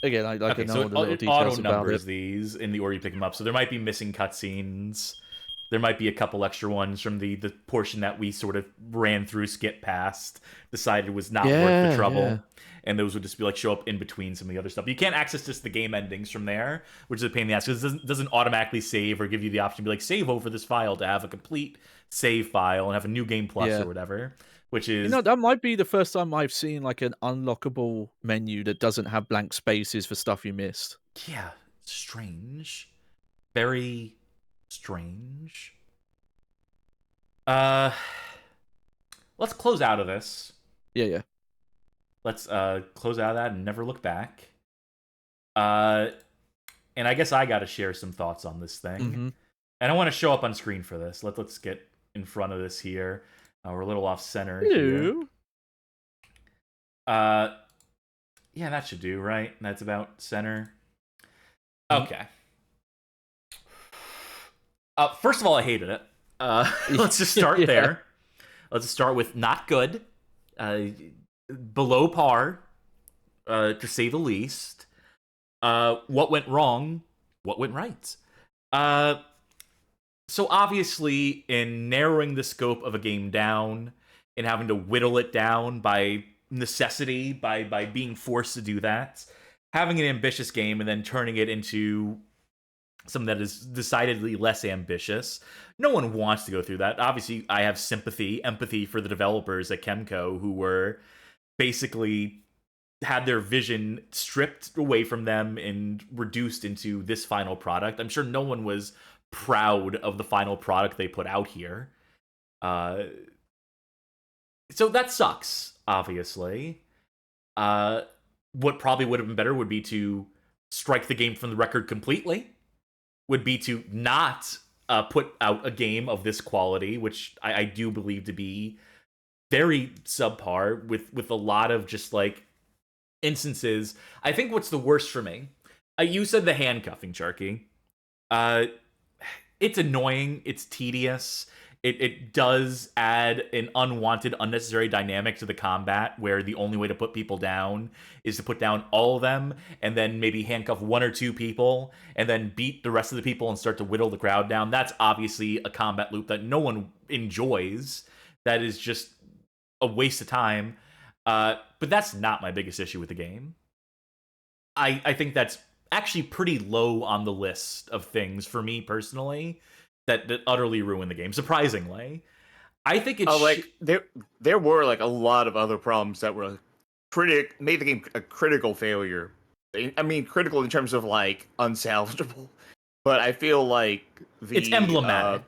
Speaker 3: again, I know
Speaker 1: so
Speaker 3: all the little
Speaker 1: it
Speaker 3: details
Speaker 1: auto
Speaker 3: about
Speaker 1: numbers
Speaker 3: it.
Speaker 1: these in the order you pick them up. So there might be missing cutscenes. There might be a couple extra ones from the portion that we sort of ran through, skipped past, decided was not worth the trouble.
Speaker 3: Yeah.
Speaker 1: And those would just be like show up in between some of the other stuff. You can't access just the game endings from there, which is a pain in the ass because it doesn't automatically save or give you the option to be like, save over this file to have a complete save file and have a new game plus or whatever. Which is,
Speaker 3: that might be the first time I've seen like an unlockable menu that doesn't have blank spaces for stuff you missed.
Speaker 1: Yeah, strange. Very strange. Let's close out of this.
Speaker 3: Yeah.
Speaker 1: Let's close out of that and never look back. And I guess I got to share some thoughts on this thing.
Speaker 3: Mm-hmm.
Speaker 1: And I want to show up on screen for this. Let's get in front of this here. We're a little off center
Speaker 3: Hello.
Speaker 1: here. Yeah, that should do, right? That's about center. Okay. First of all, I hated it. Let's just start there. Let's just start with not good. Below par, to say the least. What went wrong? What went right? So obviously, in narrowing the scope of a game down and having to whittle it down by necessity, by being forced to do that, having an ambitious game and then turning it into something that is decidedly less ambitious, no one wants to go through that. Obviously, I have empathy for the developers at Kemco who were basically had their vision stripped away from them and reduced into this final product. I'm sure no one was proud of the final product they put out here. So that sucks, obviously. What probably would have been better would be to strike the game from the record completely, would be to not put out a game of this quality, which I do believe to be very subpar with a lot of just like instances. I think what's the worst for me, you said the handcuffing, Sharky. It's annoying, it's tedious. It does add an unwanted, unnecessary dynamic to the combat where the only way to put people down is to put down all of them and then maybe handcuff one or two people and then beat the rest of the people and start to whittle the crowd down. That's obviously a combat loop that no one enjoys. That is just a waste of time. But that's not my biggest issue with the game. I think that's actually pretty low on the list of things for me personally that utterly ruin the game. Surprisingly, I think it's
Speaker 2: like there were like a lot of other problems that were made the game a critical failure. I mean, critical in terms of like unsalvageable, but I feel like
Speaker 1: it's emblematic.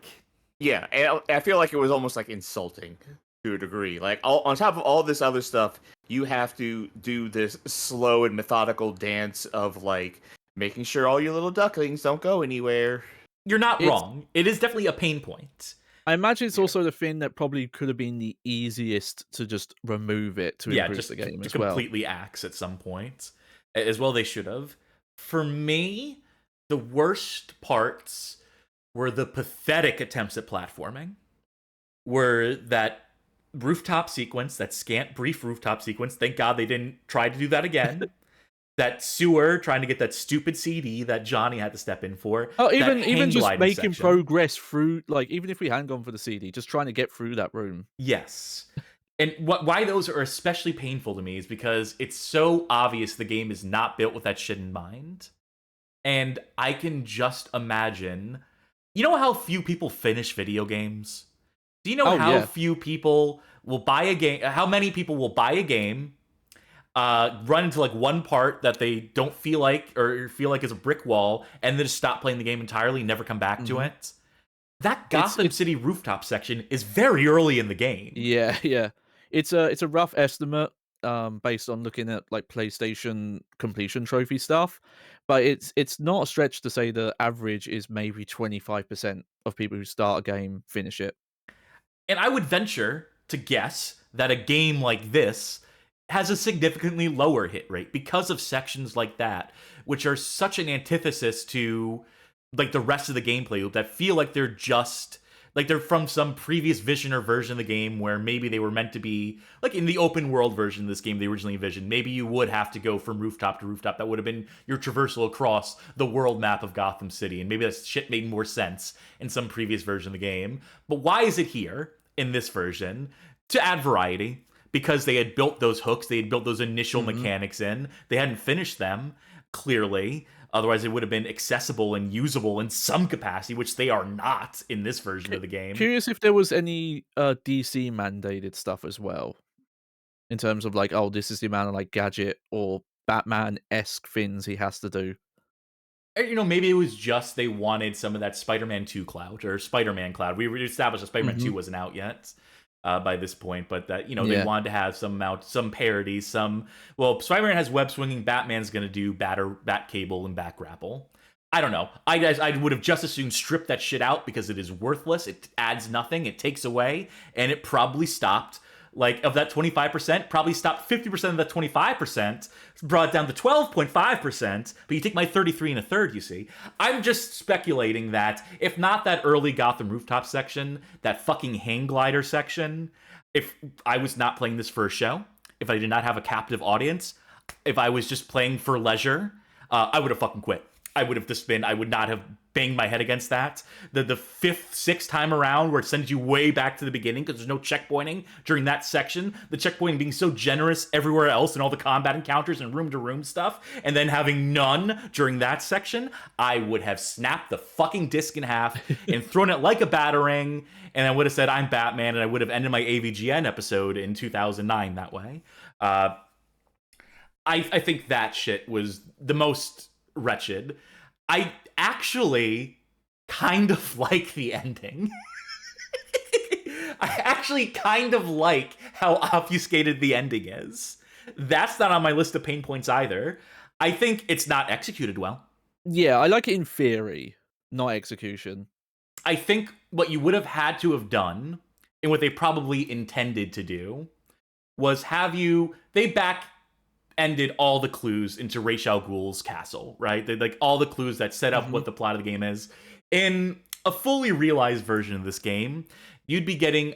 Speaker 2: Yeah, I feel like it was almost like insulting to a degree. Like on top of all this other stuff, you have to do this slow and methodical dance of like making sure all your little ducklings don't go anywhere.
Speaker 1: You're not wrong. It is definitely a pain point.
Speaker 3: I imagine it's also the thing that probably could have been the easiest to just remove it to improve
Speaker 1: just
Speaker 3: the game
Speaker 1: to
Speaker 3: as well.
Speaker 1: Completely axe at some point. As well they should have. For me, the worst parts were the pathetic attempts at platforming. Were that rooftop sequence, that scant, brief rooftop sequence. Thank God they didn't try to do that again. That sewer, trying to get that stupid CD that Johnny had to step in for.
Speaker 3: Oh, even just making
Speaker 1: section.
Speaker 3: progress through, like, even if we hadn't gone for the CD, just trying to get through that room.
Speaker 1: Yes. And why those are especially painful to me is because it's so obvious the game is not built with that shit in mind. And I can just imagine... You know how few people finish video games? Do you know how few people will buy a game... How many people will buy a game... run into like one part that they don't feel like or feel like is a brick wall, and then just stop playing the game entirely, never come back to it. That Gotham City rooftop section is very early in the game.
Speaker 3: Yeah. It's a rough estimate based on looking at like PlayStation completion trophy stuff, but it's not a stretch to say the average is maybe 25% of people who start a game finish it.
Speaker 1: And I would venture to guess that a game like this has a significantly lower hit rate because of sections like that, which are such an antithesis to like the rest of the gameplay loop that feel like they're just like they're from some previous vision or version of the game where maybe they were meant to be like in the open world version of this game they originally envisioned. Maybe you would have to go from rooftop to rooftop. That would have been your traversal across the world map of Gotham City. And maybe that shit made more sense in some previous version of the game. But why is it here in this version? To add variety. Because they had built those hooks, they had built those initial mechanics in. They hadn't finished them, clearly. Otherwise, it would have been accessible and usable in some capacity, which they are not in this version of the game.
Speaker 3: Curious if there was any DC mandated stuff as well. In terms of like, oh, this is the amount of like gadget or Batman-esque things he has to do.
Speaker 1: You know, maybe it was just they wanted some of that Spider-Man 2 clout, or Spider-Man clout. We established that Spider-Man 2 wasn't out yet. By this point, but that they wanted to have some parodies, Spider-Man has web swinging, Batman's gonna do bat cable and bat grapple. I don't know. I would have just as soon stripped that shit out because it is worthless. It adds nothing. It takes away, and it probably stopped. Like, of that 25%, probably stopped 50% of that 25%, brought it down to 12.5%, but you take my 33 and a third, you see. I'm just speculating that, if not that early Gotham rooftop section, that fucking hang glider section, if I was not playing this for a show, if I did not have a captive audience, if I was just playing for leisure, I would have fucking quit. I would not have banged my head against that. The fifth, sixth time around where it sends you way back to the beginning because there's no checkpointing during that section. The checkpointing being so generous everywhere else and all the combat encounters and room-to-room stuff, and then having none during that section, I would have snapped the fucking disc in half and thrown it like a batarang, and I would have said, I'm Batman, and I would have ended my AVGN episode in 2009 that way. I think that shit was the most wretched. I actually kind of like the ending. I actually kind of like how obfuscated the ending is. That's not on my list of pain points either. I think it's not executed well.
Speaker 3: Yeah, I like it in theory, not execution.
Speaker 1: I think what you would have had to have done, and what they probably intended to do, was they back ended all the clues into Ra's al Ghul's castle, right? They like all the clues that set up what the plot of the game is. In a fully realized version of this game, you'd be getting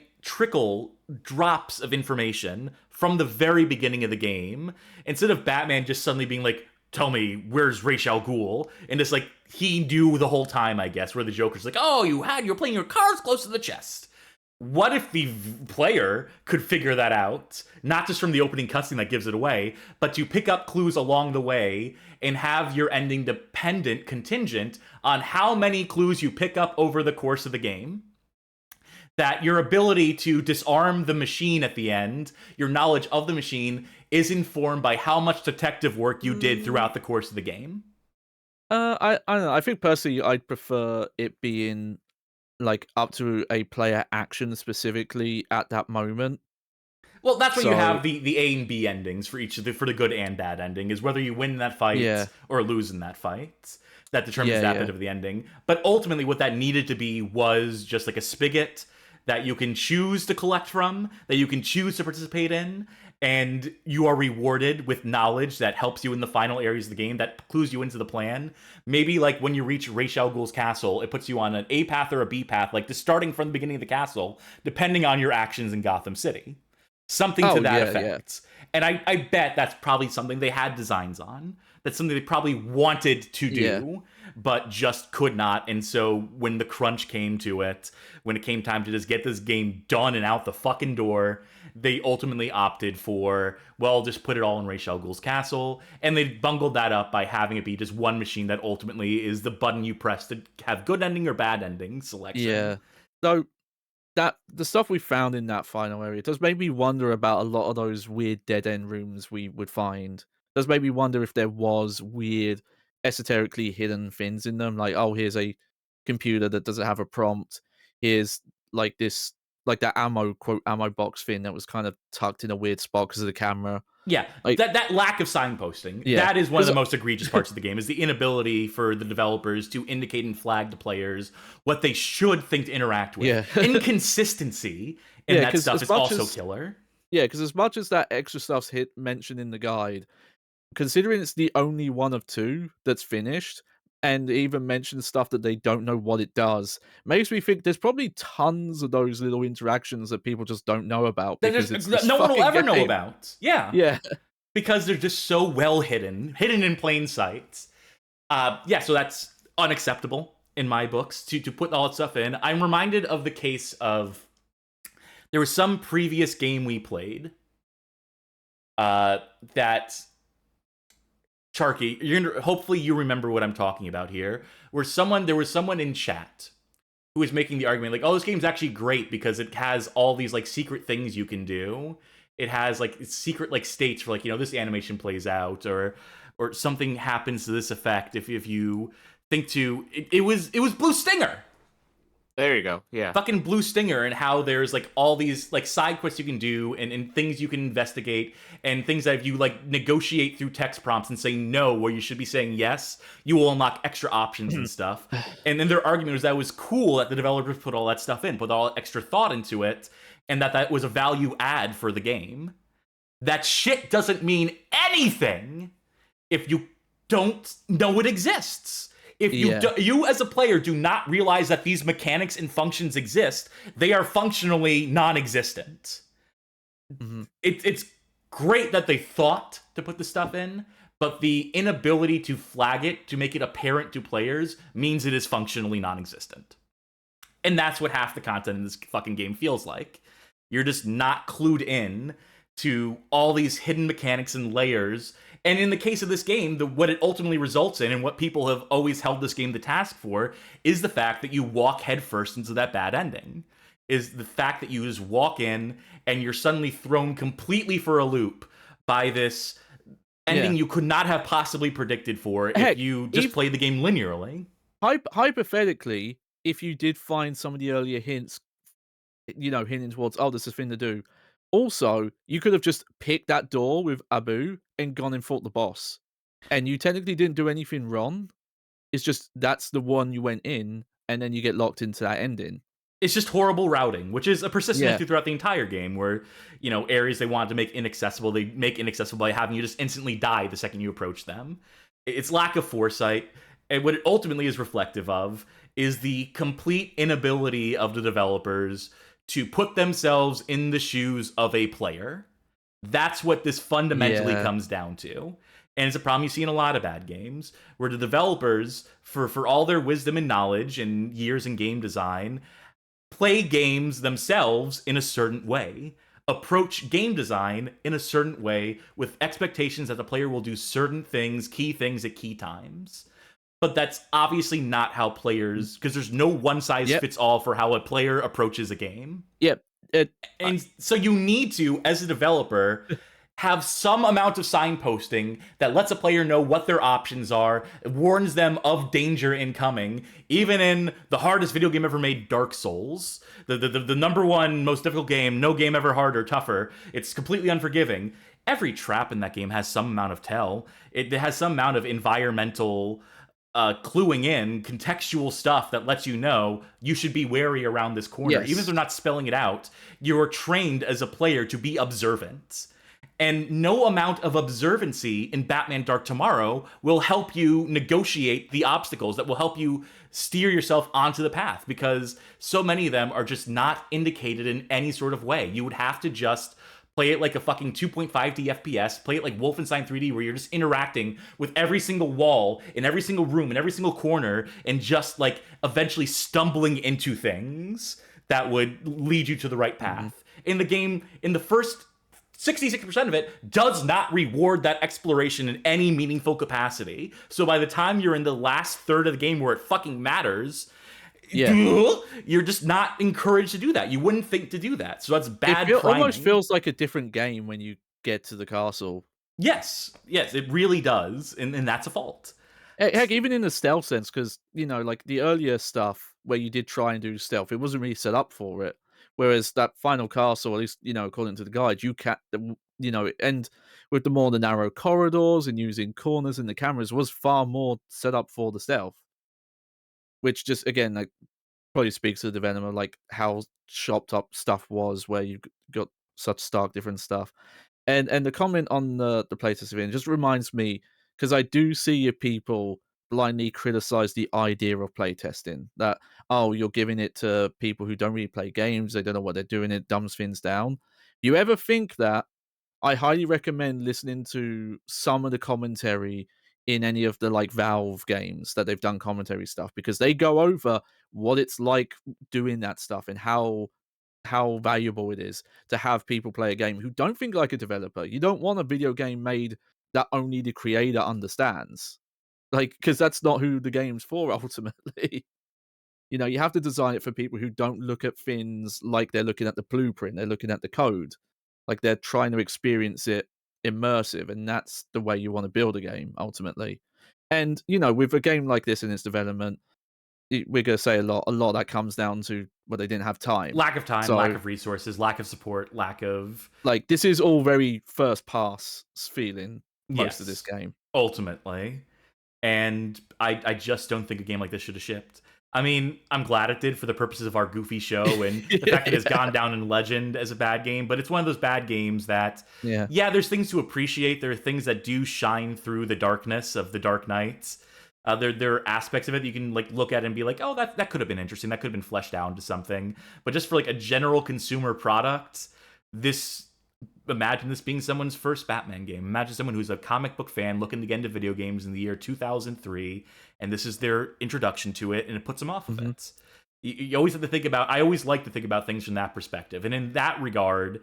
Speaker 1: drops of information from the very beginning of the game, instead of Batman just suddenly being like, tell me, where's Ra's al Ghul? And it's like, he knew the whole time, I guess, where the Joker's like, oh, you're playing your cards close to the chest. What if the player could figure that out, not just from the opening cutscene that gives it away, but to pick up clues along the way and have your ending contingent on how many clues you pick up over the course of the game? That your ability to disarm the machine at the end, your knowledge of the machine, is informed by how much detective work you did throughout the course of the game?
Speaker 3: I don't know. I think personally I'd prefer it being like up to a player action specifically at that moment.
Speaker 1: Well, that's when you have the A and B endings for each of for the good and bad ending, is whether you win that fight or lose in that fight. That determines that bit of the ending. But ultimately what that needed to be was just like a spigot that you can choose to collect from, that you can choose to participate in, and you are rewarded with knowledge that helps you in the final areas of the game, that clues you into the plan. Maybe like when you reach Ra's al Ghul's castle, it puts you on an A path or a B path, like just starting from the beginning of the castle, depending on your actions in Gotham City. Something to that effect. And I bet that's probably something they had designs on. That's something they probably wanted to do, but just could not. And so when the crunch came to it, when it came time to just get this game done and out the fucking door, they ultimately opted for, well, just put it all in Ra's al Ghul's castle. And they bungled that up by having it be just one machine that ultimately is the button you press to have good ending or bad ending selection.
Speaker 3: Yeah. So that the stuff we found in that final area does make me wonder about a lot of those weird dead end rooms we would find. Does make me wonder if there was weird, esoterically hidden things in them. Like, oh, here's a computer that doesn't have a prompt. Here's like this, like that ammo box thing that was kind of tucked in a weird spot because of the camera.
Speaker 1: Yeah, like, that lack of signposting, that is one of the most egregious parts of the game, is the inability for the developers to indicate and flag to players what they should think to interact with. Inconsistency in that stuff is also killer.
Speaker 3: Yeah, because as much as that extra stuff's mentioned in the guide, considering it's the only one of two that's finished, and even mentions stuff that they don't know what it does, makes me think there's probably tons of those little interactions that people just don't know about. Because
Speaker 1: no one will ever know about.
Speaker 3: Yeah.
Speaker 1: Because they're just so well hidden in plain sight. So that's unacceptable in my books to put all that stuff in. I'm reminded of the case of, there was some previous game we played that, Charky, hopefully you remember what I'm talking about here, where there was someone in chat who was making the argument like, oh, this game's actually great because it has all these like secret things you can do. It has like secret like states for like, this animation plays out, or something happens to this effect if you think to it was Blue Stinger.
Speaker 2: There you go. Yeah.
Speaker 1: Fucking Blue Stinger, and how there's like all these like side quests you can do and things you can investigate, and things that if you like negotiate through text prompts and say no where you should be saying yes, you will unlock extra options and stuff. And then their argument was that it was cool that the developers put all that stuff in, put all that extra thought into it, and that was a value add for the game. That shit doesn't mean anything if you don't know it exists. If you as a player do not realize that these mechanics and functions exist, they are functionally non-existent. It's great that they thought to put the stuff in, but the inability to flag it, to make it apparent to players, means it is functionally non-existent. And that's what half the content in this fucking game feels like. You're just not clued in to all these hidden mechanics and layers. And in the case of this game, what it ultimately results in, and what people have always held this game to task for, is the fact that you walk headfirst into that bad ending. Is the fact that you just walk in and you're suddenly thrown completely for a loop by this ending you could not have possibly predicted for if you just played the game linearly.
Speaker 3: Hypothetically, if you did find some of the earlier hints, hinting towards, oh, this is a thing to do. Also, you could have just picked that door with Abu and gone and fought the boss. And you technically didn't do anything wrong. It's just that's the one you went in, and then you get locked into that ending.
Speaker 1: It's just horrible routing, which is a persistent issue throughout the entire game, where, areas they wanted to make inaccessible, they make inaccessible by having you just instantly die the second you approach them. It's lack of foresight, and what it ultimately is reflective of is the complete inability of the developers to put themselves in the shoes of a player. That's what this fundamentally comes down to. And it's a problem you see in a lot of bad games, where the developers, for all their wisdom and knowledge and years in game design, play games themselves in a certain way, approach game design in a certain way, with expectations that the player will do certain things, key things at key times. But that's obviously not how players, because there's no one size fits all for how a player approaches a game. And so you need to, as a developer, have some amount of signposting that lets a player know what their options are, warns them of danger incoming. Even in the hardest video game ever made, Dark Souls, the number one most difficult game, no game ever harder, tougher, it's completely unforgiving. Every trap in that game has some amount of tell. It has some amount of environmental cluing in, contextual stuff that lets you know you should be wary around this corner. Even if they're not spelling it out, you're trained as a player to be observant. And no amount of observancy in Batman Dark Tomorrow will help you negotiate the obstacles that will help you steer yourself onto the path, because so many of them are just not indicated in any sort of way. You would have to just play it like a fucking 2.5D FPS, play it like Wolfenstein 3D, where you're just interacting with every single wall, in every single room, in every single corner, and just like eventually stumbling into things that would lead you to the right path. In the game, in the first 66% of it does not reward that exploration in any meaningful capacity. So by the time you're in the last third of the game where it fucking matters, you're just not encouraged to do that. You wouldn't think to do that. So that's bad
Speaker 3: It
Speaker 1: priming.
Speaker 3: almost feels like a different game when you get to the castle.
Speaker 1: Yes, it really does, and that's a fault.
Speaker 3: Heck, even in the stealth sense, because, like the earlier stuff where you did try and do stealth, it wasn't really set up for it. Whereas that final castle, at least, according to the guide, you can't, and with the more the narrow corridors and using corners in the cameras was far more set up for the stealth. Which just, again, like, probably speaks to the developer, like how chopped up stuff was, where you got such stark different stuff. And the comment on the playtest event just reminds me, because I do see people blindly criticize the idea of playtesting. That, oh, you're giving it to people who don't really play games, they don't know what they're doing, it dumbs things down. If you ever think that, I highly recommend listening to some of the commentary in any of the like Valve games that they've done commentary stuff, because they go over what it's like doing that stuff and how valuable it is to have people play a game who don't think like a developer. You don't want a video game made that only the creator understands. Like, because that's not who the game's for, ultimately. You have to design it for people who don't look at things like they're looking at the blueprint, they're looking at the code. Like, they're trying to experience it immersive, and that's the way you want to build a game, ultimately. And, with a game like this in its development, we're going to say a lot of that comes down to, well, they didn't have time.
Speaker 1: Lack of time, lack of resources, lack of support, lack of...
Speaker 3: Like, this is all very first pass feeling, most of this game.
Speaker 1: Ultimately. And I just don't think a game like this should have shipped. I mean, I'm glad it did for the purposes of our goofy show and the fact that it's gone down in legend as a bad game, but it's one of those bad games that, there's things to appreciate. There are things that do shine through the darkness of the Dark Knights. There are aspects of it that you can like look at and be like, oh, that could have been interesting. That could have been fleshed out into something. But just for like a general consumer product, imagine this being someone's first Batman game. Imagine someone who's a comic book fan looking to get into video games in the year 2003, and this is their introduction to it, and it puts them off of it. You always have to think about, I always like to think about things from that perspective. And in that regard,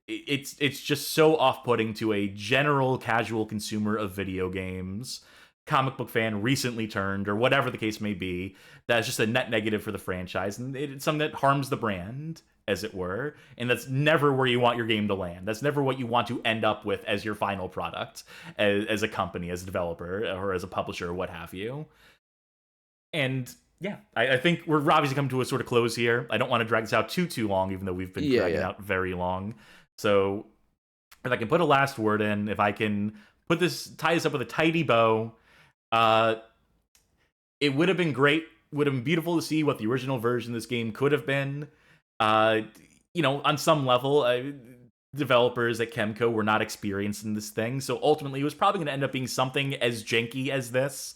Speaker 1: it's just so off-putting to a general casual consumer of video games, comic book fan, recently turned, or whatever the case may be, that's just a net negative for the franchise, and it's something that harms the brand. as it were, and that's never where you want your game to land. That's never what you want to end up with as your final product, as a company, as a developer, or as a publisher, or what have you. And yeah, I think we're obviously coming to a sort of close here. I don't want to drag this out too long, even though we've been dragging out very long. So if I can put a last word in, if I can tie this up with a tidy bow, it would have been great, would have been beautiful to see what the original version of this game could have been. On some level, developers at Kemco were not experienced in this thing, so ultimately it was probably going to end up being something as janky as this.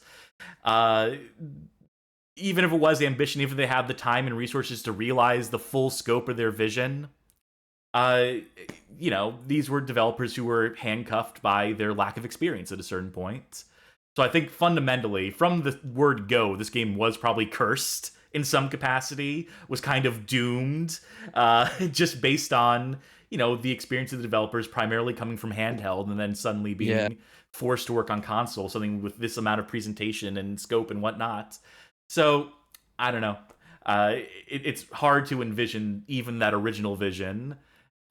Speaker 1: Even if it was ambition, even if they had the time and resources to realize the full scope of their vision, these were developers who were handcuffed by their lack of experience at a certain point. So I think fundamentally, from the word go, this game was probably cursed in some capacity, was kind of doomed, just based on, the experience of the developers primarily coming from handheld and then suddenly being forced to work on console, something with this amount of presentation and scope and whatnot. So, I don't know. It's hard to envision even that original vision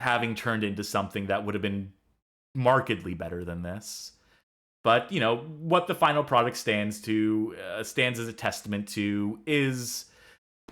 Speaker 1: having turned into something that would have been markedly better than this. But, what the final product stands as a testament to is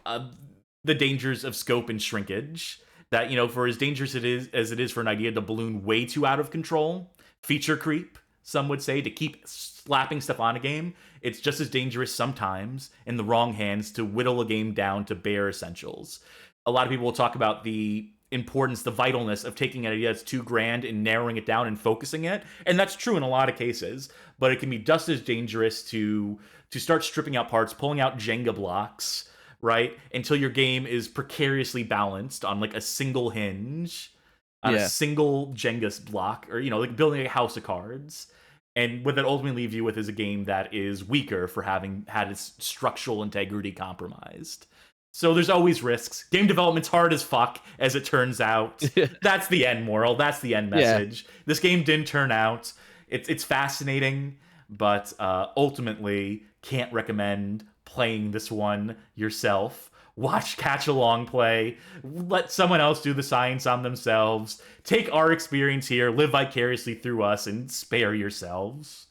Speaker 1: the dangers of scope and shrinkage. That, for as dangerous as it is for an idea to balloon way too out of control, feature creep, some would say, to keep slapping stuff on a game, it's just as dangerous sometimes in the wrong hands to whittle a game down to bare essentials. A lot of people will talk about the importance, the vitalness of taking an idea that's too grand and narrowing it down and focusing it, and that's true in a lot of cases, but it can be just as dangerous to start stripping out parts, pulling out Jenga blocks, right, until your game is precariously balanced on like a single hinge, on a single Jenga block, or like building a house of cards. And what that ultimately leaves you with is a game that is weaker for having had its structural integrity compromised. So there's always risks. Game development's hard as fuck, as it turns out. That's the end moral. That's the end message. This game didn't turn out. It's fascinating, but ultimately can't recommend playing this one yourself. Watch Catch Along play. Let someone else do the science on themselves. Take our experience here, live vicariously through us, and spare yourselves.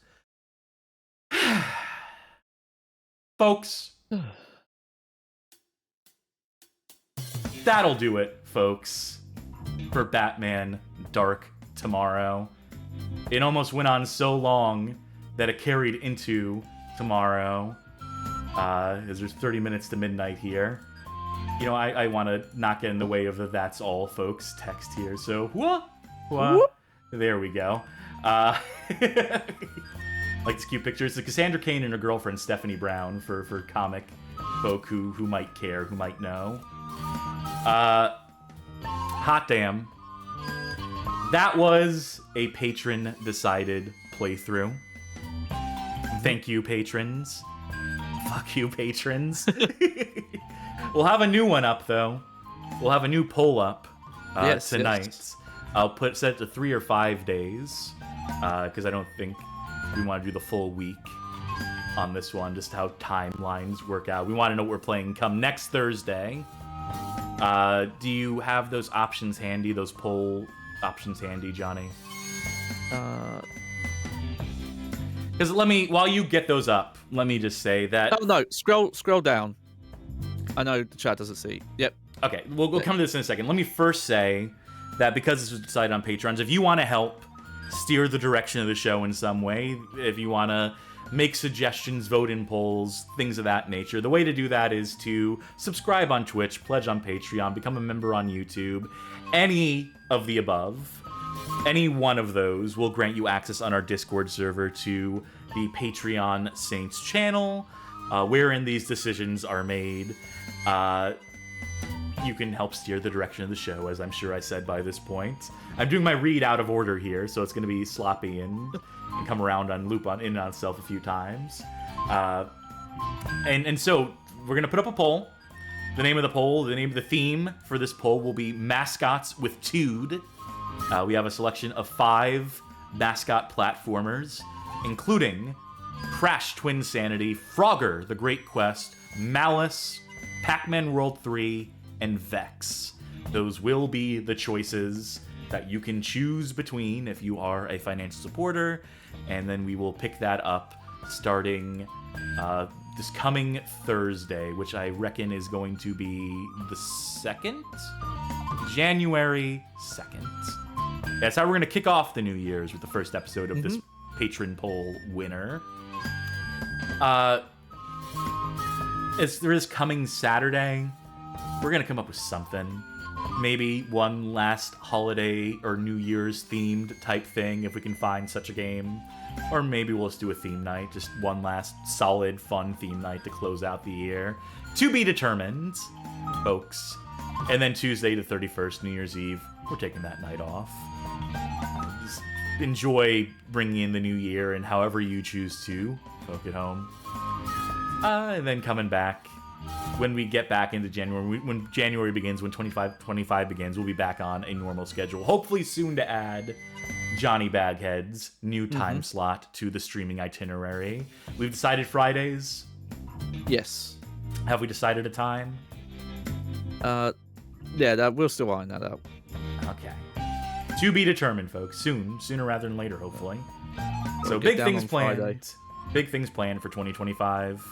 Speaker 1: Folks. That'll do it, folks, for Batman Dark Tomorrow. It almost went on so long that it carried into tomorrow, as there's 30 minutes to midnight here. I want to not get in the way of the "that's all, folks" text here, so whoop. There we go. Like this cute picture. It's Cassandra Cain and her girlfriend Stephanie Brown for comic folk who might care, who might know. Hot damn. That was a patron-decided playthrough. Thank you, patrons. Fuck you, patrons. We'll have a new one up, though. We'll have a new poll up tonight. Yes. I'll set it to 3 or 5 days, because I don't think we want to do the full week on this one, just how timelines work out. We want to know what we're playing come next Thursday. Do you have those options handy, those poll options handy, Johnny? Because while you get those up, let me just say that...
Speaker 3: Oh, no, scroll down. I know the chat doesn't see. Yep.
Speaker 1: Okay, we'll come to this in a second. Let me first say that because this was decided on Patrons, if you want to help steer the direction of the show in some way, if you want to make suggestions, vote in polls, things of that nature, the way to do that is to subscribe on Twitch, pledge on Patreon, become a member on YouTube, any of the above. Any one of those will grant you access on our Discord server to the Patreon Saints channel, wherein these decisions are made. You can help steer the direction of the show, as I'm sure I said by this point. I'm doing my read out of order here, so it's going to be sloppy and come around on loop in and on itself a few times. And so we're going to put up a poll. The name of the theme for this poll will be Mascots with Tude. We have a selection of 5 mascot platformers, including Crash Twinsanity, Frogger, The Great Quest, Malice, Pac-Man World 3, and Vex. Those will be the choices that you can choose between if you are a financial supporter, and then we will pick that up starting this coming Thursday, which I reckon is going to be the 2nd? January 2nd. That's how we're going to kick off the New Year's, with the first episode of this patron poll winner. There is coming Saturday. We're going to come up with something. Maybe one last holiday or New Year's themed type thing, if we can find such a game. Or maybe we'll just do a theme night. Just one last solid, fun theme night to close out the year. To be determined, folks. And then Tuesday the 31st, New Year's Eve, we're taking that night off. Just enjoy bringing in the new year and however you choose to, folk at home. And then coming back. When we get back into January, when January begins, when 25 begins, we'll be back on a normal schedule. Hopefully soon to add Johnny Baghead's new time slot to the streaming itinerary. We've decided Fridays.
Speaker 3: Yes.
Speaker 1: Have we decided a time?
Speaker 3: Yeah, we'll still iron that out.
Speaker 1: Okay. To be determined, folks. Sooner rather than later, hopefully. So
Speaker 3: We'll get
Speaker 1: big
Speaker 3: down
Speaker 1: things
Speaker 3: on
Speaker 1: planned.
Speaker 3: Friday.
Speaker 1: Big things planned for 2025.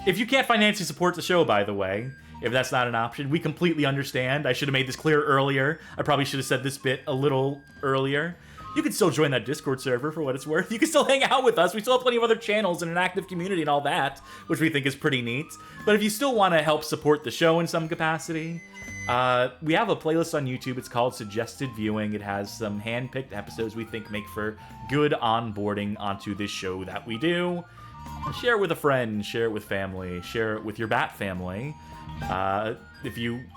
Speaker 1: If you can't financially support the show, by the way, if that's not an option, we completely understand. I should have made this clear earlier. I probably should have said this bit a little earlier. You can still join that Discord server for what it's worth. You can still hang out with us. We still have plenty of other channels and an active community and all that, which we think is pretty neat. But if you still want to help support the show in some capacity, we have a playlist on YouTube. It's called Suggested Viewing. It has some hand-picked episodes we think make for good onboarding onto this show that we do. Share it with a friend, share it with family, share it with your Bat family.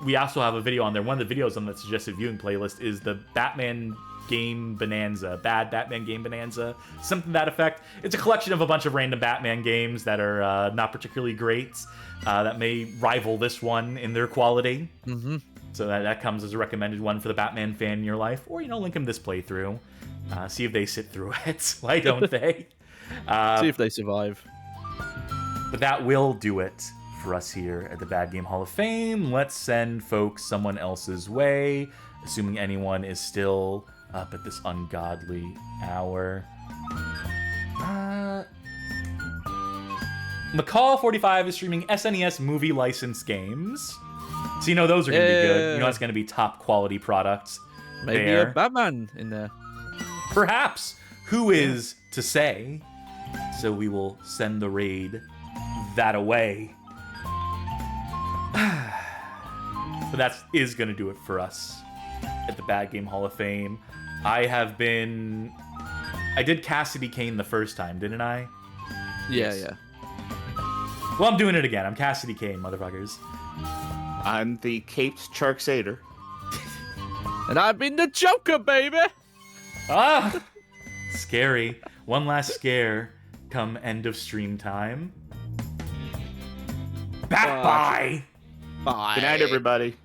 Speaker 1: We also have a video on there. One of the videos on the Suggested Viewing playlist is the Batman Game Bonanza, Bad Batman Game Bonanza, something to that effect. It's a collection of a bunch of random Batman games that are not particularly great, that may rival this one in their quality. So that comes as a recommended one for the Batman fan in your life, or link them this playthrough, see if they sit through it. Why don't they?
Speaker 3: See if they survive.
Speaker 1: But that will do it for us here at the Bad Game Hall of Fame. Let's send folks someone else's way, assuming anyone is still up at this ungodly hour. McCall45 is streaming SNES movie license games. So those are going to be good. It's going to be top quality products.
Speaker 3: Maybe
Speaker 1: there.
Speaker 3: a Batman in there.
Speaker 1: Perhaps. Who is to say? So we will send the raid that away. But that is going to do it for us at the Bad Game Hall of Fame. I did Cassidy Kane the first time, didn't I?
Speaker 3: Yeah,
Speaker 1: yes. Well, I'm doing it again. I'm Cassidy Kane, motherfuckers.
Speaker 2: I'm the Caped Sharksader.
Speaker 3: And I've been the Joker, baby!
Speaker 1: Ah! Scary. One last scare come end of stream time. Bye.
Speaker 2: Good night, everybody.